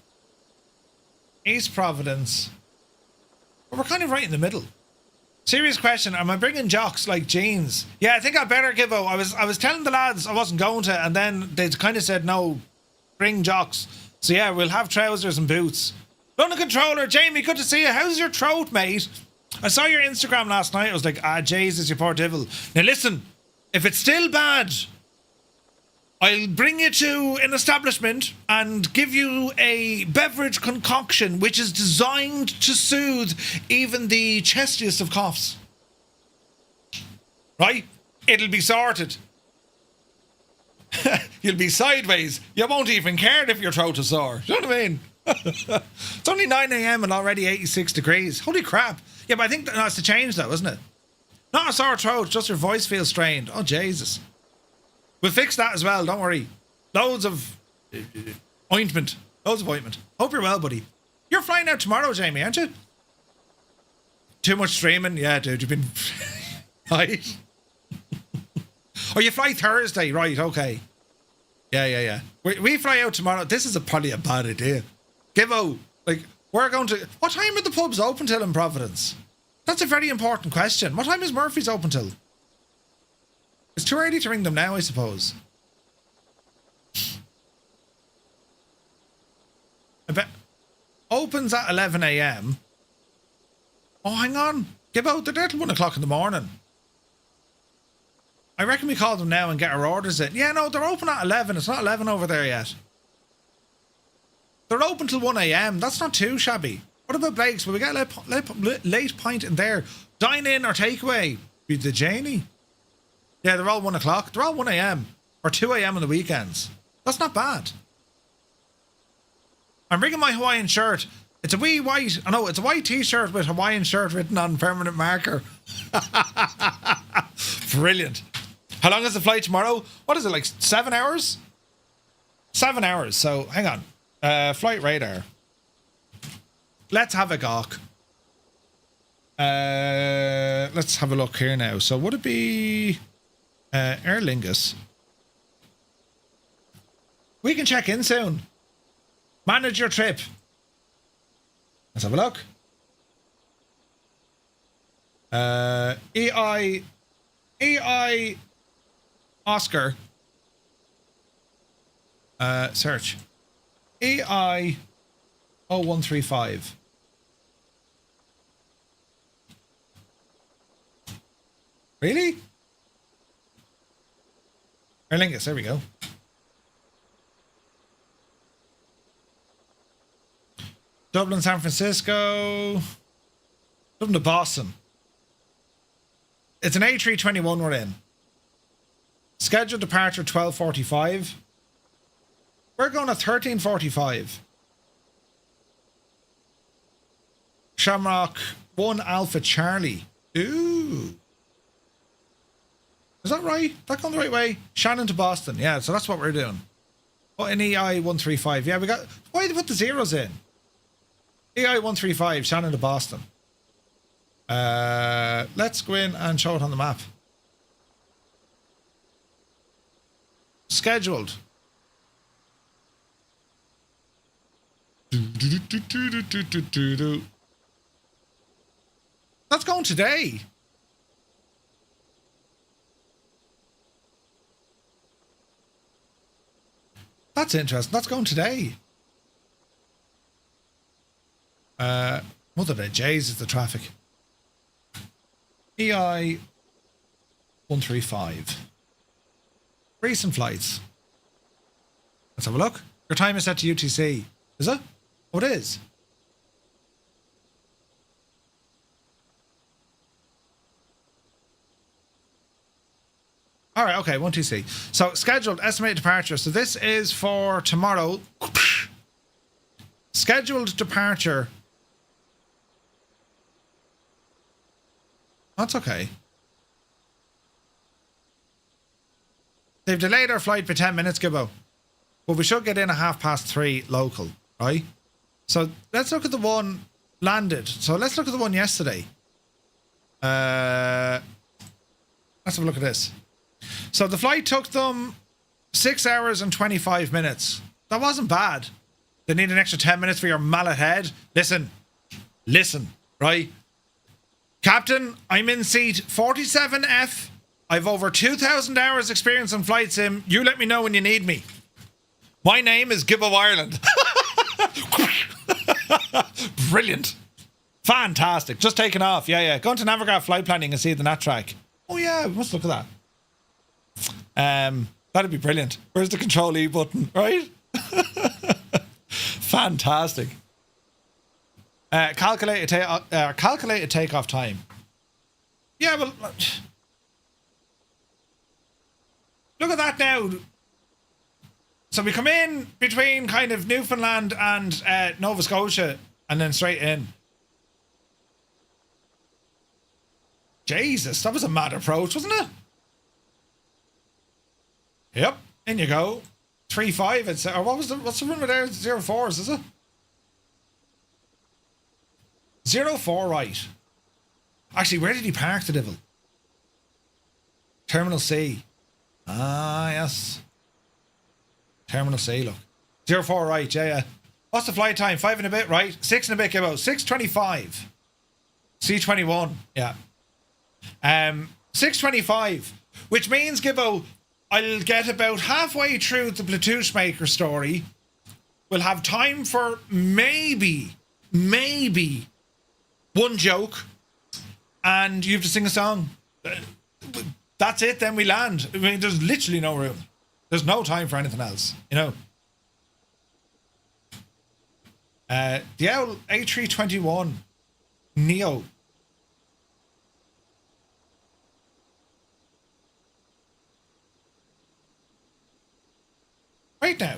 East Providence. But we're kind of right in the middle. Serious question, am I bringing jocks like jeans? Yeah, I think I better give out. I was telling the lads I wasn't going to, and then they kind of said, no, bring jocks. So yeah, we'll have trousers and boots. London Controller, Jamie, good to see you. How's your throat, mate? I saw your Instagram last night. I was like, Jesus, you poor devil. Now listen, if it's still bad, I'll bring you to an establishment and give you a beverage concoction which is designed to soothe even the chestiest of coughs. Right? It'll be sorted. You'll be sideways. You won't even care if your throat is sore. Do you know what I mean? It's only 9 a.m. and already 86 degrees. Holy crap. Yeah, but I think that's the change though, isn't it? Not a sore throat, just your voice feels strained. Oh, Jesus. We'll fix that as well, don't worry. Loads of ointment. Loads of ointment. Hope you're well, buddy. You're flying out tomorrow, Jamie, aren't you? Too much streaming? Yeah, dude, you've been... Right? Or you fly Thursday, right? Okay. Yeah. We fly out tomorrow. This is probably a bad idea. Gibbo, like, we're going to... What time are the pubs open till in Providence? That's a very important question. What time is Murphy's open till? It's too early to ring them now, I suppose. I bet... Opens at 11 a.m. Oh, hang on. Gibbo, they're there till 1 o'clock in the morning. I reckon we call them now and get our orders in. Yeah, no, they're open at 11. It's not 11 over there yet. They're open till 1 a.m. That's not too shabby. What about Blake's? Will we get late pint in there? Dine in or takeaway? Be the Janie. Yeah, they're all 1 o'clock. They're all 1 a.m. or 2 a.m. on the weekends. That's not bad. I'm bringing my Hawaiian shirt. It's a wee white... I know, it's a white t-shirt with Hawaiian shirt written on permanent marker. Brilliant. How long is the flight tomorrow? What is it, like 7 hours? 7 hours. So, hang on. Flight radar. Let's have a gawk. Let's have a look here now. So, would it be Aer Lingus? We can check in soon. Manage your trip. Let's have a look. EI Oscar. Search. EI 0135. Really? Aer Lingus, there we go. Dublin, San Francisco. Dublin to Boston. It's an A321 we're in. Scheduled departure 12:45. We're going at 13:45. Shamrock 1 Alpha Charlie. Ooh. Is that right? That going the right way? Shannon to Boston. Yeah, so that's what we're doing. Oh, in EI 135. Yeah, we got... Why did they put the zeros in? EI 135, Shannon to Boston. Let's go in and show it on the map. Scheduled. That's going today. That's interesting. That's going today. Mother of J's is the traffic. EI 135. Recent flights. Let's have a look. Your time is set to UTC. Is it? Oh, it is. All right, okay, 1TC. So, scheduled estimated departure. So, this is for tomorrow. Scheduled departure. That's okay. They've delayed our flight for 10 minutes, Gibbo. But we should get in at 3:30 local, right? So let's look at the one landed. So let's look at the one yesterday. Let's have a look at this. So the flight took them 6 hours and 25 minutes. That wasn't bad. They need an extra 10 minutes for your mallet head. Listen, right? Captain, I'm in seat 47F. I've over 2,000 hours experience in flight sim. You let me know when you need me. My name is Gibbo Ireland. Brilliant. Fantastic. Just taken off. Yeah. Go into Navigraph flight planning and see the nat track. Oh yeah, we must look at that. That'd be brilliant. Where's the control E button, right? Fantastic. Calculated takeoff time. Yeah, well, look at that now. So we come in between kind of Newfoundland and Nova Scotia and then straight in. Jesus, that was a mad approach, wasn't it? Yep, in you go. 3-5, it's or what's the number there? 04s, is it? 04, right. Actually, where did he park the devil? Terminal C. Ah, yes. Terminal C, look. 04 right, yeah. What's the flight time? 5 and a bit, right? 6 and a bit, Gibbo. 6:25. C21, yeah. 6:25, which means, Gibbo, I'll get about halfway through the Bluetooth maker story. We'll have time for maybe one joke, and you have to sing a song. That's it, then we land. I mean, there's literally no room. There's no time for anything else, you know. The old A321 Neo. Wait now.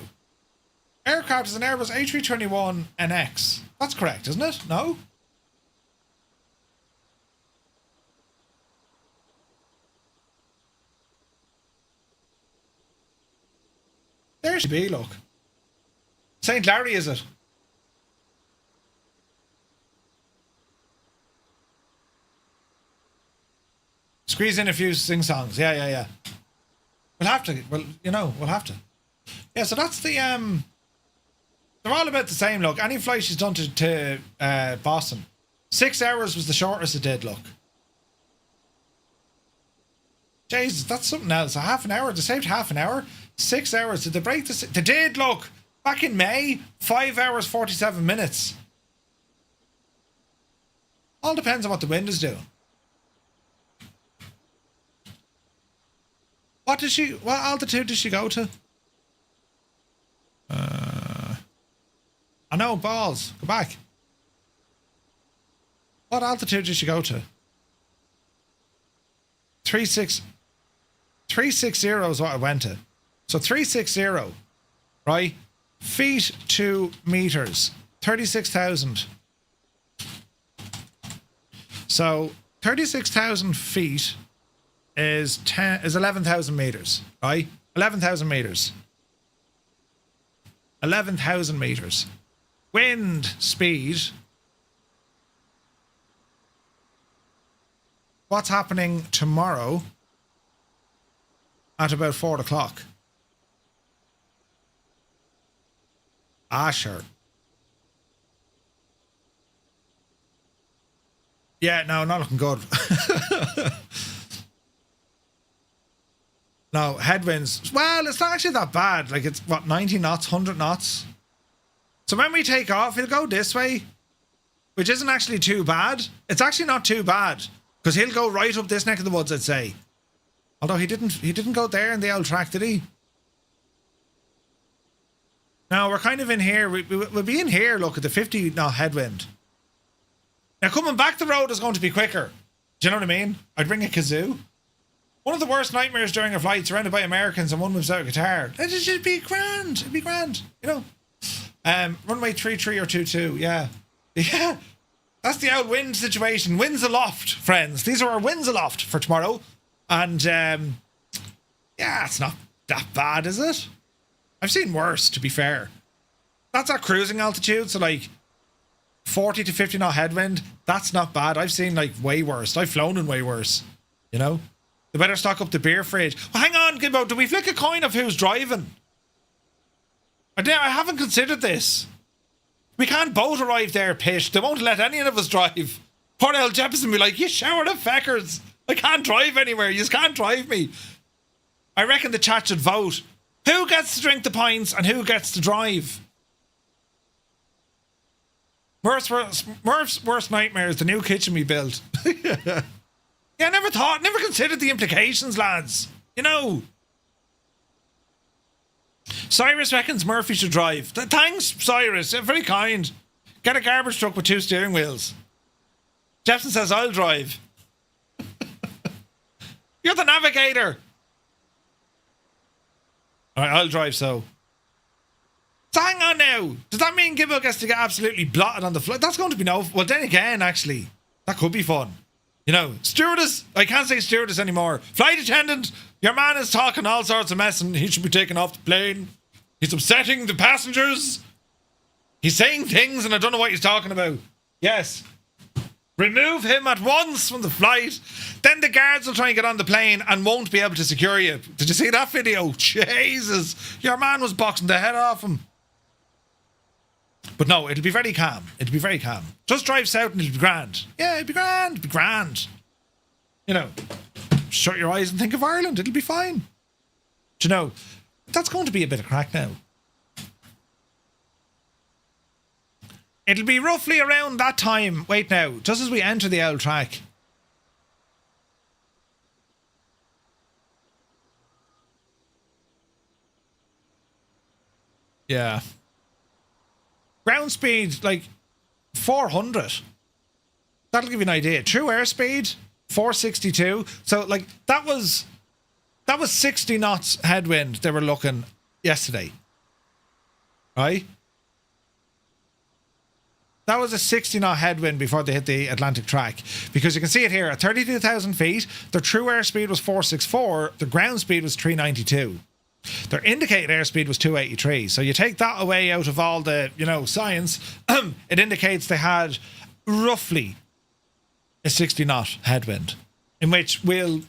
Aircraft is an Airbus A321 NX. That's correct, isn't it? No? There should be, look. St. Larry, is it? Squeeze in a few sing-songs. Yeah. We'll have to. Well, you know, we'll have to. Yeah, so that's the... They're all about the same, look. Any flight she's done to Boston. 6 hours was the shortest it did, look. Jesus, that's something else. A half an hour. They saved half an hour. 6 hours. Did they break this? They did, look. Back in May, 5 hours, 47 minutes. All depends on what the wind is doing. What altitude did she go to? I know, balls. Go back. What altitude did she go to? 360 is what I went to. So 360, right? Feet to meters. 36,000. So 36,000 feet is 11,000 meters, right? 11,000 meters. 11,000 meters. Wind speed. What's happening tomorrow at about 4 o'clock? Ah, sure. Yeah, no, not looking good. No, headwinds. Well, it's not actually that bad. Like, it's, what, 90 knots, 100 knots? So when we take off, he'll go this way, which isn't actually too bad. It's actually not too bad, because he'll go right up this neck of the woods, I'd say. Although he didn't go there in the old track, did he? No, we're kind of in here. We'll be in here, look, at the 50 knot headwind. Now, coming back the road is going to be quicker. Do you know what I mean? I'd bring a kazoo. One of the worst nightmares during a flight, surrounded by Americans and one moves out a guitar. It'd just be grand. It'd be grand, you know. Runway 33 or 22, yeah. Yeah. That's the old wind situation. Winds aloft, friends. These are our winds aloft for tomorrow. And, yeah, it's not that bad, is it? I've seen worse, to be fair. That's our cruising altitude, so like 40 to 50 knot headwind. That's not bad. I've seen like way worse. I've flown in way worse, you know? They better stock up the beer fridge. Well, hang on, Gibbo. Do we flick a coin of who's driving? I haven't considered this. We can't both arrive there pissed. They won't let any of us drive. Poor old Jefferson will be like, you shower the feckers. I can't drive anywhere. You just can't drive me. I reckon the chat should vote. Who gets to drink the pints and who gets to drive? Murph's worst nightmare is the new kitchen we built. Yeah, never considered the implications, lads. You know. Cyrus reckons Murphy should drive. Thanks, Cyrus. Very kind. Get a garbage truck with 2 steering wheels. Jefferson says, I'll drive. You're the navigator. All right, I'll drive, so hang on now. Does that mean Gibbo gets to get absolutely blotted on the flight? That's going to be no... Well, then again, actually, that could be fun. You know, stewardess, I can't say stewardess anymore. Flight attendant, your man is talking all sorts of mess and he should be taken off the plane. He's upsetting the passengers. He's saying things and I don't know what he's talking about. Yes. Remove him at once from the flight. Then the guards will try and get on the plane and won't be able to secure you. Did you see that video? Jesus. Your man was boxing the head off him. But no, it'll be very calm. It'll be very calm. Just drive south and it'll be grand. Yeah, it'll be grand. It'll be grand. You know, shut your eyes and think of Ireland. It'll be fine. Do you know, that's going to be a bit of crack now. It'll be roughly around that time. Wait now, just as we enter the old track. Yeah. Ground speed, like 400. That'll give you an idea. True airspeed, 462. So, like, that was 60 knots headwind they were looking yesterday. Right? That was a 60 knot headwind before they hit the Atlantic track. Because you can see it here, at 32,000 feet, their true airspeed was 464, the ground speed was 392. Their indicated airspeed was 283. So you take that away out of all the, you know, science, it indicates they had roughly a 60 knot headwind, in which we'll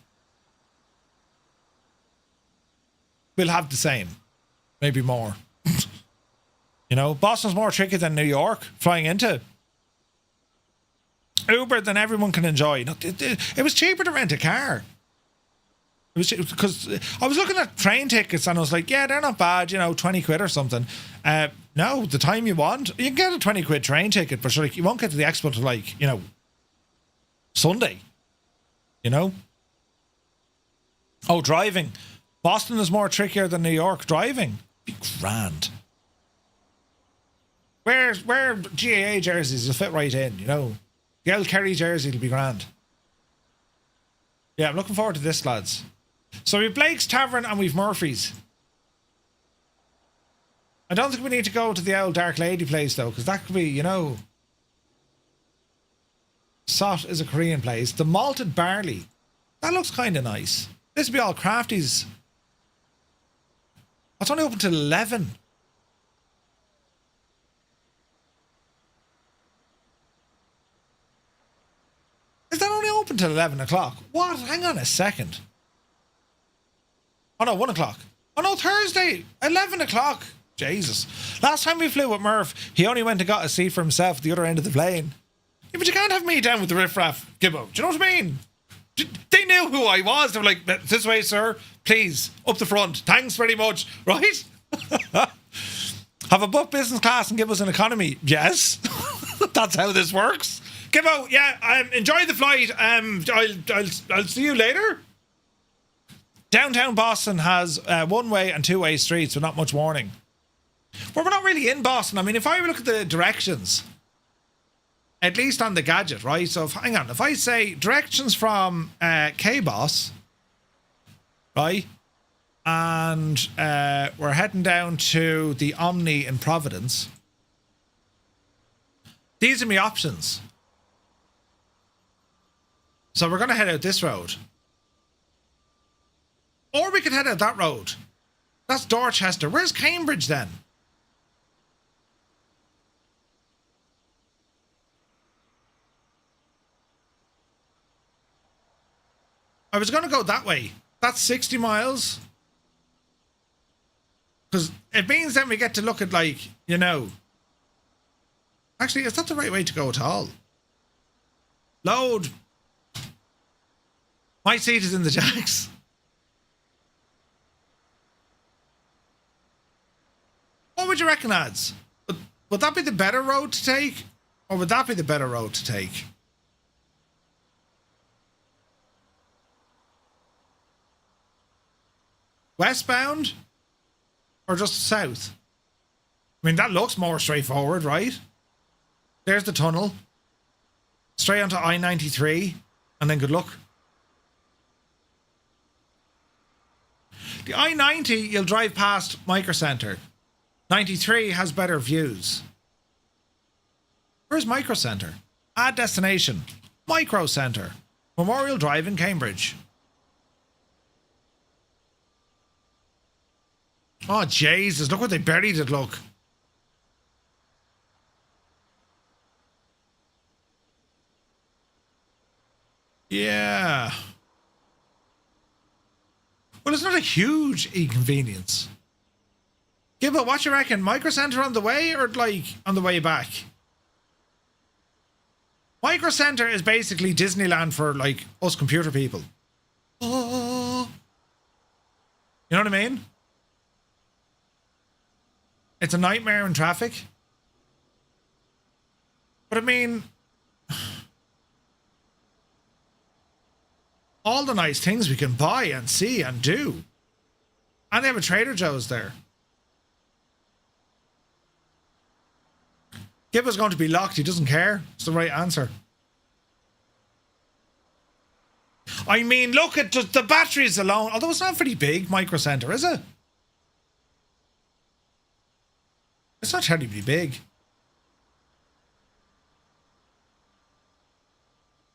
have the same, maybe more. You know, Boston's more tricky than New York flying into. Uber than everyone can enjoy. Look, it was cheaper to rent a car. It was because I was looking at train tickets and I was like, yeah, they're not bad, you know, 20 quid or something. No, the time you want, you can get a 20 quid train ticket, but sure, like, you won't get to the expo till, like, you know, Sunday. You know? Oh, driving. Boston is more trickier than New York driving. Be grand. Wear GAA jerseys will fit right in, you know. The old Kerry jersey will be grand. Yeah, I'm looking forward to this, lads. So we've Blake's Tavern and we've Murphy's. I don't think we need to go to the old Dark Lady place, though, because that could be, you know... Sot is a Korean place. The Malted Barley. That looks kind of nice. This would be all crafties. It's only open till 11. Is that only open till 11 o'clock? What? Hang on a second. Oh no, 1 o'clock. Oh no, Thursday, 11 o'clock. Jesus. Last time we flew with Murph, he only went and got a seat for himself at the other end of the plane. Yeah, but you can't have me down with the riffraff, Gibbo. Do you know what I mean? They knew who I was. They were like, this way, sir. Please, up the front. Thanks very much. Right? Have a book business class and give us an economy. Yes. That's how this works. Gibbo, yeah, enjoy the flight. I'll see you later. Downtown Boston has one-way and two-way streets with not much warning. Well, we're not really in Boston. I mean, if I look at the directions, at least on the gadget, right? So, hang on. If I say directions from K-Boss, right? And we're heading down to the Omni in Providence. These are my options. So we're going to head out this road. Or we could head out that road. That's Dorchester. Where's Cambridge then? I was going to go that way. That's 60 miles. Because it means then we get to look at, like, you know. Actually, it's not the right way to go at all. Load. My seat is in the jacks. What would you reckon, lads? Would that be the better road to take? Or would that be the better road to take? Westbound? Or just south? I mean, that looks more straightforward, right? There's the tunnel. Straight onto I-93. And then good luck. The I-90, you'll drive past Micro Center. 93 has better views. Where's Micro Center? Add destination. Micro Center. Memorial Drive in Cambridge. Oh, Jesus. Look what they buried it, look. Well, it's not a huge inconvenience. Gibbo, what you reckon? Micro Center on the way or like on the way back? Micro Center is basically Disneyland for like us computer people. Oh. You know what I mean? It's a nightmare in traffic. But I mean, all the nice things we can buy and see and do. And they have a Trader Joe's there. Gibbo's going to be locked. He doesn't care. It's the right answer. I mean, look at the batteries alone. Although it's not very big, Micro Center, is it? It's not terribly big.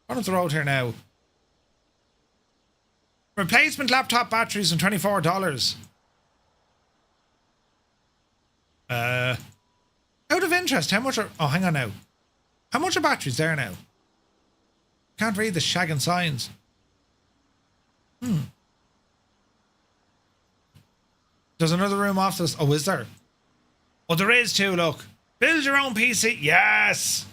On the road here now. Replacement laptop batteries and $24. Out of interest, how much are... Oh, hang on now. How much are batteries there now? Can't read the shagging signs. There's another room off this. Oh, is there? Oh, there is too, look. Build your own PC. Yes!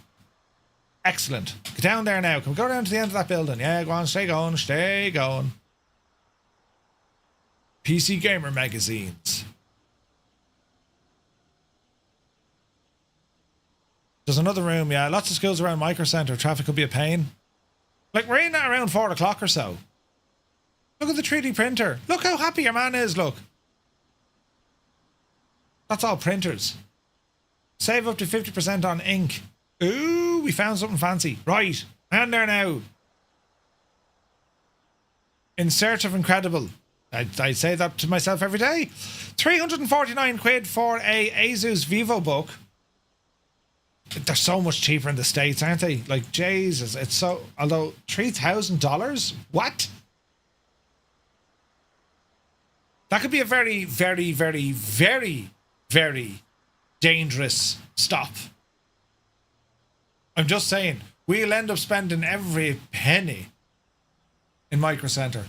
Excellent. Get down there now. Can we go down to the end of that building? Yeah, go on. Stay going. Stay going. PC Gamer magazines. There's another room, yeah. Lots of schools around Micro Center. Traffic could be a pain. Like, we're in at around 4 o'clock or so. Look at the 3D printer. Look how happy your man is, look. That's all printers. Save up to 50% on ink. Ooh, we found something fancy. Right, hand there now. In search of incredible. I say that to myself every day. 349 quid for a Asus Vivo book. They're so much cheaper in the States, aren't they? Like, Jesus, it's so... Although, $3,000? What? That could be a very, very, very, very, very dangerous stop. I'm just saying, we'll end up spending every penny in Micro Center.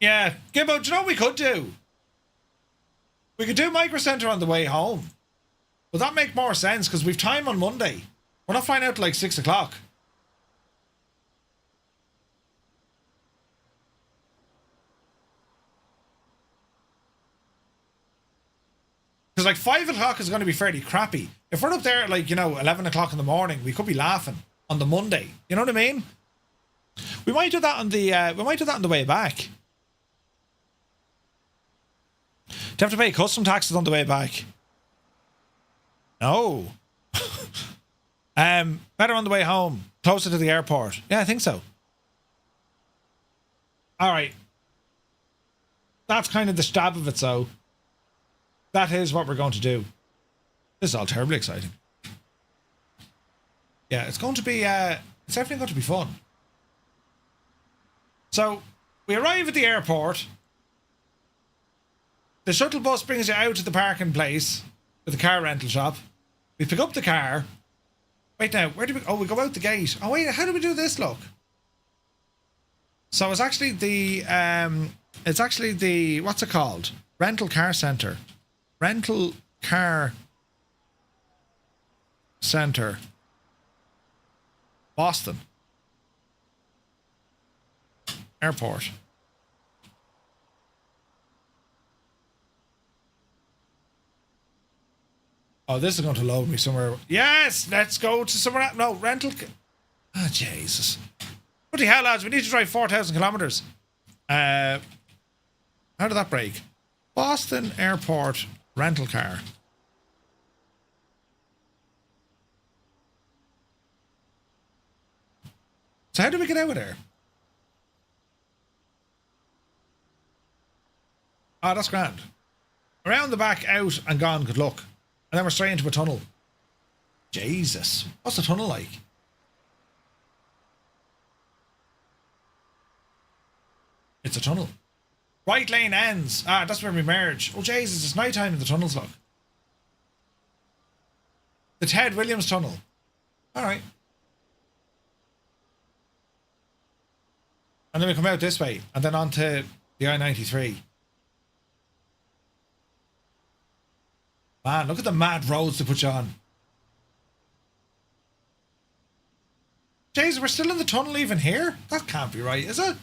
Yeah, Gibbo, do you know what we could do? We could do Micro Center on the way home. Would that make more sense? Because we've time on Monday. We're not flying out till like 6 o'clock. Because like 5 o'clock is going to be fairly crappy. If we're up there at like, 11 o'clock in the morning, we could be laughing on the Monday. You know what I mean? We might do that on the way back. Do you have to pay custom taxes on the way back? No. Better on the way home. Closer to the airport. Yeah, I think so. Alright. That's kind of the stab of it, so. That is what we're going to do. This is all terribly exciting. Yeah, it's going to be, it's definitely going to be fun. So, we arrive at the airport. The shuttle bus brings you out to the parking place with the car rental shop. We pick up the car. Wait now, where do we... Oh, we go out the gate. Oh, wait, how do we do this, look? So it's actually the... What's it called? Rental car centre. Rental car centre. Boston. Airport. Oh, this is going to load me somewhere. Yes, let's go to somewhere else. No, rental... Ah, Jesus. What the hell, lads? We need to drive 4,000 kilometres. How did that break? Boston Airport rental car. So how do we get out of there? Oh, that's grand. Around the back, out and gone, good luck. And then we're straight into a tunnel. Jesus. What's the tunnel like? It's a tunnel. Right lane ends. Ah, that's where we merge. Oh, Jesus, it's night time in the tunnels, look. The Ted Williams tunnel. All right. And then we come out this way and then onto the I-93. Man, look at the mad roads to put you on. Jeez, we're still in the tunnel even here? That can't be right, is it?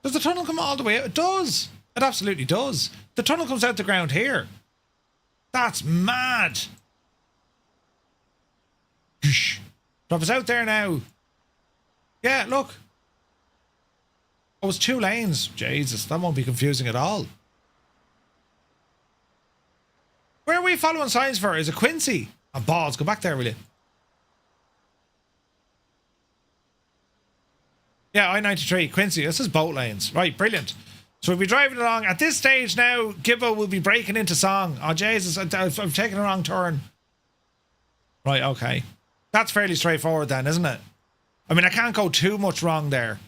Does the tunnel come all the way out? It does. It absolutely does. The tunnel comes out the ground here. That's mad. Drop us out there now. Yeah, look. Oh, it's 2 lanes. Jesus, that won't be confusing at all. Where are we following signs for? Is it Quincy? Oh, balls, go back there, will you? Yeah, I-93, Quincy. This is boat lanes. Right, brilliant. So we'll be driving along. At this stage now, Gibbo will be breaking into song. Oh, Jesus, I've taken a wrong turn. Right, okay. That's fairly straightforward then, isn't it? I mean, I can't go too much wrong there.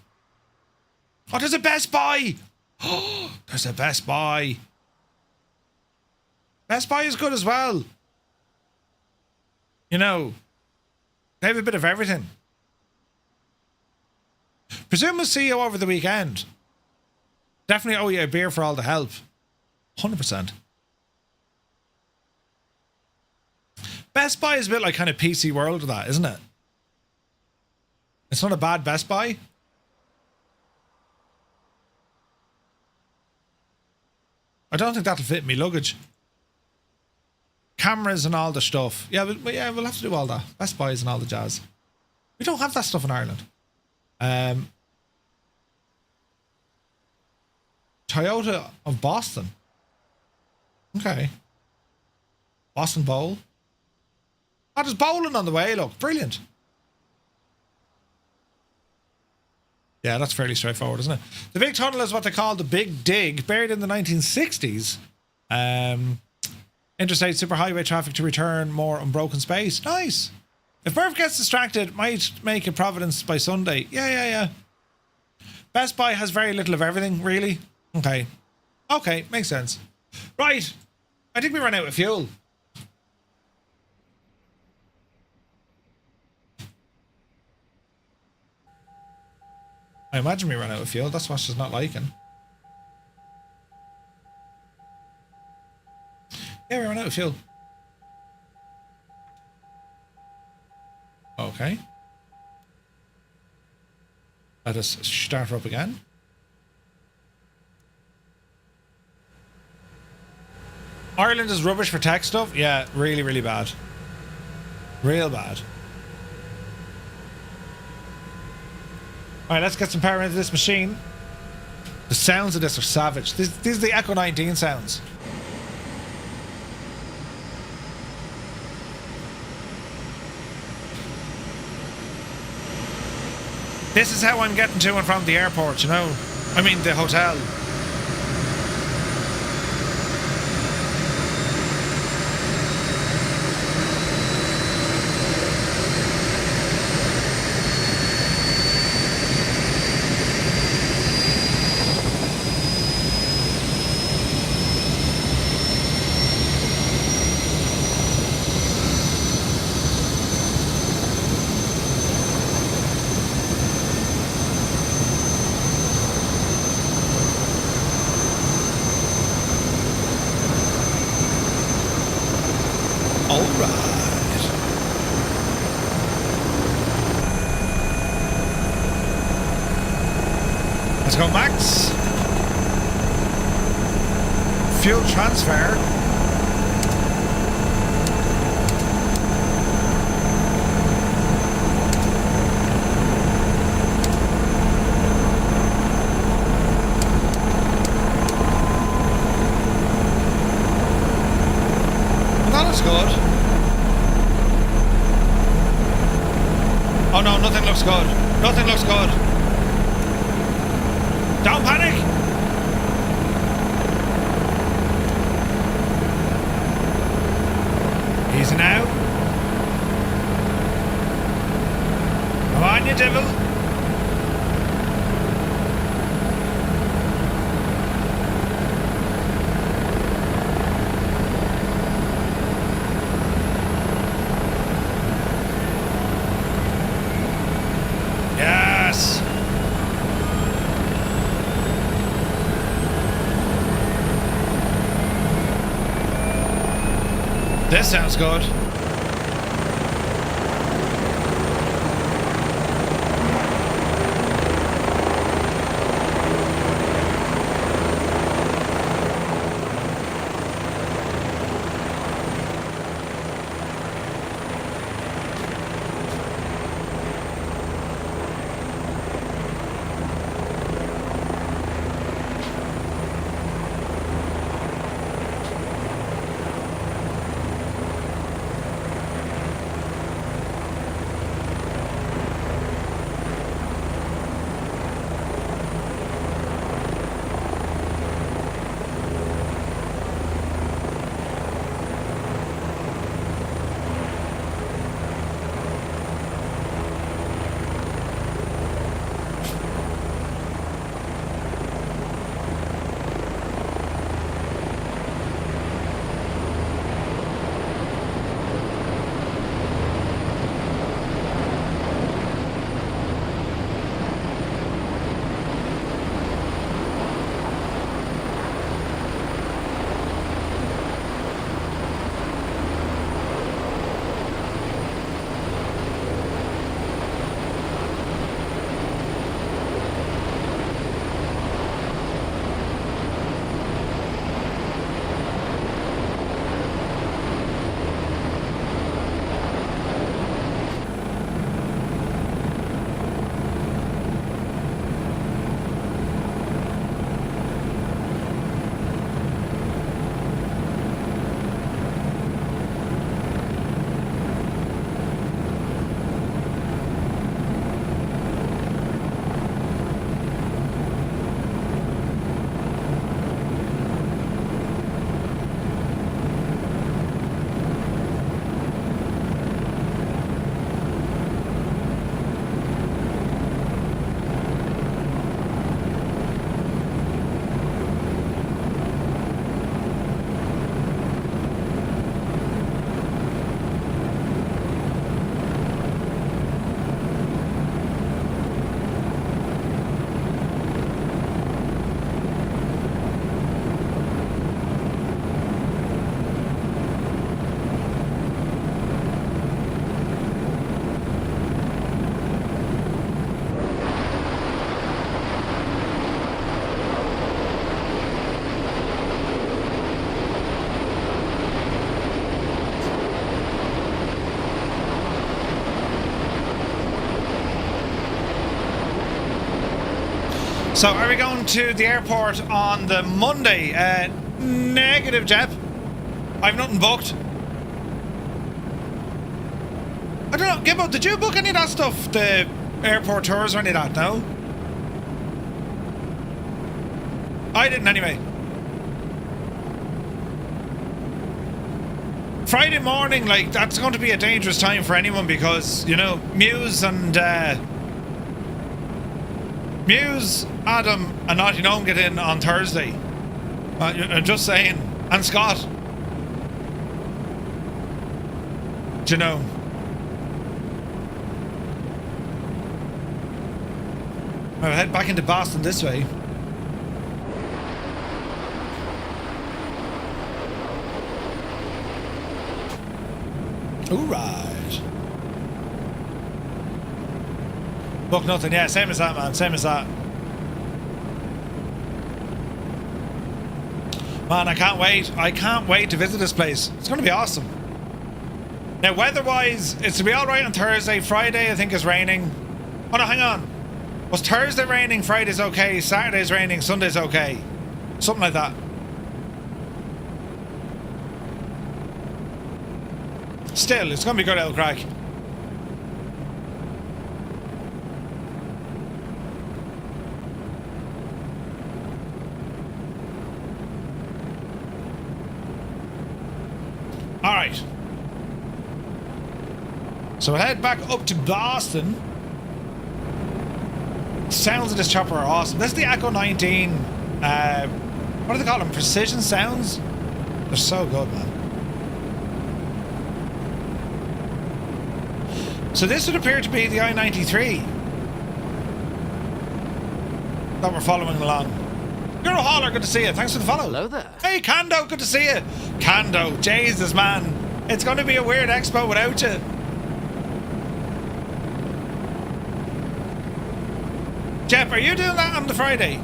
Oh, there's a Best Buy. Oh, there's a Best Buy. Best Buy is good as well. You know, they have a bit of everything. Presume we'll see you over the weekend. Definitely owe you a beer for all the help. 100%. Best Buy is a bit like kind of PC World of that, isn't it? It's not a bad Best Buy. I don't think that'll fit me luggage. Cameras and all the stuff. Yeah, we'll have to do all that. Best Buys and all the jazz. We don't have that stuff in Ireland. Toyota of Boston. Okay. Boston Bowl. Oh, there's bowling on the way, look. Brilliant. Yeah, that's fairly straightforward, isn't it? The big tunnel is what they call the Big Dig, buried in the 1960s. Interstate superhighway traffic to return more unbroken space. Nice. If Murph gets distracted, might make it Providence by Sunday. Yeah. Best Buy has very little of everything, really. Okay. Okay, makes sense. Right. I think we ran out of fuel. I imagine we ran out of fuel. That's what she's not liking. Yeah, we ran out of fuel. Okay. Let us start her up again. Ireland is rubbish for tech stuff. Yeah, really, really bad. Real bad. Alright, let's get some power into this machine. The sounds of this are savage. These are the Echo 19 sounds. This is how I'm getting to and from the airport, you know? I mean, the hotel. Let's go, Max. Fuel transfer. That looks good. Oh no, nothing looks good. Nothing looks good. Don't panic! Easy now. Come on, you devil. Yes! This sounds good. So are we going to the airport on the Monday? Negative, Jeb. I've nothing booked. I don't know, Gibbo, did you book any of that stuff? The airport tours or any of that, no? I didn't anyway. Friday morning, like, that's going to be a dangerous time for anyone because, you know, Muse, Adam and Naughty Gnome get in on Thursday. I'm just saying. And Scott. Do you know? I'll head back into Boston this way. Alright. Book nothing, yeah, same as that, man, same as that. Man, I can't wait to visit this place. It's going to be awesome. Now, weather-wise, it's to be alright on Thursday. Friday, I think, is raining. Oh, no, hang on. Was Thursday raining, Friday's okay, Saturday's raining, Sunday's okay? Something like that. Still, it's going to be good, old crack. Alright. So we'll head back up to Boston. Sounds of this chopper are awesome. This is the Echo 19. What do they call them? Precision sounds? They're so good, man. So this would appear to be the I-93 that we're following along. You're a hauler, good to see you. Thanks for the follow. Hello there. Hey, Kando, good to see you. Kando, Jesus, man. It's going to be a weird expo without you. Jeff, are you doing that on the Friday?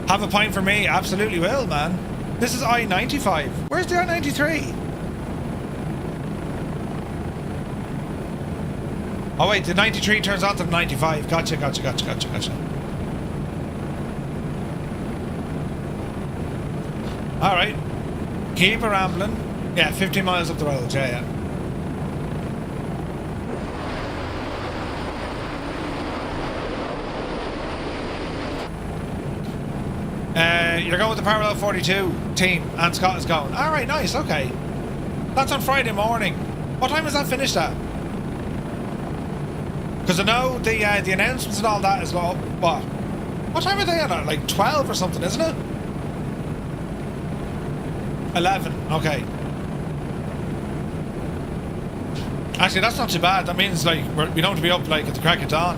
Have a pint for me? Absolutely will, man. This is I-95. Where's the I-93? Oh wait, the 93 turns on to the 95. Gotcha. Alright. Keep a rambling. Yeah, 15 miles up the road, yeah. You're going with the Parallel 42 team, and Scott is going. Alright, nice, okay. That's on Friday morning. What time is that finished at? Because I know the announcements and all that is what? What time are they on? Like 12 or something, isn't it? 11, okay. Actually, that's not too bad. That means like we don't have to be up like at the crack of dawn.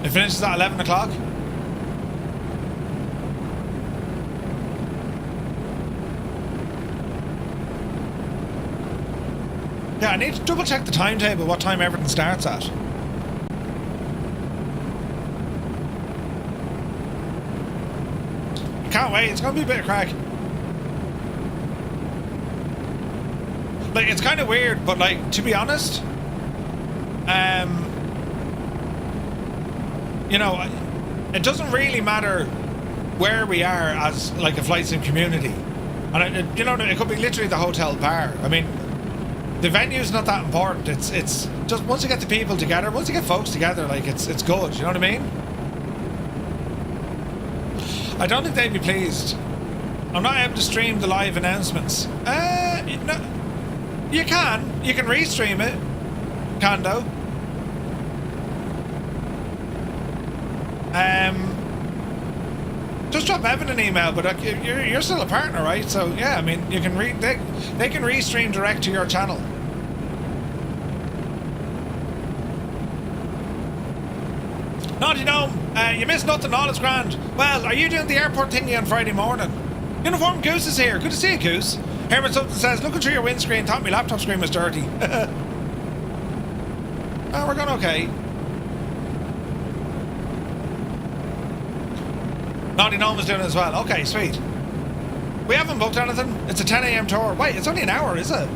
It finishes at 11 o'clock. Yeah, I need to double check the timetable, what time everything starts at. Can't wait, it's going to be a bit of crack. Like, it's kind of weird, but like, to be honest, you know, it doesn't really matter where we are as like a flight sim community. And you know, it could be literally the hotel bar. I mean, the venue's not that important. It's just once you get the people together, once you get folks together, like it's good. You know what I mean? I don't think they'd be pleased. I'm not able to stream the live announcements. No, you can restream it, Kando. Just drop Evan an email, but you're still a partner, right? So yeah, I mean, you can they can restream direct to your channel. Naughty Gnome, you missed nothing, all is grand. Well, are you doing the airport thingy on Friday morning? Uniform Goose is here. Good to see you, Goose. Herman something says, looking through your windscreen, thought my laptop screen was dirty. Oh, we're going okay. Naughty Gnome is doing it as well. Okay, sweet. We haven't booked anything. It's a 10 a.m. tour. Wait, it's only an hour, is it?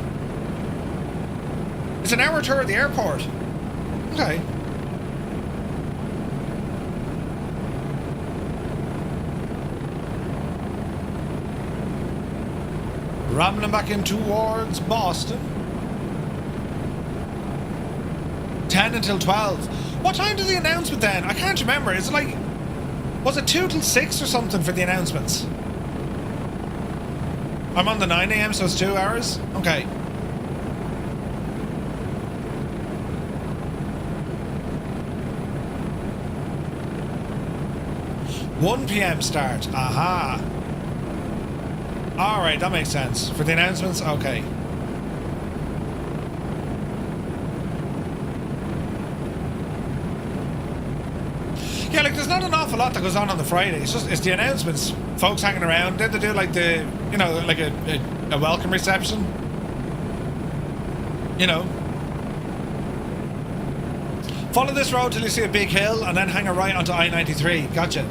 It's an hour tour of the airport. Okay. Rambling back in towards Boston. 10 until 12. What time does the announcement then? I can't remember. Is it like... Was it 2 till 6 or something for the announcements? I'm on the 9 a.m, so it's 2 hours? Okay. (1 p.m. start. Aha. Alright, that makes sense. For the announcements? Okay. Yeah, like there's not an awful lot that goes on the Friday. It's the announcements. Folks hanging around. Then they do like the, you know, like a welcome reception. You know. Follow this road till you see a big hill and then hang a right onto I-93. Gotcha.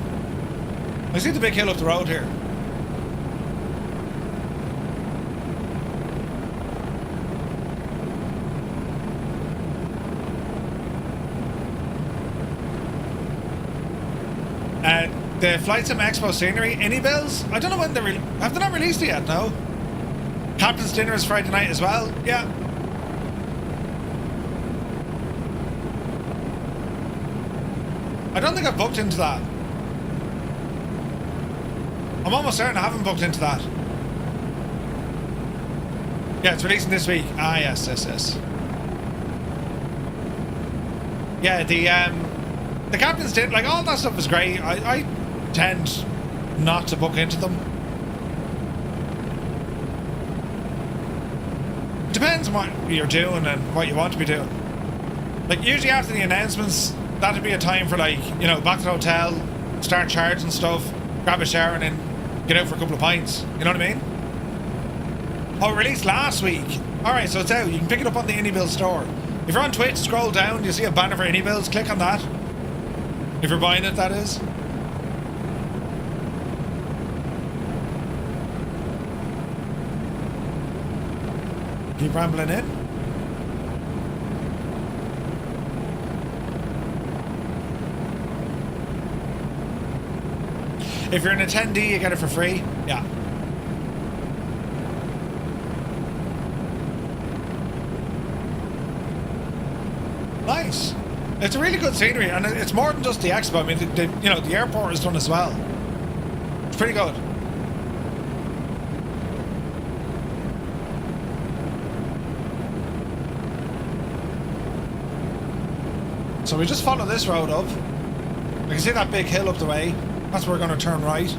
I see the big hill up the road here. The Flight Sim Expo scenery, any bills? I don't know when have they not released it yet, no? Captain's dinner is Friday night as well, yeah. I don't think I've booked into that. I'm almost certain I haven't booked into that. Yeah, it's releasing this week. Ah, yes. Yeah, the Captain's dinner, like all that stuff is great. I tend not to book into them. Depends on what you're doing and what you want to be doing. Like usually after the announcements, that'd be a time for like, you know, back to the hotel, start charging stuff, grab a shower, and then get out for a couple of pints. You know what I mean? Oh, released last week. Alright, so it's out. You can pick it up on the IndieBuild store. If you're on Twitch, scroll down, you see a banner for IndieBuilds, click on that. If you're buying it, that is. Keep rambling in. If you're an attendee, you get it for free. Yeah. Nice. It's a really good scenery, and it's more than just the expo. I mean, you know, the airport is done as well. It's pretty good. So we just follow this road up. You can see that big hill up the way. That's where we're going to turn right.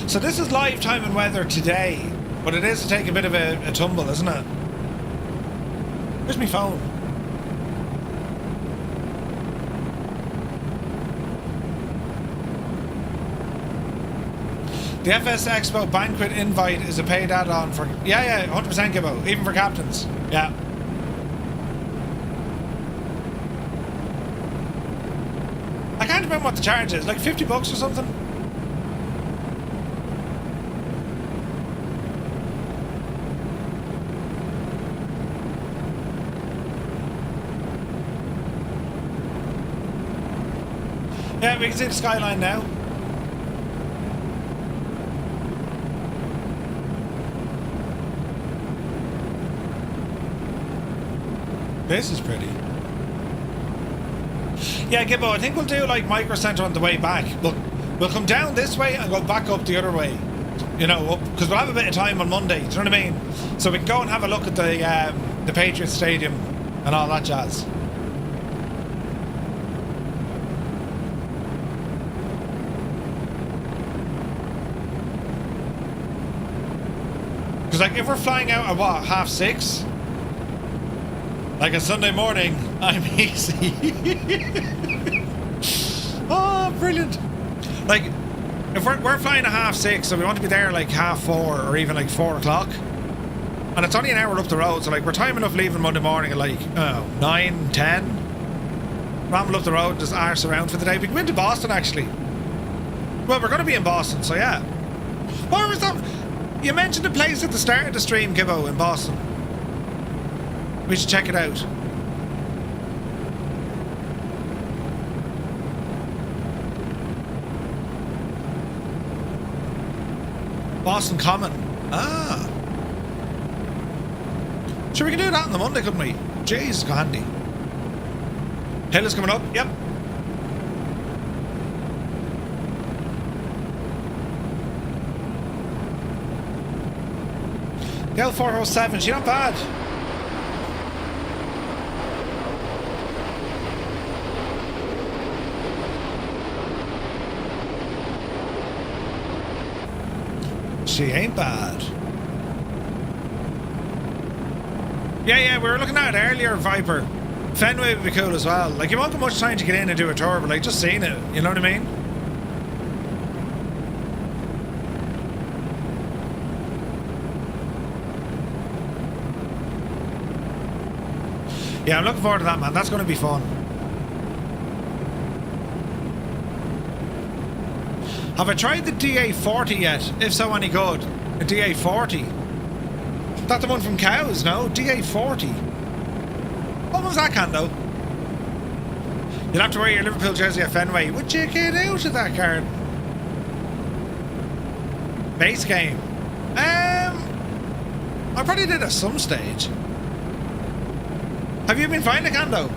So this is live time and weather today, but it is to take a bit of a tumble, isn't it? Where's my phone? The FSEXPO banquet invite is a paid add-on for... Yeah, 100% Gibbo. Even for captains. Yeah. I can't remember what the charge is. Like $50 or something? Yeah, we can see the skyline now. This is pretty. Yeah, Gibbo, I think we'll do like Micro Center on the way back. We'll come down this way and go back up the other way. You know, because we'll have a bit of time on Monday. Do you know what I mean? So we can go and have a look at the Patriots Stadium and all that jazz. Because like if we're flying out at what, 6:30? Like a Sunday morning, I'm easy. Oh, brilliant. Like, if we're flying at 6:30, so we want to be there like 4:30 or even like 4 o'clock. And it's only an hour up the road, so like we're time enough leaving Monday morning at like 9, 10. Ramble up the road, just arse around for the day. We can go into Boston actually. Well, we're going to be in Boston, so yeah. Where was that? You mentioned a place at the start of the stream, Gibbo, in Boston. We should check it out. Boston Common. Ah. Sure, we can do that on the Monday, couldn't we? Jeez, go handy. Hill is coming up. Yep. The L407, she's not bad. She ain't bad. Yeah, we were looking at it earlier, Viper. Fenway would be cool as well. Like, you won't get much time to get in and do a tour, but like, just seeing it, you know what I mean? Yeah, I'm looking forward to that, man. That's going to be fun. Have I tried the DA40 yet? If so, any good? A DA40? That's the one from Cows, no? DA40. What was that, Kando? You'll have to wear your Liverpool jersey at Fenway. Would you get out of that card? Base game. I probably did at some stage. Have you been fine, Kando?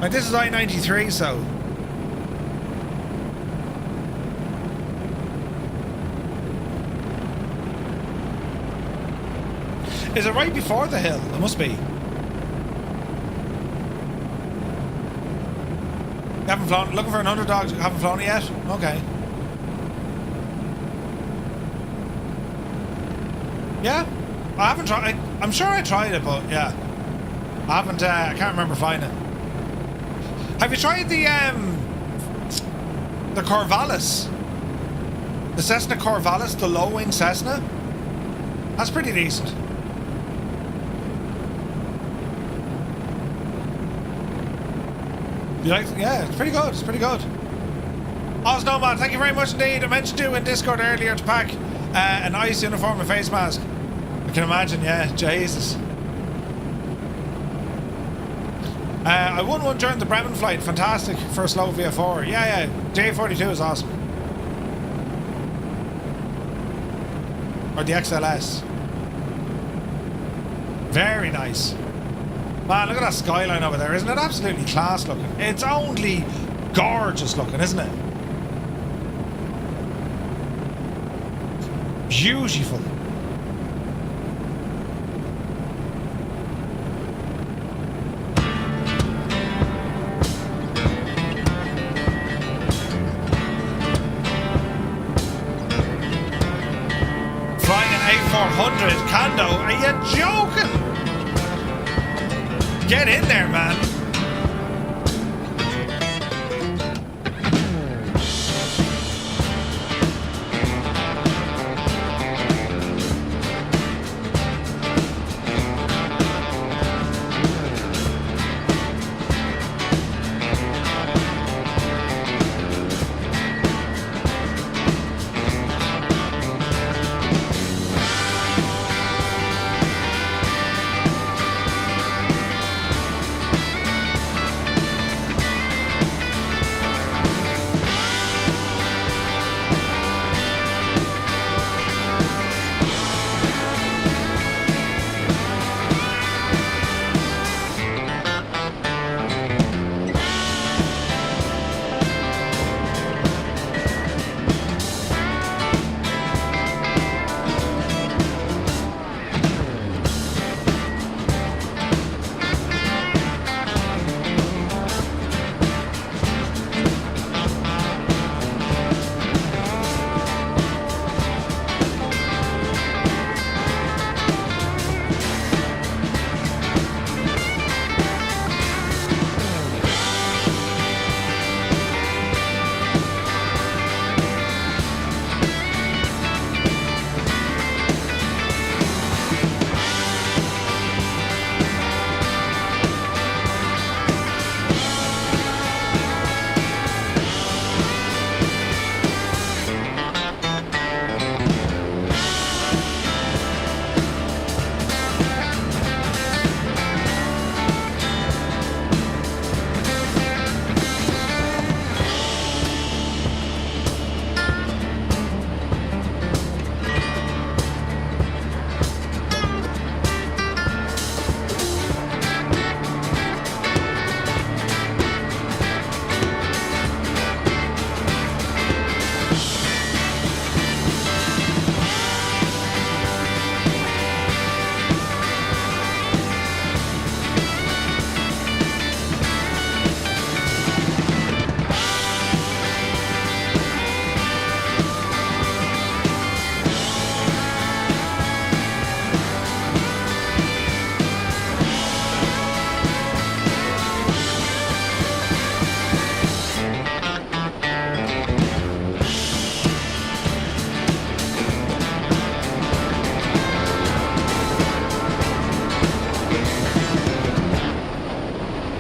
Like, this is I-93, so... Is it right before the hill? It must be. You haven't flown? Looking for an underdog? Haven't flown it yet? Okay. Yeah? I haven't tried. I'm sure I tried it, but yeah. I can't remember flying it. Have you tried the Corvallis? The Cessna Corvallis, the low-wing Cessna? That's pretty decent. You like? Yeah, it's pretty good. It's pretty good. Oz Nomad, thank you very much indeed. I mentioned you in Discord earlier to pack a nice uniform and face mask. I can imagine, yeah. Jesus. I won one during the Bremen flight. Fantastic for a slow VF4. Yeah, J42 is awesome. Or the XLS. Very nice. Man, look at that skyline over there. Isn't it absolutely class looking? It's only gorgeous looking, isn't it? Beautiful. Flying an A400 Kando, are you joking? Get in there, man.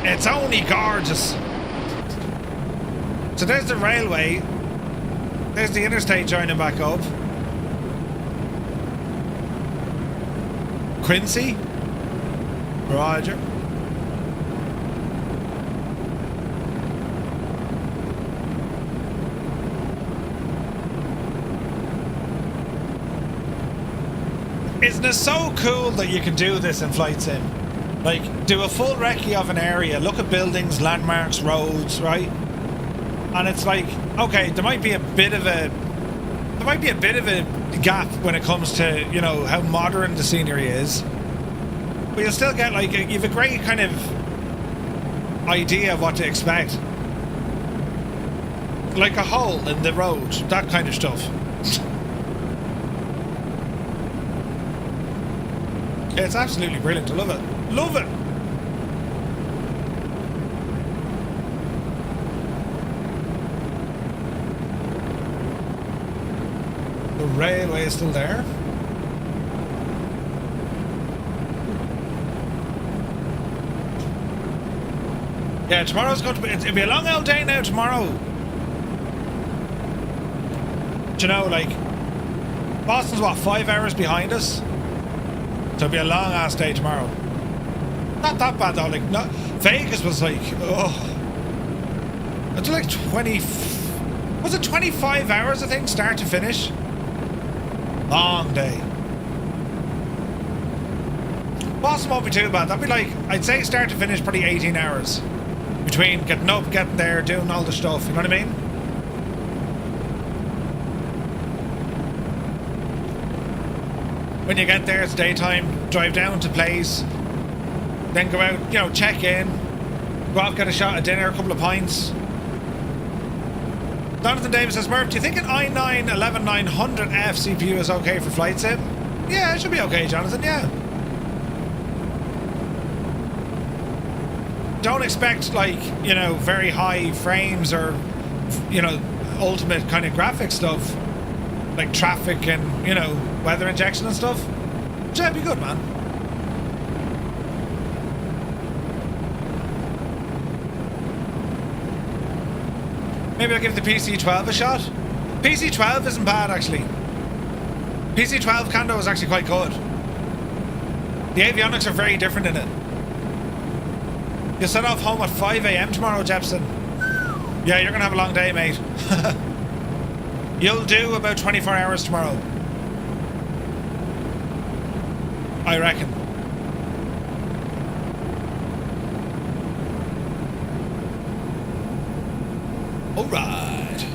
It's only gorgeous. So there's the railway. There's the interstate joining back up. Quincy. Roger. Isn't it so cool that you can do this in Flight Sim? Like, do a full recce of an area, look at buildings, landmarks, roads, right? And it's like, okay, there might be a bit of a gap when it comes to, you know, how modern the scenery is. But you'll still get, like, you have a great kind of idea of what to expect. Like a hole in the road, that kind of stuff. It's absolutely brilliant. I love it. Love it. The railway is still there. Yeah, tomorrow's going to be... It'll be a long old day now tomorrow. Do you know, like... Boston's what, 5 hours behind us? So it'll be a long ass day tomorrow. Not that bad though, like... No, Vegas was like... Oh... It's like 20... Was it 25 hours, I think, start to finish? Long day. Boston won't be too bad. That'd be like... I'd say start to finish probably 18 hours. Between getting up, getting there, doing all the stuff, you know what I mean? When you get there, it's daytime, drive down to place, then go out, you know, check in, go out, get a shot of dinner, a couple of pints. Jonathan Davis says, Murph, do you think an i9 11900F CPU is okay for flight sim? Yeah, it should be okay, Jonathan, yeah. Don't expect, like, you know, very high frames or, you know, ultimate kind of graphic stuff. Like traffic and, you know, weather injection and stuff. So it'd be good, man. Maybe I'll give the PC-12 a shot. PC-12 isn't bad, actually. PC-12 Kando is actually quite good. The avionics are very different in it. You set off home at 5 AM tomorrow, Jepson. Yeah, you're gonna have a long day, mate. You'll do about 24 hours tomorrow, I reckon. All right.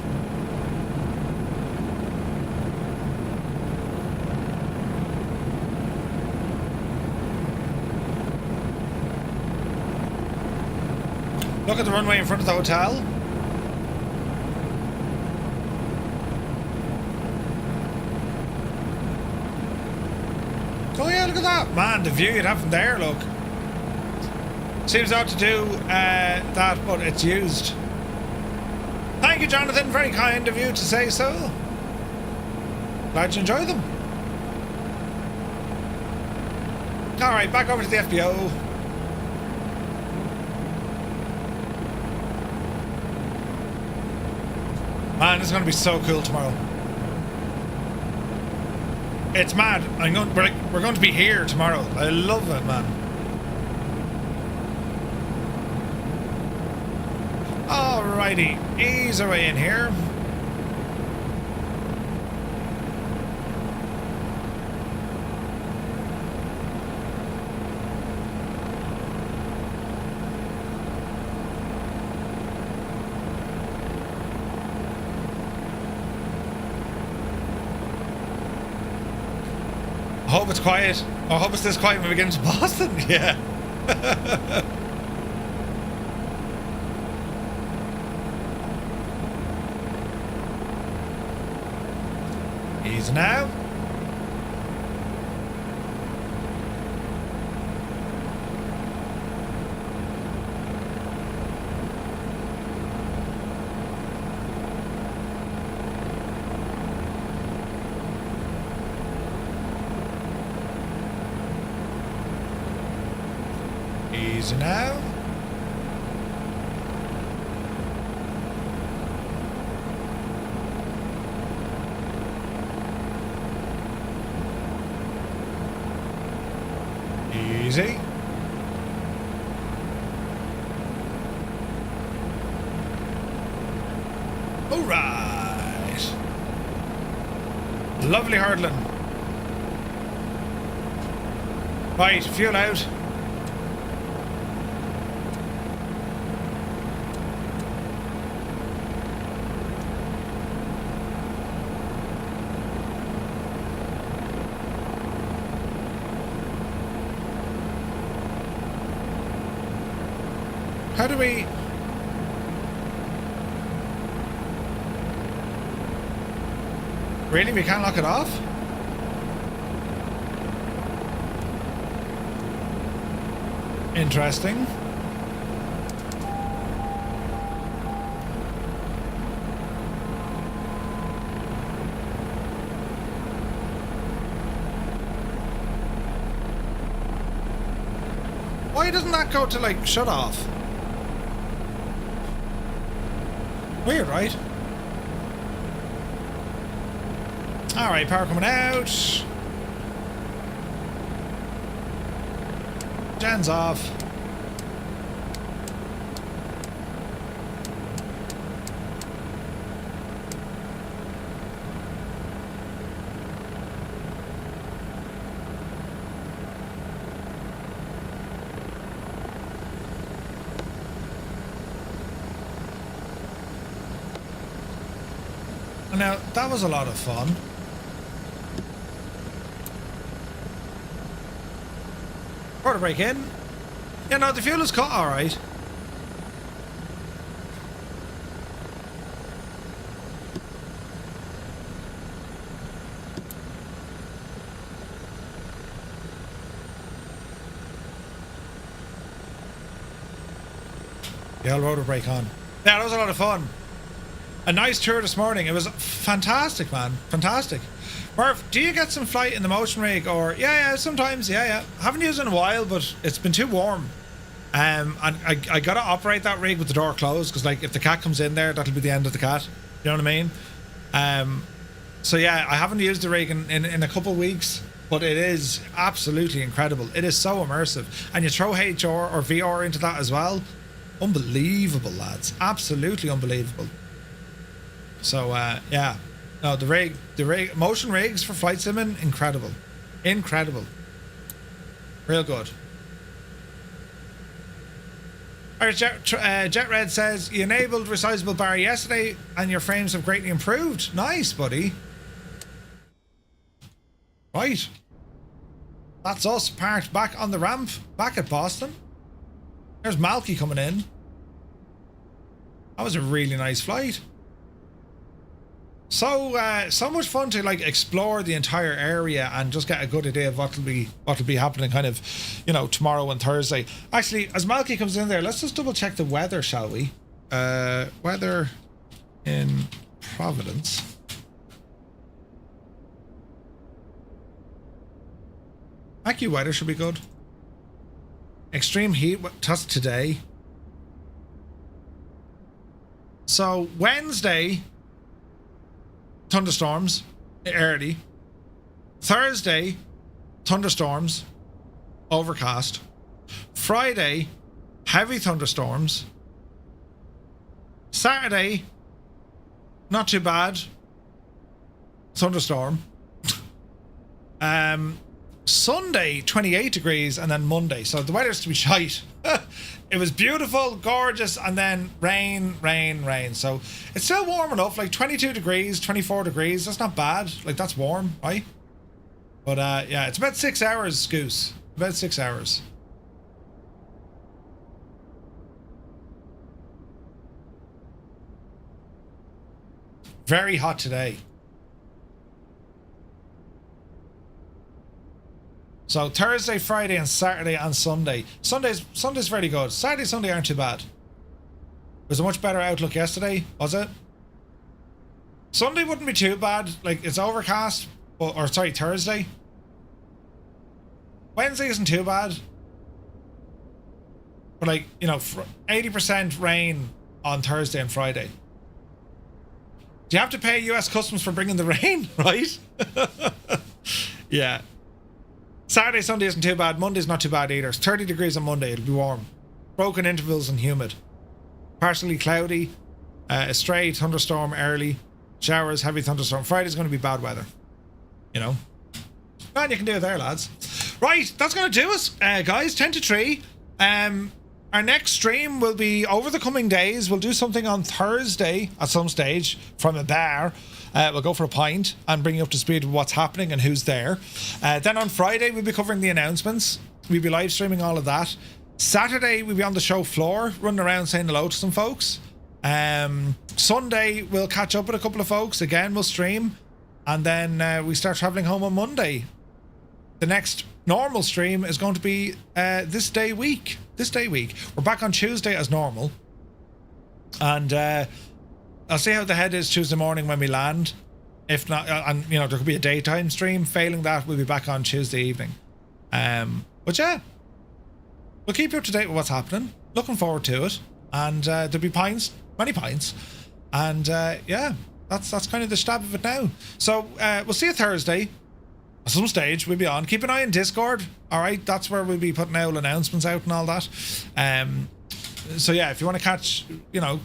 Look at the runway in front of the hotel. Oh yeah, look at that. Man, the view you'd have from there, look. Seems odd to do that, but it's used. Thank you, Jonathan. Very kind of you to say so. Glad you enjoy them. Alright, back over to the FBO. Man, it's going to be so cool tomorrow. It's mad. We're going to be here tomorrow. I love it, man. Alrighty, ease our way in here. I hope it's quiet. I hope it's this quiet when we get into Boston. Yeah. Easy now. Easy now. Easy. All right. Lovely hurdling. Right, fuel out. How do we... Really? We can't lock it off? Interesting. Why doesn't that go to like shut off? Weird, right? Alright, power coming out. Gen's off. Now, that was a lot of fun. Quarter break in. Yeah, no, the fuel is cut alright. The old rotor brake on. Yeah, that was a lot of fun. A nice tour this morning. It was fantastic, man. Fantastic. Murph, do you get some flight in the motion rig? Or yeah, sometimes. Yeah. Haven't used it in a while, but it's been too warm. And I gotta operate that rig with the door closed because, like, if the cat comes in there, that'll be the end of the cat. You know what I mean? So yeah, I haven't used the rig in a couple of weeks, but it is absolutely incredible. It is so immersive, and you throw HR or VR into that as well. Unbelievable, lads. Absolutely unbelievable. So yeah, no, the rig, motion rigs for flight simming, incredible, real good. Alright, Jet Red says you enabled resizable bar yesterday, and your frames have greatly improved. Nice, buddy. Right, that's us parked back on the ramp, back at Boston. There's Malky coming in. That was a really nice flight. So much fun to like explore the entire area and just get a good idea of what'll be happening kind of, you know, tomorrow and Thursday. Actually, as Malky comes in there, let's just double check the weather, shall we? Weather in Providence. AccuWeather should be good. Extreme heat test today. So Wednesday, thunderstorms early. Thursday, thunderstorms, overcast. Friday, heavy thunderstorms. Saturday, not too bad, thunderstorm. Sunday, 28 degrees, and then Monday. So the weather's to be shite. It was beautiful, gorgeous, and then rain. So it's still warm enough, like 22 degrees, 24 degrees. That's not bad. Like, that's warm, right? But yeah, it's about 6 hours, Goose. About 6 hours. Very hot today. So Thursday, Friday, and Saturday and Sunday. Sunday's very good. Saturday, Sunday aren't too bad. Was a much better outlook yesterday, was it? Sunday wouldn't be too bad. Like, it's overcast, or sorry, Thursday. Wednesday isn't too bad. But, like, you know, 80% rain on Thursday and Friday. Do you have to pay US Customs for bringing the rain, right? Yeah. Saturday, Sunday isn't too bad. Monday's not too bad either. It's 30 degrees on Monday. It'll be warm. Broken intervals and humid. Partially cloudy. A stray thunderstorm early. Showers, heavy thunderstorm. Friday's going to be bad weather. You know. And you can do it there, lads. Right, that's going to do us, guys. 10 to 3. Our next stream will be over the coming days. We'll do something on Thursday at some stage from a bar. We'll go for a pint and bring you up to speed with what's happening and who's there. Then on Friday, we'll be covering the announcements. We'll be live streaming all of that. Saturday, we'll be on the show floor, running around saying hello to some folks. Sunday, we'll catch up with a couple of folks. Again, we'll stream. And then we start traveling home on Monday. The next normal stream is going to be this day week. We're back on Tuesday as normal. And I'll see how the head is Tuesday morning when we land. If not, and you know, there could be a daytime stream. Failing that, we'll be back on Tuesday evening. But yeah, we'll keep you up to date with what's happening. Looking forward to it. And there'll be pints, many pints. And yeah, that's kind of the stab of it now. So we'll see you Thursday. At some stage, we'll be on. Keep an eye on Discord. All right, that's where we'll be putting out announcements out and all that. So yeah, if you want to catch,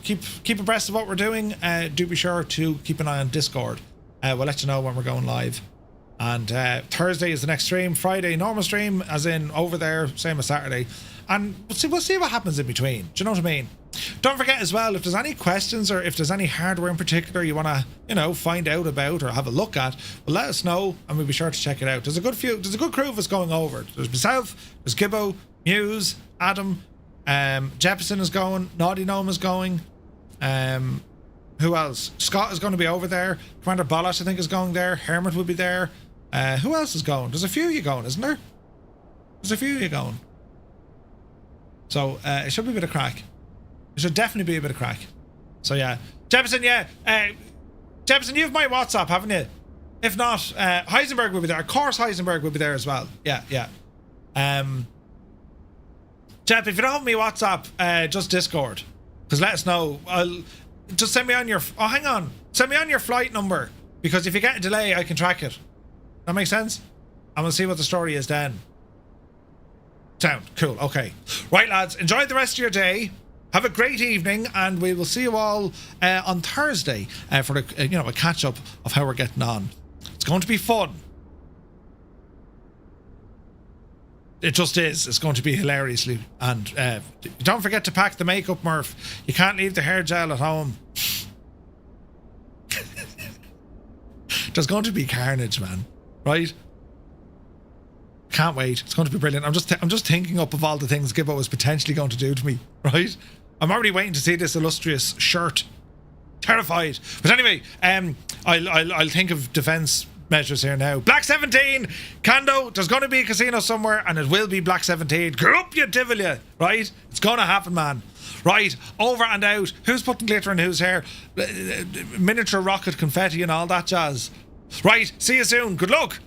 keep abreast of what we're doing, do be sure to keep an eye on Discord. We'll let you know when we're going live. And Thursday is the next stream. Friday, normal stream, as in over there, same as Saturday. And we'll see what happens in between. Do you know what I mean? Don't forget as well, if there's any questions or if there's any hardware in particular you want to, find out about or have a look at, well, let us know and we'll be sure to check it out. There's a good crew of us going over. There's myself, there's Gibbo, Muse, Adam, Jefferson is going, Naughty Gnome is going. Who else? Scott is going to be over there. Commander Balash, I think, is going there. Hermit will be there. Who else is going? There's a few of you going, isn't there? There's a few of you going. So it should be a bit of crack. It should definitely be a bit of crack. So yeah. Jefferson, yeah. Jefferson, you have my WhatsApp, haven't you? If not, Heisenberg will be there. Of course Heisenberg will be there as well. Yeah. Jeff, if you don't have me WhatsApp, just Discord. Because let us know. I'll just send me on your... Oh, hang on. Send me on your flight number. Because if you get a delay, I can track it. That makes sense? And we'll see what the story is then. Sound. Cool. Okay. Right, lads. Enjoy the rest of your day. Have a great evening. And we will see you all on Thursday for a catch-up of how we're getting on. It's going to be fun. It just is. It's going to be hilariously. And don't forget to pack the makeup, Murph. You can't leave the hair gel at home. There's going to be carnage, man. Right? Can't wait. It's going to be brilliant. I'm just thinking up of all the things Gibbo is potentially going to do to me. Right? I'm already waiting to see this illustrious shirt. Terrified. But anyway, I'll think of defense measures here now. Black 17, Kando, there's going to be a casino somewhere and it will be Black 17. Grow up, you devil, you. Right? It's going to happen, man. Right, over and out. Who's putting glitter in whose hair? Miniature rocket confetti and all that jazz. Right, see you soon. Good luck.